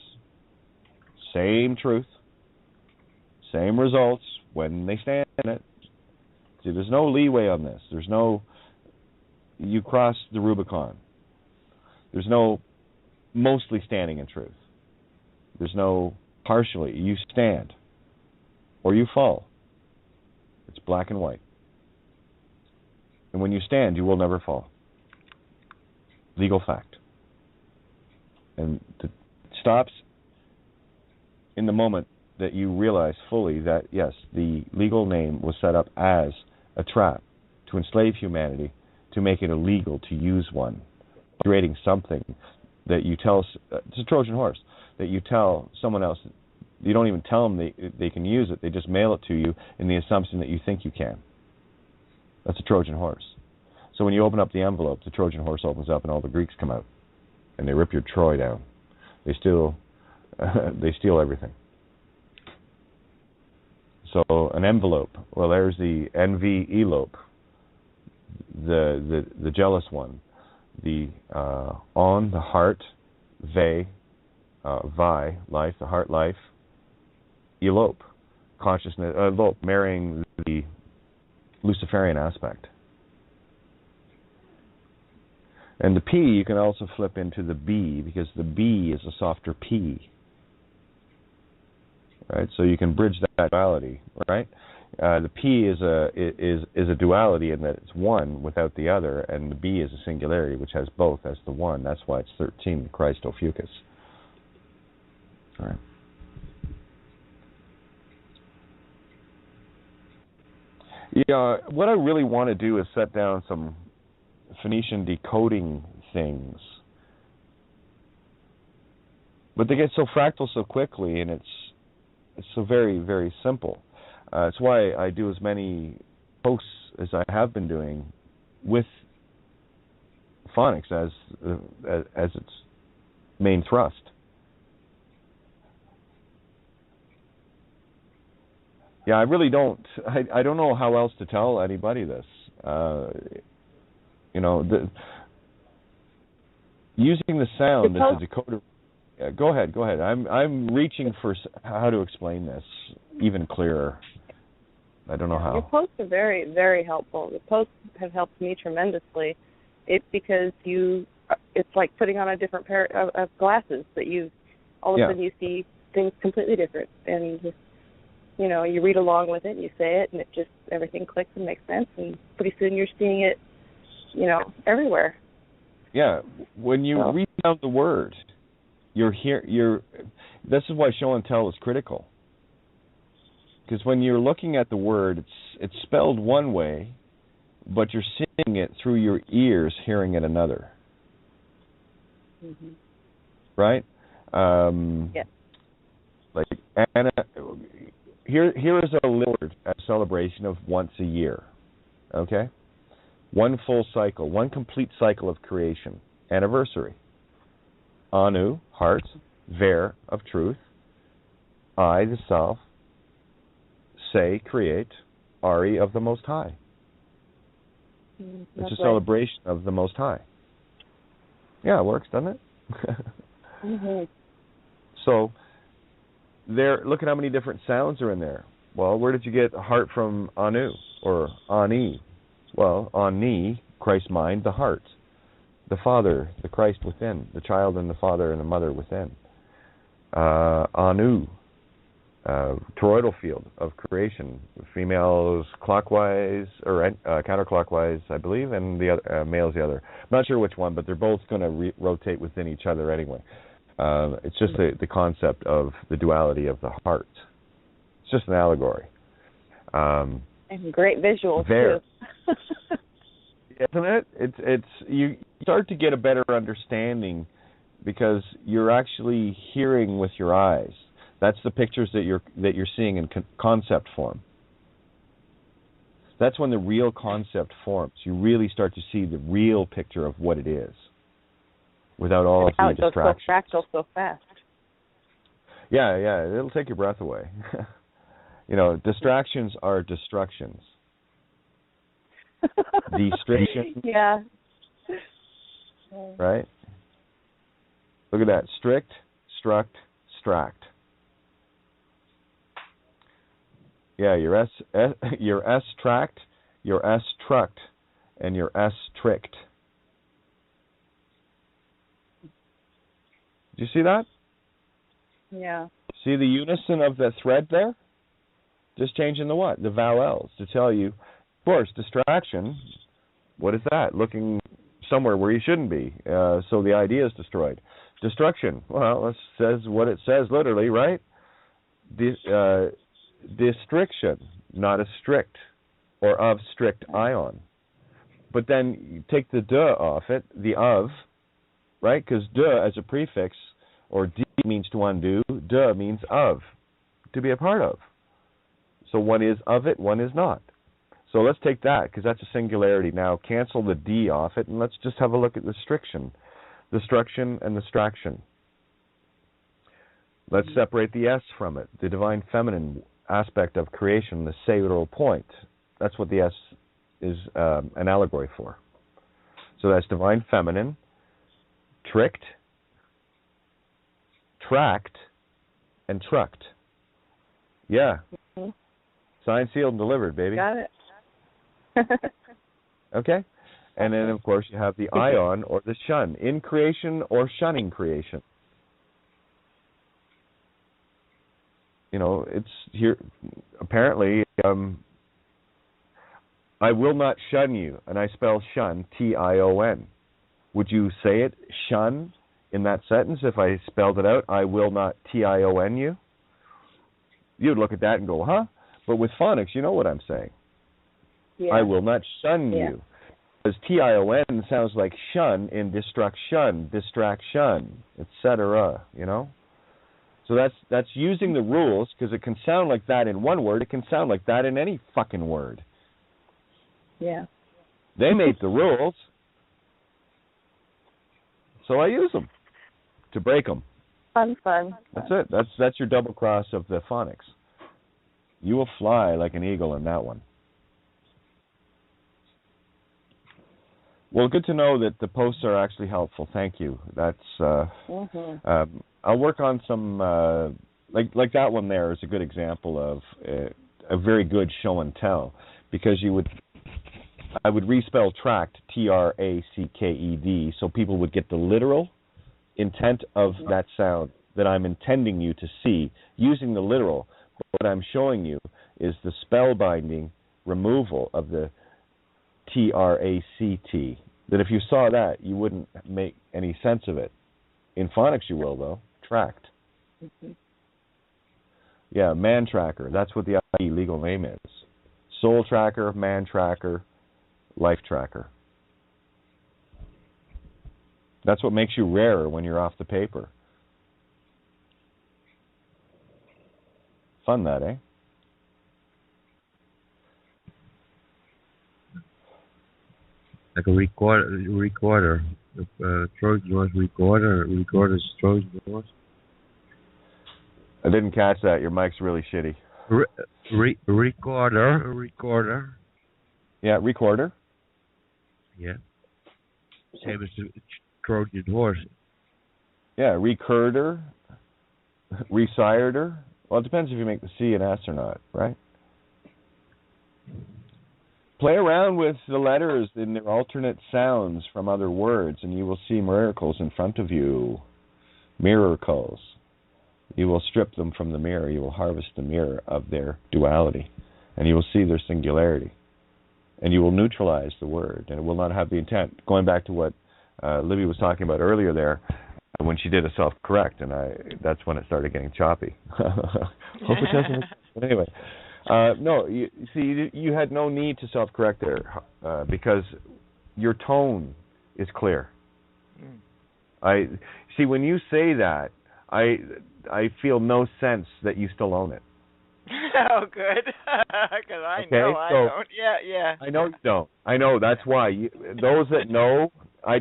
Same truth. Same results when they stand in it. See, there's no leeway on this. There's no, you cross the Rubicon. There's no mostly standing in truth. There's no partially. You stand or you fall. It's black and white. And when you stand, you will never fall. Legal fact. And it stops in the moment that you realize fully that, yes, the legal name was set up as a trap to enslave humanity, to make it illegal to use one, creating something that you tell, it's a Trojan horse, that you tell someone else, you don't even tell them they can use it, they just mail it to you in the assumption that you think you can. That's a Trojan horse. So when you open up the envelope, the Trojan horse opens up and all the Greeks come out. And they rip your Troy down. They steal everything. So an envelope, well, there's the NV elope, the jealous one. The on, the heart, vi, life, the heart life, elope, consciousness, elope, marrying the Luciferian aspect. And the P you can also flip into the B, because the B is a softer P. Right? So you can bridge that duality, right? The P is a duality in that it's one without the other, and the B is a singularity which has both as the one. That's why it's 13, Christo Fucus. All right. Yeah, what I really want to do is set down some Phoenician decoding things. But they get so fractal so quickly, and it's so very, very simple. It's why I do as many posts as I have been doing with phonics as its main thrust. Yeah, I really don't. I don't know how else to tell anybody this. Using the sound as a decoder. Yeah, go ahead. I'm reaching for how to explain this even clearer. I don't know how. Your posts are very, very helpful. The posts have helped me tremendously. It's because it's like putting on a different pair of glasses that all of a sudden you see things completely different, and just, you read along with it and you say it, and it just, everything clicks and makes sense, and pretty soon you're seeing it, everywhere. Yeah, when you read out the word, this is why show and tell is critical. Because when you're looking at the word, it's spelled one way, but you're seeing it through your ears, hearing it another. Mm-hmm. Right? Yeah. Like And here is a word, a celebration of once a year. Okay? One full cycle, one complete cycle of creation. Anniversary. Anu, heart. Ver, of truth. I, the self. Se, create. Ari, of the Most High. It's a celebration of the Most High. Yeah, it works, doesn't it? Mm-hmm. So, look at how many different sounds are in there. Well, where did you get heart from Anu or Ani? Well, Ani, Christ's mind, the heart. The Father, the Christ within. The child and the Father and the Mother within. Anu, toroidal field of creation. Females clockwise or counterclockwise, I believe, and the other, males the other. I'm not sure which one, but they're both going to rotate within each other anyway. It's just the concept of the duality of the heart. It's just an allegory. And great visuals there. too. Isn't it? It's you start to get a better understanding because you're actually hearing with your eyes. That's the pictures that you're seeing in concept form. That's when the real concept forms. You really start to see the real picture of what it is, without all of the distractions. How it goes so fractal so fast. Yeah, it'll take your breath away. Distractions are destructions. Distraction. Yeah. Right? Look at that. Strict, struct, stract. Yeah, your S tract, your S trucked, and your S tricked. Did you see that? Yeah. See the unison of the thread there? Just changing the what? The vowels to tell you. Of course, distraction, what is that? Looking somewhere where you shouldn't be. So the idea is destroyed. Destruction, well, it says what it says literally, right? Distriction, not a strict or of strict ion. But then you take the de off it, the of, right? Because de as a prefix or d means to undo, de means of, to be a part of. So one is of it, one is not. So let's take that because that's a singularity. Now cancel the d off it and let's just have a look at destruction and distraction. Let's separate the S from it, the divine feminine aspect of creation, the salutal point. That's what the S is an allegory for. So that's divine feminine, tricked, tracked, and trucked. Yeah. Mm-hmm. Signed, sealed, and delivered, baby. Got it. Okay? And then, of course, you have the ion or the shun, in creation or shunning creation. It's here, apparently, I will not shun you, and I spell shun, T-I-O-N. Would you say it, shun, in that sentence if I spelled it out, I will not T-I-O-N you? You'd look at that and go, huh? But with phonics, you know what I'm saying. Yeah. I will not shun you. Because T-I-O-N sounds like shun in distraction, etc., So that's using the rules, because it can sound like that in one word, it can sound like that in any fucking word. Yeah. They made the rules, so I use them to break them. Fun. That's it. That's your double cross of the phonics. You will fly like an eagle in that one. Well, good to know that the posts are actually helpful. Thank you. That's I'll work on some like that one there is a good example of a very good show and tell, because I would respell tracked T-R-A-C-K-E-D so people would get the literal intent of that sound that I'm intending you to see using the literal. What I'm showing you is the spellbinding removal of the T-R-A-C-T. That if you saw that, you wouldn't make any sense of it. In phonics you will, though. Tracked. Mm-hmm. Yeah, man tracker. That's what the legal name is. Soul tracker, man tracker, life tracker. That's what makes you rarer when you're off the paper. Fun that, eh? Like a recorder. Trojan horse recorder's Trojan horse. I didn't catch that. Your mic's really shitty. Recorder. Yeah, recorder. Yeah. Same as the Trojan horse. Yeah, recorder, recider. Well, it depends if you make the C an S or not, right? Play around with the letters in their alternate sounds from other words, and you will see miracles in front of you. Miracles. You will strip them from the mirror. You will harvest the mirror of their duality, and you will see their singularity. And you will neutralize the word, and it will not have the intent. Going back to what Libby was talking about earlier there, when she did a self-correct, and that's when it started getting choppy. Hope it doesn't. But anyway, no, you had no need to self-correct there because your tone is clear. I see when you say that, I feel no sense that you still own it. Oh, good. Because I know I don't. Yeah. I know you don't. I know, that's why. Those that know,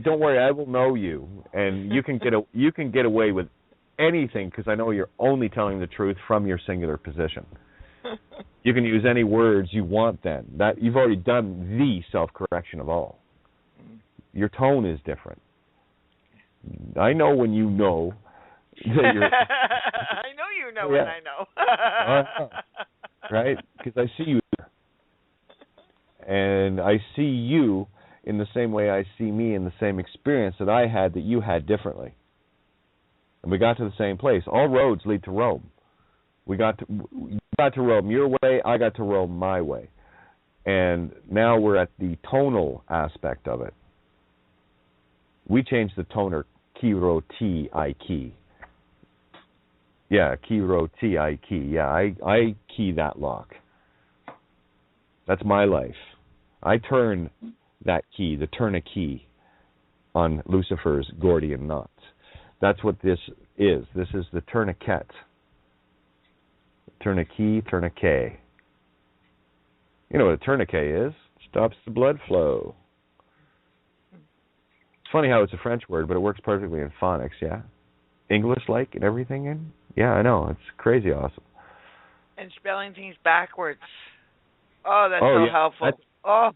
don't worry, I will know you, and you can get away with anything because I know you're only telling the truth from your singular position. You can use any words you want then. That you've already done the self-correction of all. Your tone is different. I know when you know that you're... I know you know when I know. Right? Because I see you there. And I see you in the same way I see me in the same experience that I had that you had differently. And we got to the same place. All roads lead to Rome. You got to Rome your way, I got to Rome my way. And now we're at the tonal aspect of it. We changed the toner Kiro T I key. Yeah, Kiro T I key. Yeah, I key that lock. That's my life. I turn that key, the turn a key, on Lucifer's Gordian knot. That's what this is. This is the tourniquet. Turn a key, turn a K. You know what a tourniquet is? Stops the blood flow. It's funny how it's a French word, but it works perfectly in phonics, yeah? English-like and everything in? Yeah, I know. It's crazy awesome. And spelling things backwards. Oh, that's so helpful.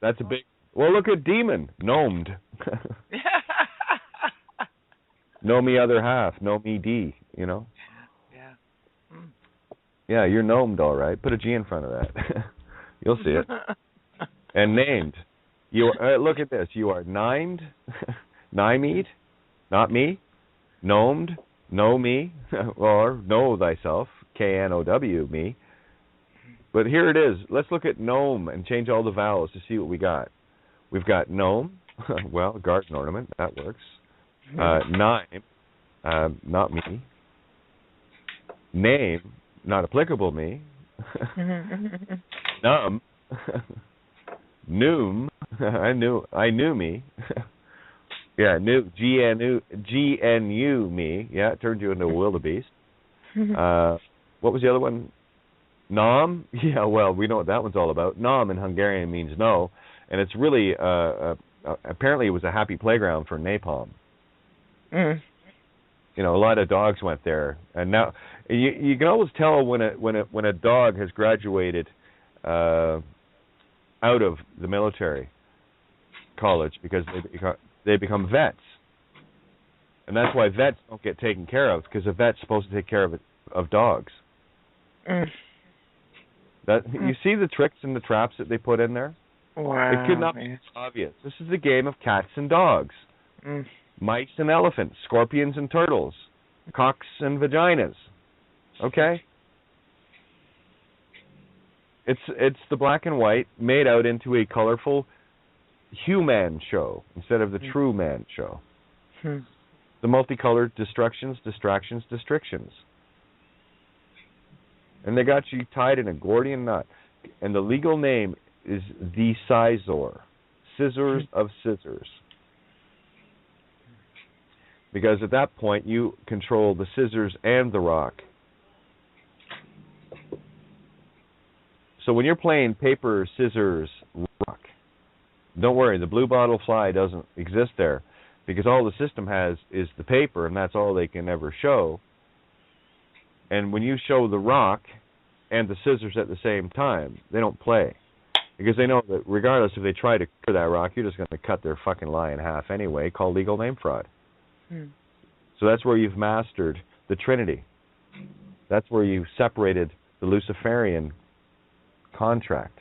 That's a big... Well, look at demon. Gnomed. Know me other half. Know me D, you know? Yeah. Yeah, you're gnomed, all right. Put a G in front of that. You'll see it. And named. You look at this. You are named, Nymeed, not me, gnomed, know me, or know thyself, K-N-O-W, me. But here it is. Let's look at gnome and change all the vowels to see what we got. We've got gnome, well, garden ornament, that works. Nime, not me. Name, not applicable me. Numb, noom, I knew me. Yeah, GNU me. Yeah, it turned you into a wildebeest. What was the other one? Nom? Yeah, well, we know what that one's all about. Nom in Hungarian means no, and it's really, apparently it was a happy playground for napalm. You know, a lot of dogs went there, and now you can always tell when a dog has graduated out of the military college because they become vets, and that's why vets don't get taken care of because a vet's supposed to take care of dogs. That you see the tricks and the traps that they put in there. Wow, it could not be obvious. This is the game of cats and dogs, mice and elephants, scorpions and turtles, cocks and vaginas. Okay. It's the black and white made out into a colorful human show instead of the true man show. The multicolored distractions. And they got you tied in a Gordian knot. And the legal name is the Scissor, scissors of scissors. Because at that point you control the scissors and the rock. So when you're playing paper, scissors, rock, don't worry, the blue bottle fly doesn't exist there, because all the system has is the paper, and that's all they can ever show. And when you show the rock and the scissors at the same time, they don't play. Because they know that regardless if they try to clear that rock, you're just going to cut their fucking lie in half anyway, called legal name fraud. So that's where you've mastered the Trinity. That's where you've separated the Luciferian contract.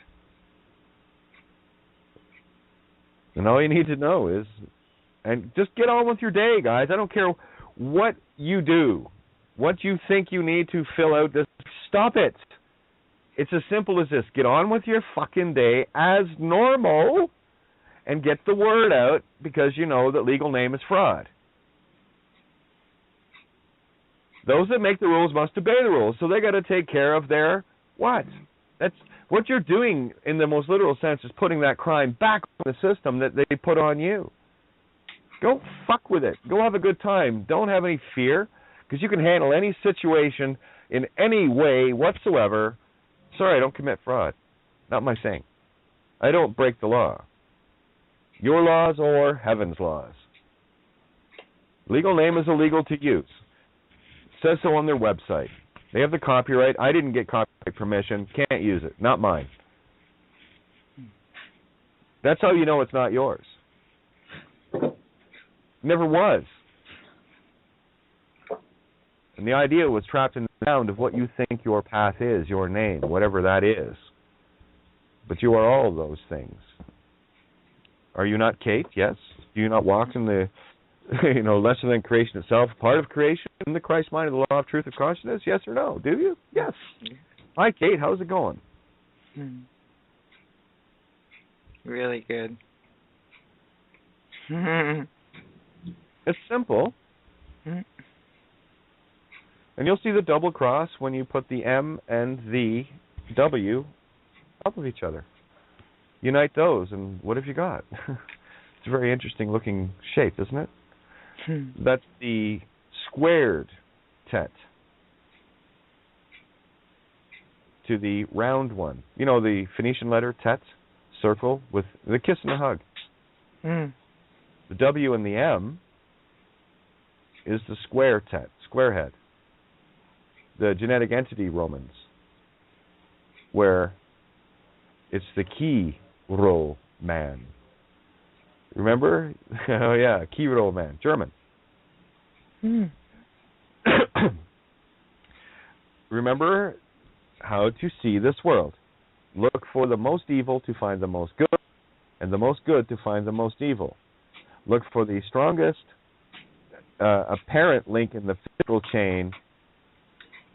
And all you need to know is, and just get on with your day, guys. I don't care what you do, what you think you need to fill out. Just stop it. It's as simple as this. Get on with your fucking day as normal and get the word out, because you know that legal name is fraud. Those that make the rules must obey the rules, so they got to take care of their what? That's what you're doing in the most literal sense, is putting that crime back on the system that they put on you. Go fuck with it. Go have a good time. Don't have any fear, because you can handle any situation in any way whatsoever. Sorry, I don't commit fraud. Not my saying. I don't break the law. Your laws or heaven's laws. Legal name is illegal to use. It says so on their website. They have the copyright. I didn't get copyright permission. Can't use it. Not mine. That's how you know it's not yours. Never was. And the idea was trapped in the sound of what you think your path is, your name, whatever that is. But you are all of those things. Are you not Kate? Yes. Do you not walk in the, lesser than creation itself, part of creation, in the Christ mind of the law of truth of consciousness? Yes or no? Do you? Yes. Hi, Kate. How's it going? Really good. It's simple. And you'll see the double cross when you put the M and the W up of each other. Unite those, and what have you got? It's a very interesting looking shape, isn't it? That's the squared tet to the round one. You know, the Phoenician letter tet, circle, with the kiss and the hug. The W and the M is the square tet, square head. The genetic entity Romans, where it's the key role man. Remember? Oh yeah, key role man, German. Remember how to see this world. Look for the most evil to find the most good, and the most good to find the most evil. Look for the strongest apparent link in the physical chain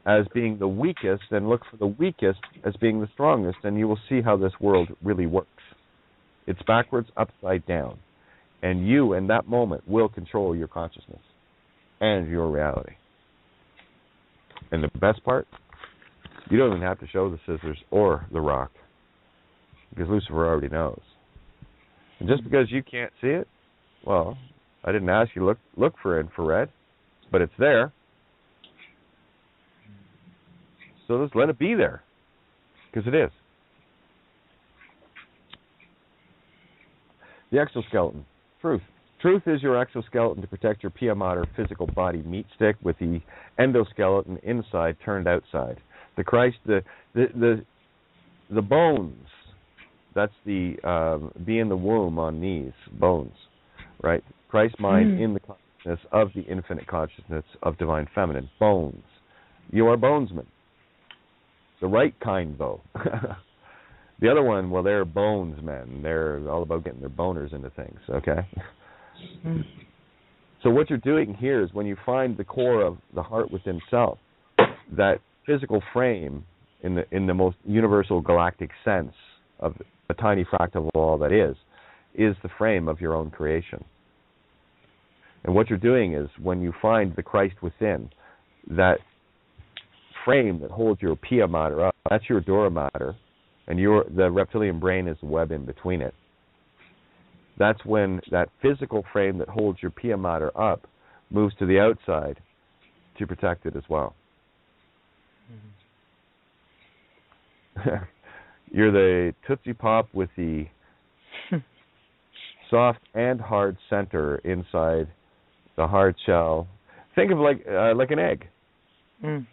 as being the weakest, and look for the weakest as being the strongest, and you will see how this world really works. It's backwards, upside down. And you, in that moment, will control your consciousness and your reality. And the best part, you don't even have to show the scissors or the rock, because Lucifer already knows. And just because you can't see it, well, I didn't ask you look for infrared, but it's there. So just let it be there, because it is. The exoskeleton. Truth. Truth is your exoskeleton to protect your pia mater physical body meat stick, with the endoskeleton inside turned outside. The Christ, the bones. That's the be in the womb on knees, bones, right? Christ mind in the consciousness of the infinite consciousness of divine feminine, bones. You are bonesmen. The right kind, though. The other one, well, they're bones men. They're all about getting their boners into things, okay? So what you're doing here is, when you find the core of the heart within self, that physical frame in the most universal galactic sense of a tiny fractal of all that is the frame of your own creation. And what you're doing is, when you find the Christ within, that frame that holds your pia mater up, that's your dura mater, and the reptilian brain is the web in between it. That's when that physical frame that holds your pia mater up moves to the outside to protect it as well. You're the Tootsie Pop with the soft and hard center inside the hard shell. Think of like an egg. Mm.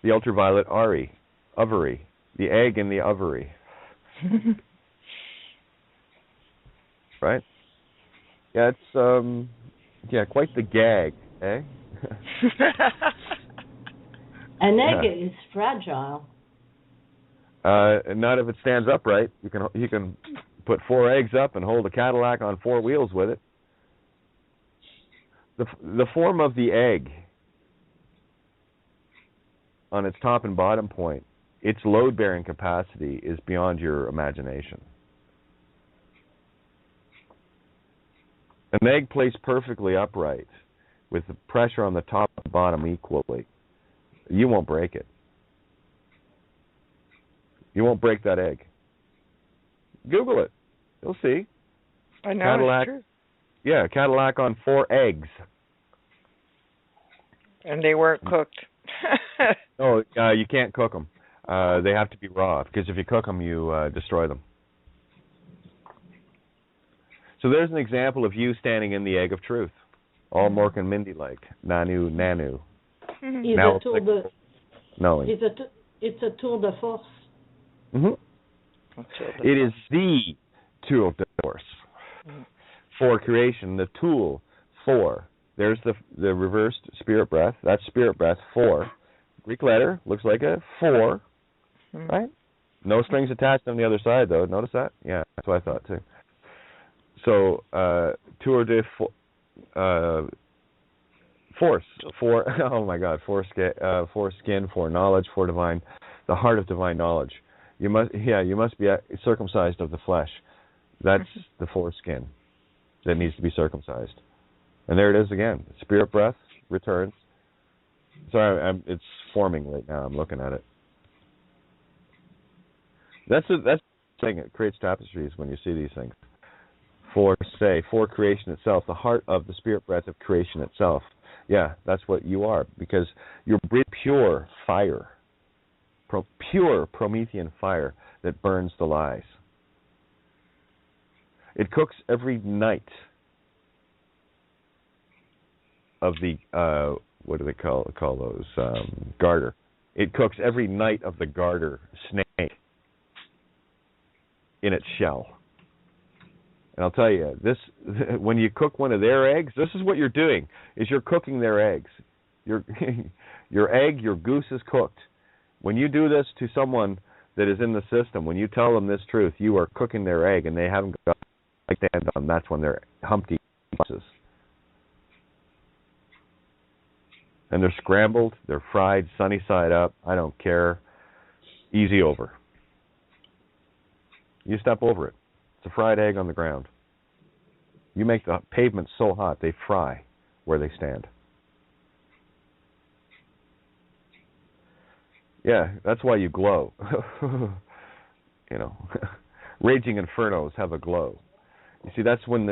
The ultraviolet ovary, the egg in the ovary. Right? Yeah, it's quite the gag, eh? An egg is fragile. Not if it stands upright. You can put 4 eggs up and hold a Cadillac on 4 wheels with it. The form of the egg on its top and bottom point, its load-bearing capacity is beyond your imagination. An egg placed perfectly upright with the pressure on the top and bottom equally, you won't break it. You won't break that egg. Google it. You'll see. I know, Cadillac. it's true. Yeah, Cadillac on 4 eggs. And they weren't cooked. No, you can't cook them. They have to be raw, because if you cook them, you destroy them. So there's an example of you standing in the egg of truth, all Mork and Mindy-like. Nanu. It's Now a tool de, knowing. it's a tour de force. Mm-hmm. It is the tool de force for creation, the tool for. There's the reversed spirit breath. That's spirit breath, 4. Greek letter, looks like a 4, right? No strings attached on the other side, though. Notice that? Yeah, that's what I thought, too. So, tour de force, oh my God, for skin, for knowledge, for divine, the heart of divine knowledge. You must be circumcised of the flesh. That's the foreskin that needs to be circumcised. And there it is again. Spirit breath returns. Sorry, it's forming right now. I'm looking at it. That's the thing. It creates tapestries when you see these things. For creation itself, the heart of the spirit breath of creation itself. Yeah, that's what you are, because you're pure fire, pure Promethean fire that burns the lies. It cooks every night of the what do they call those garter? It cooks every night of the garter snake in its shell. And I'll tell you, when you cook one of their eggs, this is what you're doing, is you're cooking their eggs. Your goose is cooked. When you do this to someone that is in the system, when you tell them this truth, you are cooking their egg, and they haven't got to stand on. That's when they're Humpty Dumpty. And they're scrambled, they're fried, sunny side up. I don't care. Easy over. You step over it. It's a fried egg on the ground. You make the pavement so hot they fry where they stand. Yeah, that's why you glow. Raging infernos have a glow. You see, that's when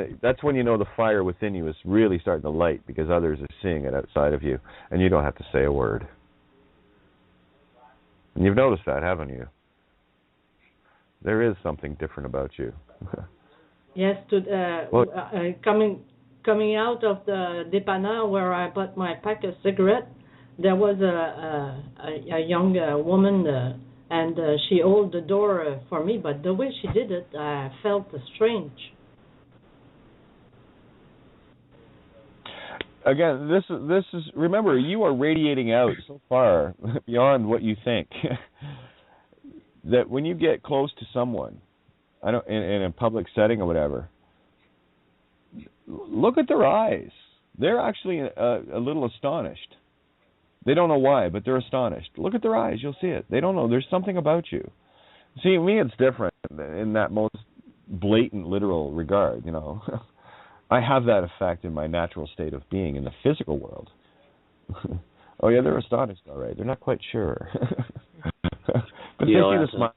you know the fire within you is really starting to light, because others are seeing it outside of you, and you don't have to say a word. And you've noticed that, haven't you? There is something different about you. Yes, coming out of the dépanneur where I bought my pack of cigarettes, there was a young woman, and she held the door for me, but the way she did it, I felt strange. Again, this is remember, you are radiating out so far beyond what you think that when you get close to someone, in a public setting or whatever, look at their eyes. They're actually a little astonished. They don't know why, but they're astonished. Look at their eyes. You'll see it. They don't know. There's something about you. See, me, it's different in that most blatant, literal regard, I have that effect in my natural state of being in the physical world. Oh, yeah, they're astonished, all right. They're not quite sure. But they see the smile.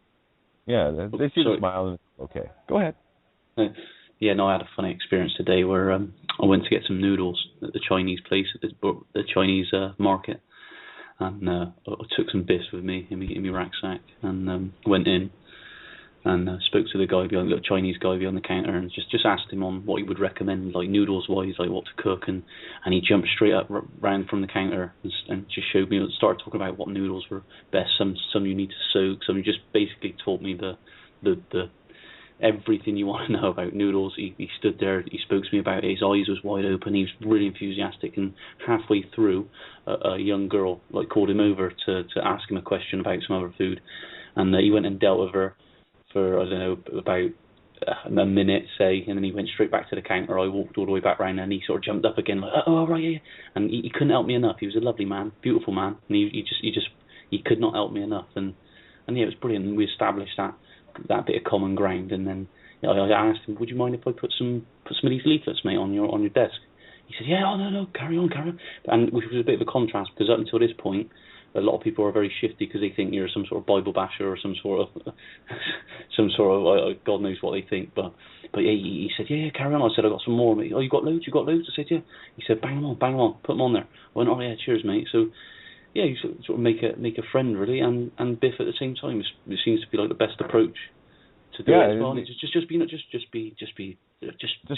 Yeah, they see the smile, and okay. Go ahead. Yeah, no, I had a funny experience today where I went to get some noodles at the Chinese place, at the Chinese market. and I took some bits with me in my rucksack, and went in and spoke to the guy behind, the Chinese guy behind the counter, and just asked him on what he would recommend, like noodles wise, like what to cook, and he jumped straight up round from the counter and just showed me, started talking about what noodles were best. Some you need to soak. Some, he just basically taught me the everything you want to know about noodles. He stood there, he spoke to me about it, his eyes was wide open, he was really enthusiastic, and halfway through a young girl like called him over to ask him a question about some other food, and he went and dealt with her for, I don't know, about a minute, say, and then he went straight back to the counter. I walked all the way back round, and he sort of jumped up again, like, oh, right, yeah. And he couldn't help me enough. He was a lovely man, beautiful man, and he could not help me enough. And yeah, it was brilliant. And we established that bit of common ground. And then I asked him, would you mind if I put some of these leaflets, mate, on your desk? He said, yeah, oh, no, carry on. And which was a bit of a contrast, because up until this point, a lot of people are very shifty because they think you're some sort of Bible basher or some sort of God knows what they think. But yeah, he said, yeah, carry on. I said, I got some more. Oh, you got loads? I said, yeah. He said, bang them on, put them on there. I went, oh yeah, cheers, mate. So yeah, you sort of make a friend really, and biff at the same time. It seems to be like the best approach to do it as well. It's just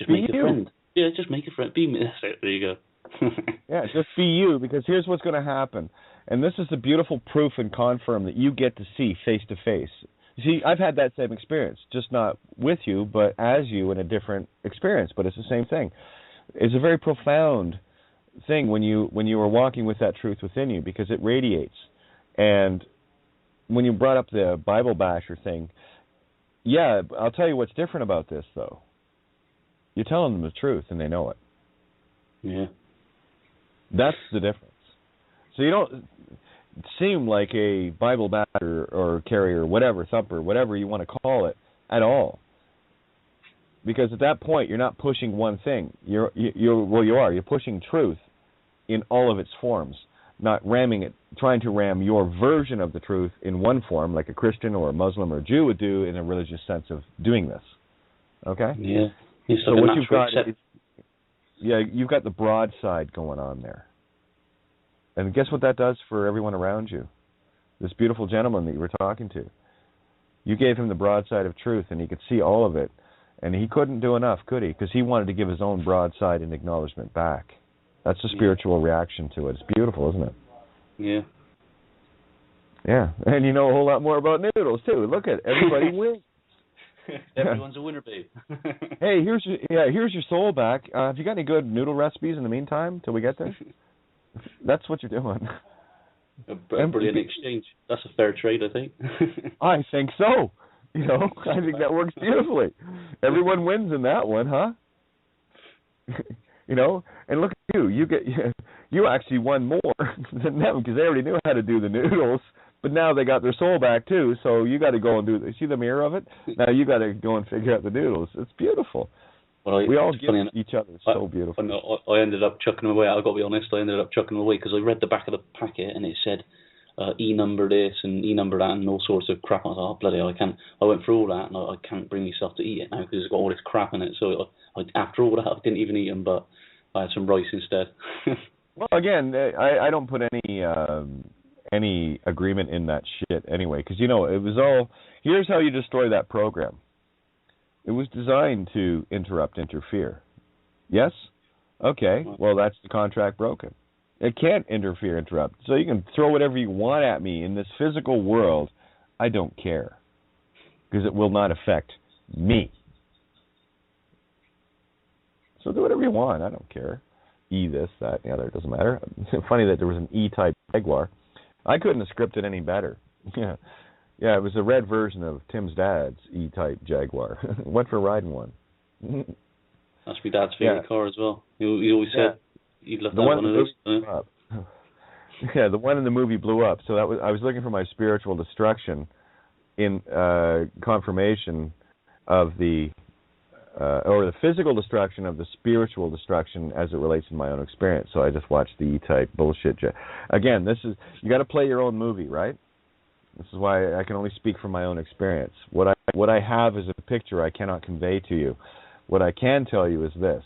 make a friend. Yeah, just make a friend. Be me. That's it. There you go. Yeah, just be you, because here's what's going to happen. And this is the beautiful proof and confirm that you get to see face to face. You see, I've had that same experience, just not with you, but as you in a different experience, but it's the same thing. It's a very profound thing when you are walking with that truth within you, because it radiates. And when you brought up the Bible basher thing, yeah, I'll tell you what's different about this, though. You're telling them the truth, and they know it. Yeah. That's the difference. So you don't seem like a Bible basher or carrier, whatever, thumper, whatever you want to call it, at all. Because at that point, you're not pushing one thing. You are. You're pushing truth in all of its forms, not ramming it, trying to ram your version of the truth in one form, like a Christian or a Muslim or a Jew would do in a religious sense of doing this. Okay? Yeah. So what you've got is, you've got the broad side going on there. And guess what that does for everyone around you? This beautiful gentleman that you were talking to. You gave him the broadside of truth, and he could see all of it. And he couldn't do enough, could he? Because he wanted to give his own broadside and acknowledgement back. That's the spiritual reaction to it. It's beautiful, isn't it? Yeah. Yeah, and you know a whole lot more about noodles, too. Look at it. Everybody wins. Everyone's a winner, babe. Hey, here's your soul back. Have you got any good noodle recipes in the meantime till we get there? That's what you're doing. A brilliant exchange. That's a fair trade, I think. I think so. I think that works beautifully. Everyone wins in that one, huh? And look at you. You actually won more than them because they already knew how to do the noodles, but now they got their soul back too. So you got to go and do. See the mirror of it? Now you got to go and figure out the noodles. It's beautiful. Well, we all give each other. It's so beautiful. I ended up chucking them away. I've got to be honest. I ended up chucking them away because I read the back of the packet and it said E-number this and E-number that and all sorts of crap. I was like, oh, bloody hell, I can't. I went through all that and I can't bring myself to eat it now because it's got all this crap in it. So after all that, I didn't even eat them, but I had some rice instead. Well, again, I don't put any agreement in that shit anyway, because it was all. Here's how you destroy that program. It was designed to interfere. Yes? Okay. Well, that's the contract broken. It can't interrupt. So you can throw whatever you want at me in this physical world. I don't care. Because it will not affect me. So do whatever you want. I don't care. E this, that, the other. It doesn't matter. Funny that there was an E-type Jaguar. I couldn't have scripted any better. Yeah, it was a red version of Tim's dad's E-type Jaguar. Went for a ride in one. That's my dad's favorite car as well. He always said he'd love that one of those. Yeah, the one in the movie blew up. So I was looking for my spiritual destruction in confirmation of or the physical destruction of the spiritual destruction as it relates to my own experience. So I just watched the E-type bullshit. Again, you got to play your own movie, right? This is why I can only speak from my own experience. What I have is a picture I cannot convey to you. What I can tell you is this.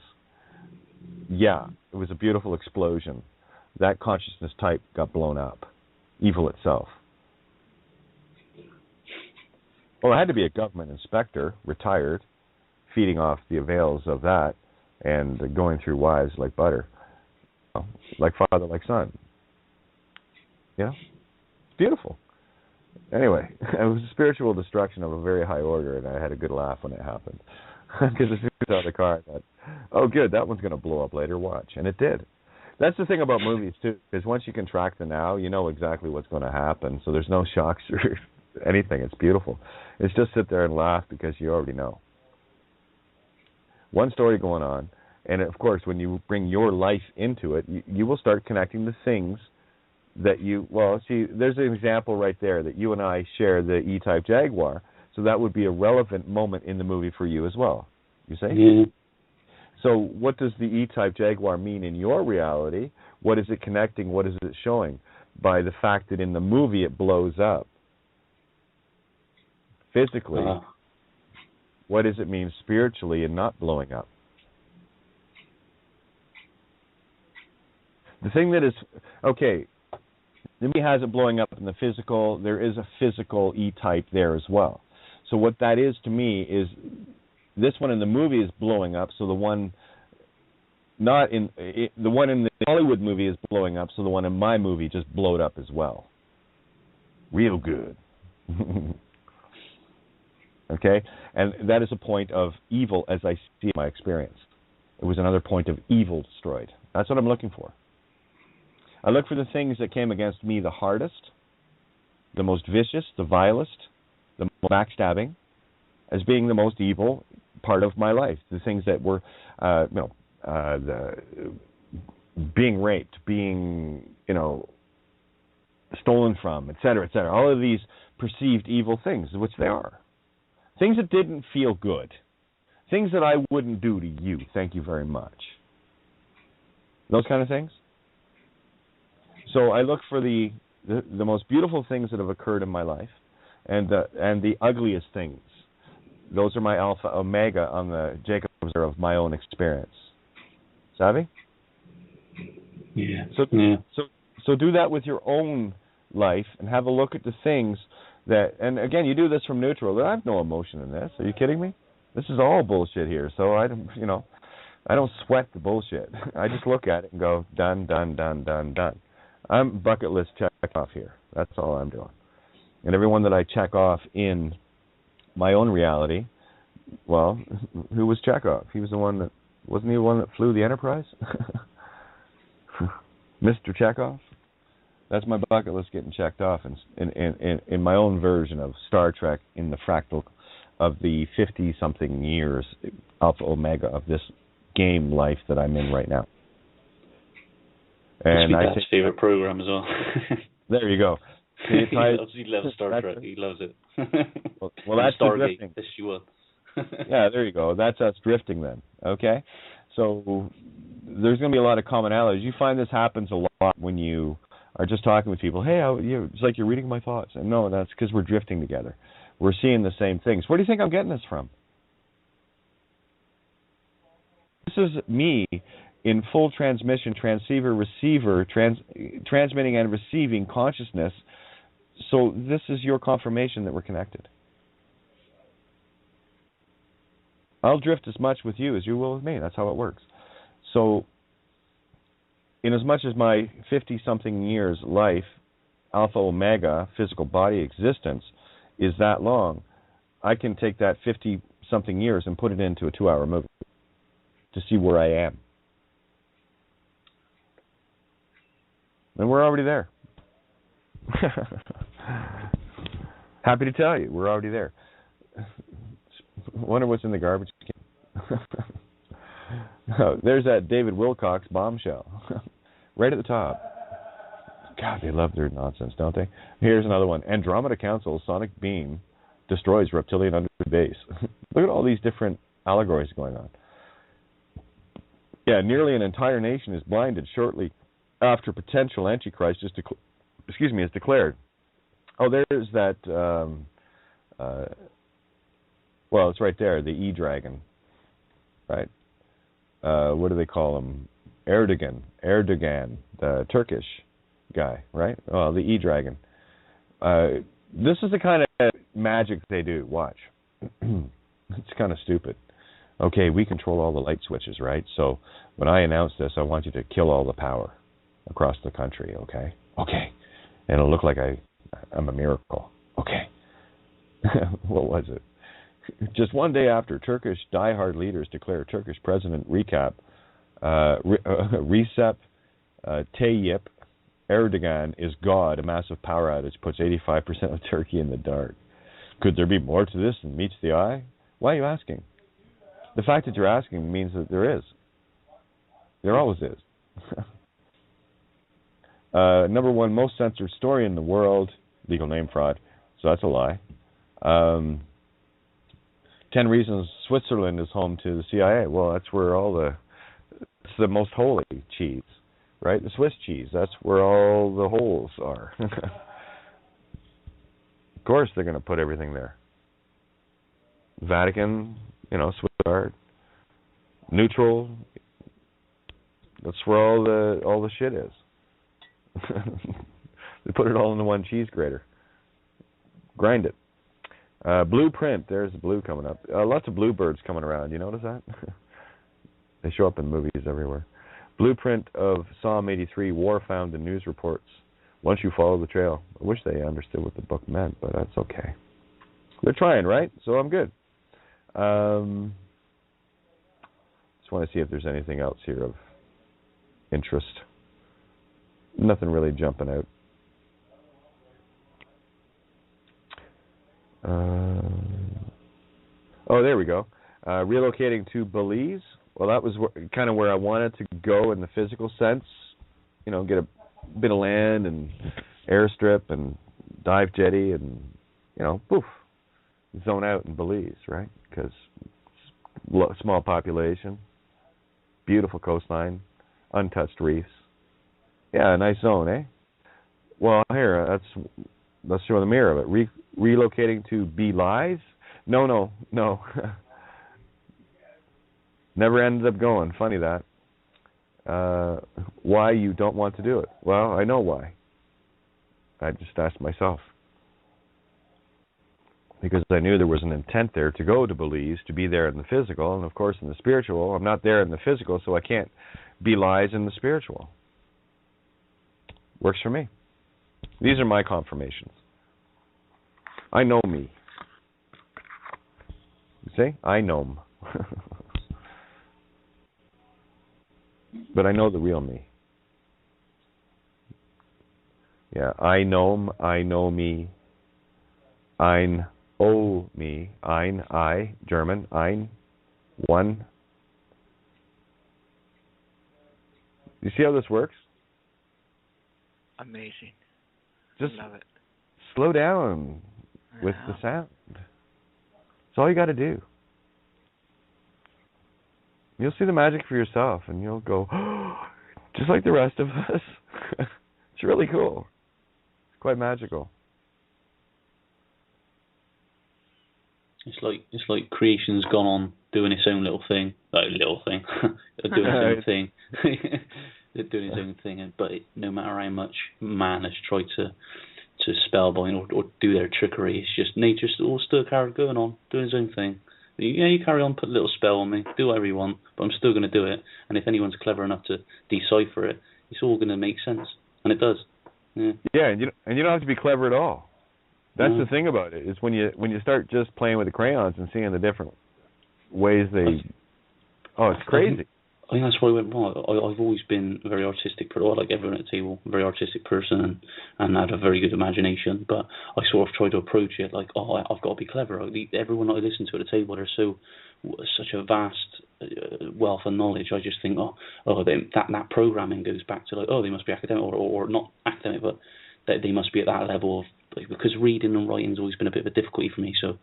Yeah, it was a beautiful explosion. That consciousness type got blown up. evil itself. Well, it had to be a government inspector, retired, feeding off the avails of that and going through wives like butter, like father, like son. You know? It's beautiful. Anyway, it was a spiritual destruction of a very high order, and I had a good laugh when it happened. Because as soon as I saw the car, I thought, oh, good, that one's going to blow up later, watch. And it did. That's the thing about movies, too, is once you can track the now, you know exactly what's going to happen, so there's no shocks or anything. It's beautiful. It's just sit there and laugh because you already know. One story going on, and of course, when you bring your life into it, you will start connecting the things that you, well, see, there's an example right there that you and I share the E-Type Jaguar, so that would be a relevant moment in the movie for you as well. You say? Yeah. So what does the E-Type Jaguar mean in your reality? What is it connecting? What is it showing? By the fact that in the movie it blows up. Physically, what does it mean spiritually in not blowing up? The thing that is, okay, the movie has it blowing up in the physical. There is a physical E-type there as well. So what that is to me is this one in the movie is blowing up, so the one not in the one in the Hollywood movie is blowing up, so the one in my movie just blowed up as well. Real good. Okay? And that is a point of evil as I see in my experience. It was another point of evil destroyed. That's what I'm looking for. I look for the things that came against me the hardest, the most vicious, the vilest, the most backstabbing, as being the most evil part of my life. The things that were, being raped, being, stolen from, et cetera, et cetera. All of these perceived evil things, which they are. Things that didn't feel good. Things that I wouldn't do to you. Thank you very much. Those kind of things. So I look for the most beautiful things that have occurred in my life, and the ugliest things. Those are my alpha omega on the Jacob observer of my own experience. Savvy? Yeah. So do that with your own life and have a look at the things that. And again, you do this from neutral. I have no emotion in this. Are you kidding me? This is all bullshit here. So I don't sweat the bullshit. I just look at it and go done, done, done, done, done. I'm bucket list check off here. That's all I'm doing. And everyone that I check off in my own reality, well, who was Chekhov? He was the one that, wasn't he the one that flew the Enterprise? Mr. Chekhov? That's my bucket list getting checked off in my own version of Star Trek in the fractal of the 50-something years alpha omega of this game life that I'm in right now. And that's his favorite program as well. There you go. He loves Star Trek. He loves it. well that's Stargate. Drifting. Yeah, there you go. That's us drifting then. Okay? So there's going to be a lot of commonalities. You find this happens a lot when you are just talking with people. Hey, it's like you're reading my thoughts. And no, that's because we're drifting together. We're seeing the same things. Where do you think I'm getting this from? This is me in full transmission, transceiver, receiver, transmitting and receiving consciousness. So this is your confirmation that we're connected. I'll drift as much with you as you will with me. That's how it works. So in as much as my 50-something years life, alpha omega, physical body existence, is that long, I can take that 50-something years and put it into a 2-hour movie to see where I am. And we're already there. Happy to tell you, we're already there. Wonder what's in the garbage can. Oh, there's that David Wilcox bombshell. Right at the top. God, they love their nonsense, don't they? Here's another one. Andromeda Council sonic beam destroys reptilian under base. Look at all these different allegories going on. Yeah, nearly an entire nation is blinded shortly after potential Antichrist is declared. Oh, there's that. Well, it's right there. The E-Dragon, right? What do they call him? Erdogan, the Turkish guy, right? Oh, the E-Dragon. This is the kind of magic they do. Watch. It's kind of stupid. Okay, we control all the light switches, right? So when I announce this, I want you to kill all the power across the country, okay? Okay. And it'll look like I'm a miracle. Okay. What was it? Just one day after Turkish diehard leaders declare Turkish President Recep Tayyip Erdogan is God, a massive power outage puts 85% of Turkey in the dark. Could there be more to this than meets the eye? Why are you asking? The fact that you're asking means that there is. There always is. Number one most censored story in the world, legal name fraud. So that's a lie. 10 reasons Switzerland is home to the CIA. Well, that's where it's the most holy cheese, right? The Swiss cheese. That's where all the holes are. Of course they're going to put everything there. Vatican, Swiss art. Neutral. That's where all the shit is. They put it all into one cheese grater. Grind it. Blueprint. There's the blue coming up. Lots of bluebirds coming around. You notice that? They show up in movies everywhere. Blueprint of Psalm 83. War found in news reports. Once you follow the trail. I wish they understood what the book meant, but that's okay. They're trying, right? So I'm good. Just want to see if there's anything else here of interest. Nothing really jumping out. There we go. Relocating to Belize. Well, that was kind of where I wanted to go in the physical sense. Get a bit of land and airstrip and dive jetty and, poof, zone out in Belize, right? Because small population, beautiful coastline, untouched reefs. Yeah, a nice zone, eh? Well, here, let's show the mirror of it. Relocating to Belize? No. Never ended up going. Funny that. Why you don't want to do it? Well, I know why. I just asked myself. Because I knew there was an intent there to go to Belize, to be there in the physical, and of course in the spiritual. I'm not there in the physical, so I can't Belize in the spiritual. Works for me. These are my confirmations. I know me. You see? I know him. But I know the real me. Yeah, I know him, I know me. Ein, oh, me. Ein, I, German. Ein, one. You see how this works? Amazing. Just love it. Slow down with the sound. That's all you got to do. You'll see the magic for yourself, and you'll go, oh, just like the rest of us. It's really cool. It's quite magical. It's like creation's gone on doing its own little thing, doing its own thing, doing its own thing. But no matter how much man has tried to spellbind or do their trickery, it's just nature's still carry going on, doing its own thing. You carry on, put a little spell on me, do whatever you want, but I'm still going to do it. And if anyone's clever enough to decipher it, it's all going to make sense, and it does. Yeah, and you don't have to be clever at all. That's the thing about it, is when you start just playing with the crayons and seeing the different ways it's crazy. I think that's why I went wrong. I've always been a very artistic person, like everyone at the table, a very artistic person, and had a very good imagination. But I sort of try to approach it like, I've got to be clever. Everyone that I listen to at the table, they're such a vast wealth of knowledge. I just think, that programming goes back to they must be academic or not academic, but they must be at that level of, because reading and writing has always been a bit of a difficulty for me. So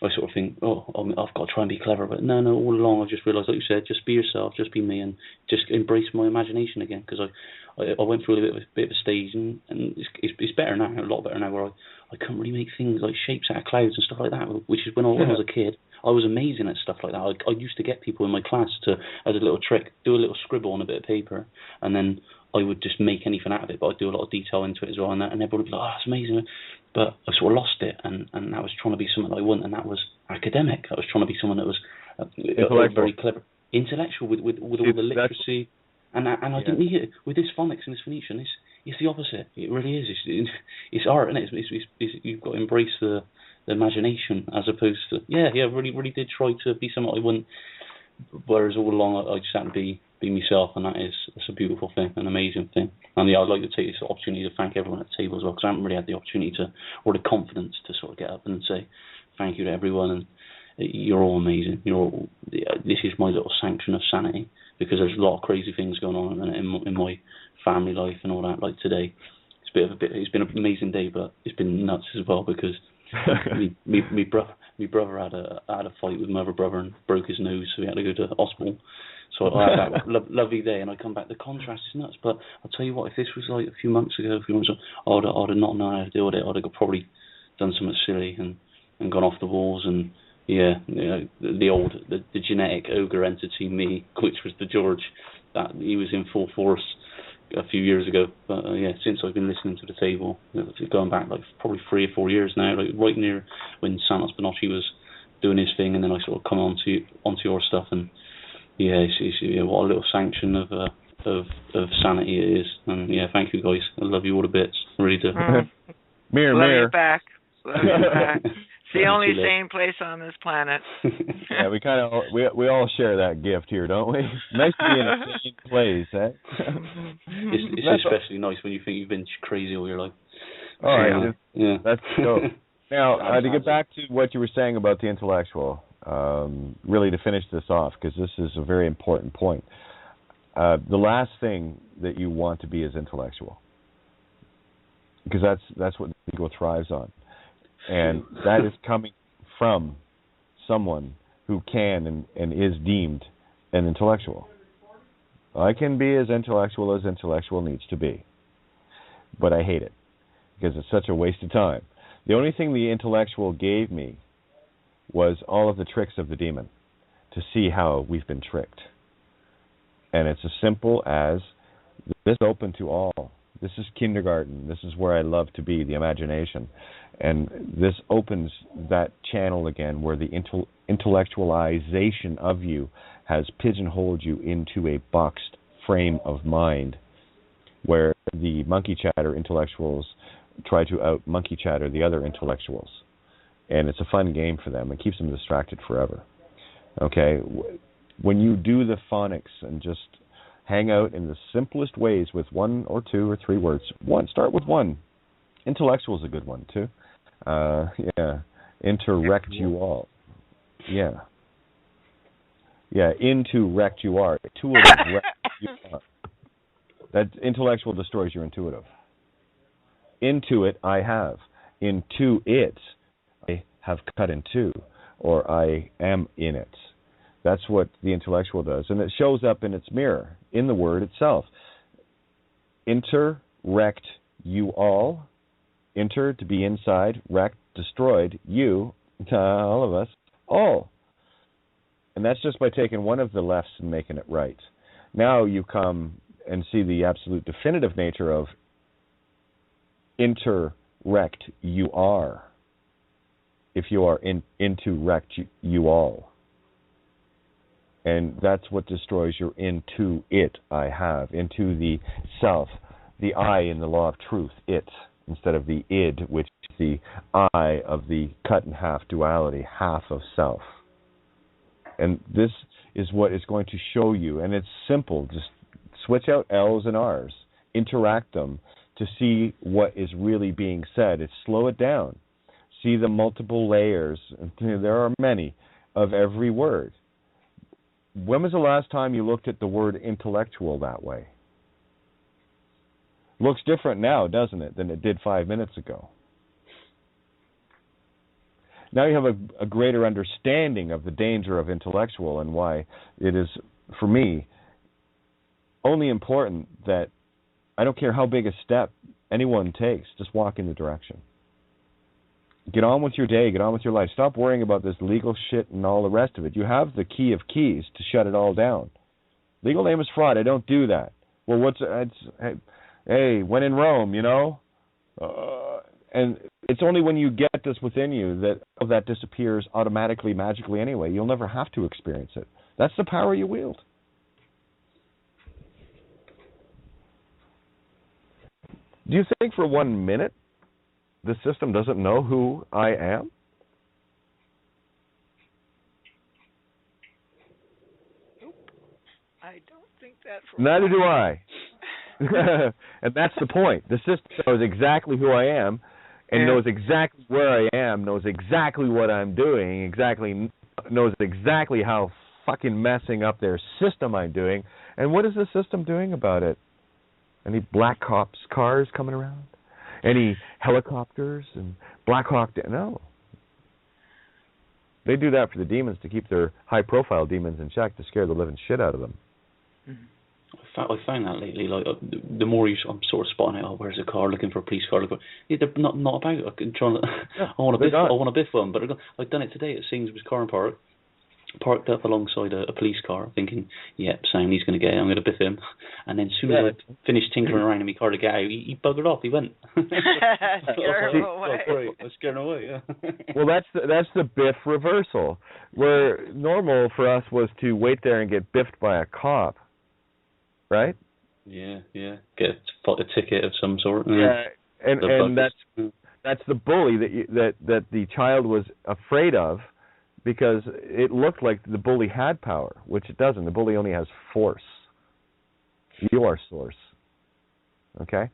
I sort of think, I've got to try and be clever. But no, all along I've just realised, like you said, just be yourself, just be me, and just embrace my imagination again. Because I went through a bit of a stage, and it's better now, a lot better now, where I couldn't really make things like shapes out of clouds and stuff like that, which is when I was a kid. I was amazing at stuff like that. I used to get people in my class to, as a little trick, do a little scribble on a bit of paper, and then I would just make anything out of it, but I'd do a lot of detail into it as well, and everybody would be like, oh, that's amazing. But I sort of lost it, and that was trying to be something that I wasn't, and that was academic. I was trying to be someone that was very clever, intellectual with all the literacy, and I didn't need it with this phonics and this Phoenician. It's the opposite. It really is. It's art, isn't it? It's you've got to embrace the imagination as opposed to really did try to be something I wouldn't. Whereas all along I just had to be myself, and that's a beautiful thing, an amazing thing. And I'd like to take this opportunity to thank everyone at the table as well, because I haven't really had the opportunity or the confidence to sort of get up and say thank you to everyone, and you're all amazing. This is my little sanction of sanity, because there's a lot of crazy things going on in my family life and all that. Like today, it's been an amazing day, but it's been nuts as well, because me brother had a fight with my other brother and broke his nose, so we had to go to the hospital. So I had that lovely day, and I come back. The contrast is nuts. But I'll tell you what, if this was like a few months ago, I'd have not known how to deal with it. I'd have probably done something silly and gone off the walls. And the genetic ogre entity me, which was the George, that he was in full force a few years ago. But since I've been listening to the table, going back like probably 3 or 4 years now, like right near when Santos Bonacci was doing his thing, and then I sort of come onto your stuff, and what a little sanction of sanity it is. And thank you guys. I love you all to bits. I really do. Mirror. Love you back. It's the only sane place on this planet. Yeah, we all share that gift here, don't we? Nice to be in a sane place, eh? It's especially nice when you think you've been crazy all your life. All right, that's dope. Now, to get back to what you were saying about the intellectual, really to finish this off, because this is a very important point. The last thing that you want to be is intellectual, because that's what the ego thrives on. And that is coming from someone who can and is deemed an intellectual. I can be as intellectual needs to be, but I hate it, because it's such a waste of time. The only thing the intellectual gave me was all of the tricks of the demon, to see how we've been tricked. And it's as simple as, this is open to all. This is kindergarten. This is where I love to be, the imagination. And this opens that channel again where the intellectualization of you has pigeonholed you into a boxed frame of mind, where the monkey chatter intellectuals try to out-monkey chatter the other intellectuals. And it's a fun game for them. It keeps them distracted forever. Okay? When you do the phonics and just hang out in the simplest ways with 1 or 2 or 3 words. Start with 1. Intellectual is a good one, too. Interact you all. Yeah, interact you are. Intuitive wreck you are. That intellectual destroys your intuitive. Into it I have. Into it I have cut in two, or I am in it. That's what the intellectual does. And it shows up in its mirror, in the word itself. Inter-rect you all. Inter, to be inside. Rect, destroyed. You, all of us, all. And that's just by taking one of the lefts and making it right. Now you come and see the absolute definitive nature of inter-rect you are. If you are into rect you all. And that's what destroys your into it I have. Into the self, the I in the law of truth, it, instead of the id, which is the I of the cut in half duality, half of self. And this is what is going to show you, and it's simple, just switch out L's and R's, interact them to see what is really being said. It's slow it down. See the multiple layers, and there are many, of every word. When was the last time you looked at the word intellectual that way? Looks different now, doesn't it, than it did 5 minutes ago. Now you have a greater understanding of the danger of intellectual and why it is, for me, only important that I don't care how big a step anyone takes, just walk in the direction. Get on with your day. Get on with your life. Stop worrying about this legal shit and all the rest of it. You have the key of keys to shut it all down. Legal name is fraud. I don't do that. Well, hey, when in Rome, you know? And it's only when you get this within you that disappears automatically, magically anyway. You'll never have to experience it. That's the power you wield. Do you think for 1 minute the system doesn't know who I am? Nope. I don't think that for Neither do I. And that's the point. The system knows exactly who I am and knows exactly where I am, knows exactly what I'm doing, knows exactly how fucking messing up their system I'm doing. And what is the system doing about it? Any Black Ops cars coming around? Any helicopters and Black Hawk? No. They do that for the demons to keep their high-profile demons in check, to scare the living shit out of them. I found that lately. Like the more I'm sort of spotting it. Oh, where's a car? Looking for a police car. Yeah, they're not about. I'm trying to. I want a biff one, but I've done it today. It seems was car and parked up alongside a police car, thinking, yep, Sam, he's going to get it. I'm going to biff him. And then as soon as I finished tinkering around in my car to get out, he buggered off. He went. Scare him away. I scared him away. Yeah. Well, that's the biff reversal, where normal for us was to wait there and get biffed by a cop. Right? Yeah. Get a ticket of some sort. Yeah, and that's the bully that the child was afraid of, because it looked like the bully had power, which it doesn't. The bully only has force. You are source. Okay?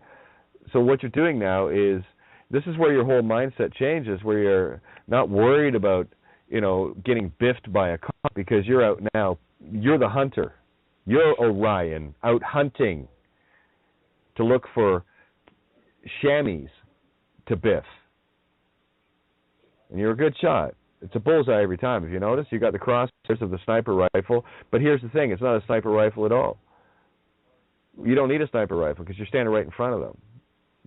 So what you're doing now is, this is where your whole mindset changes, where you're not worried about, getting biffed by a cop, because you're out now. You're the hunter. You're Orion, out hunting to look for chamois to biff. And you're a good shot. It's a bullseye every time. If you notice, you got the crosshairs of the sniper rifle. But here's the thing, it's not a sniper rifle at all. You don't need a sniper rifle because you're standing right in front of them.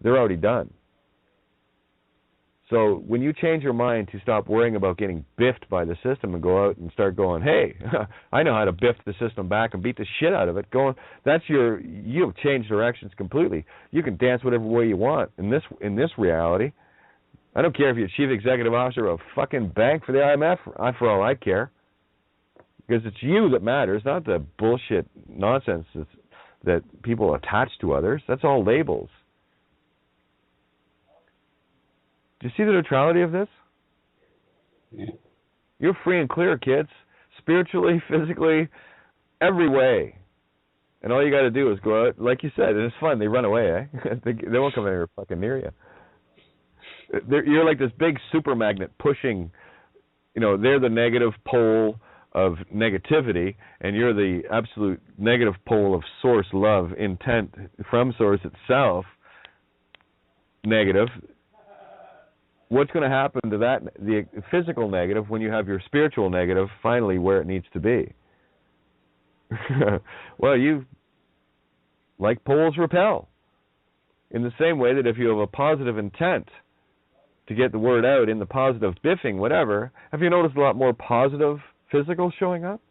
They're already done. So when you change your mind to stop worrying about getting biffed by the system and go out and start going, hey, I know how to biff the system back and beat the shit out of it, you've changed directions completely. You can dance whatever way you want in this reality. I don't care if you're chief executive officer of a fucking bank for the IMF, for all I care. Because it's you that matters, not the bullshit nonsense that people attach to others. That's all labels. Do you see the neutrality of this? Yeah. You're free and clear, kids. Spiritually, physically, every way. And all you got to do is go out, like you said, and it's fun. They run away, eh? They won't come anywhere fucking near you. You're like this big super magnet pushing, they're the negative pole of negativity, and you're the absolute negative pole of source love, intent from source itself, negative. What's going to happen to that, the physical negative, when you have your spiritual negative finally where it needs to be? Well, like poles repel. In the same way that if you have a positive intent to get the word out in the positive biffing, whatever, have you noticed a lot more positive physical showing up?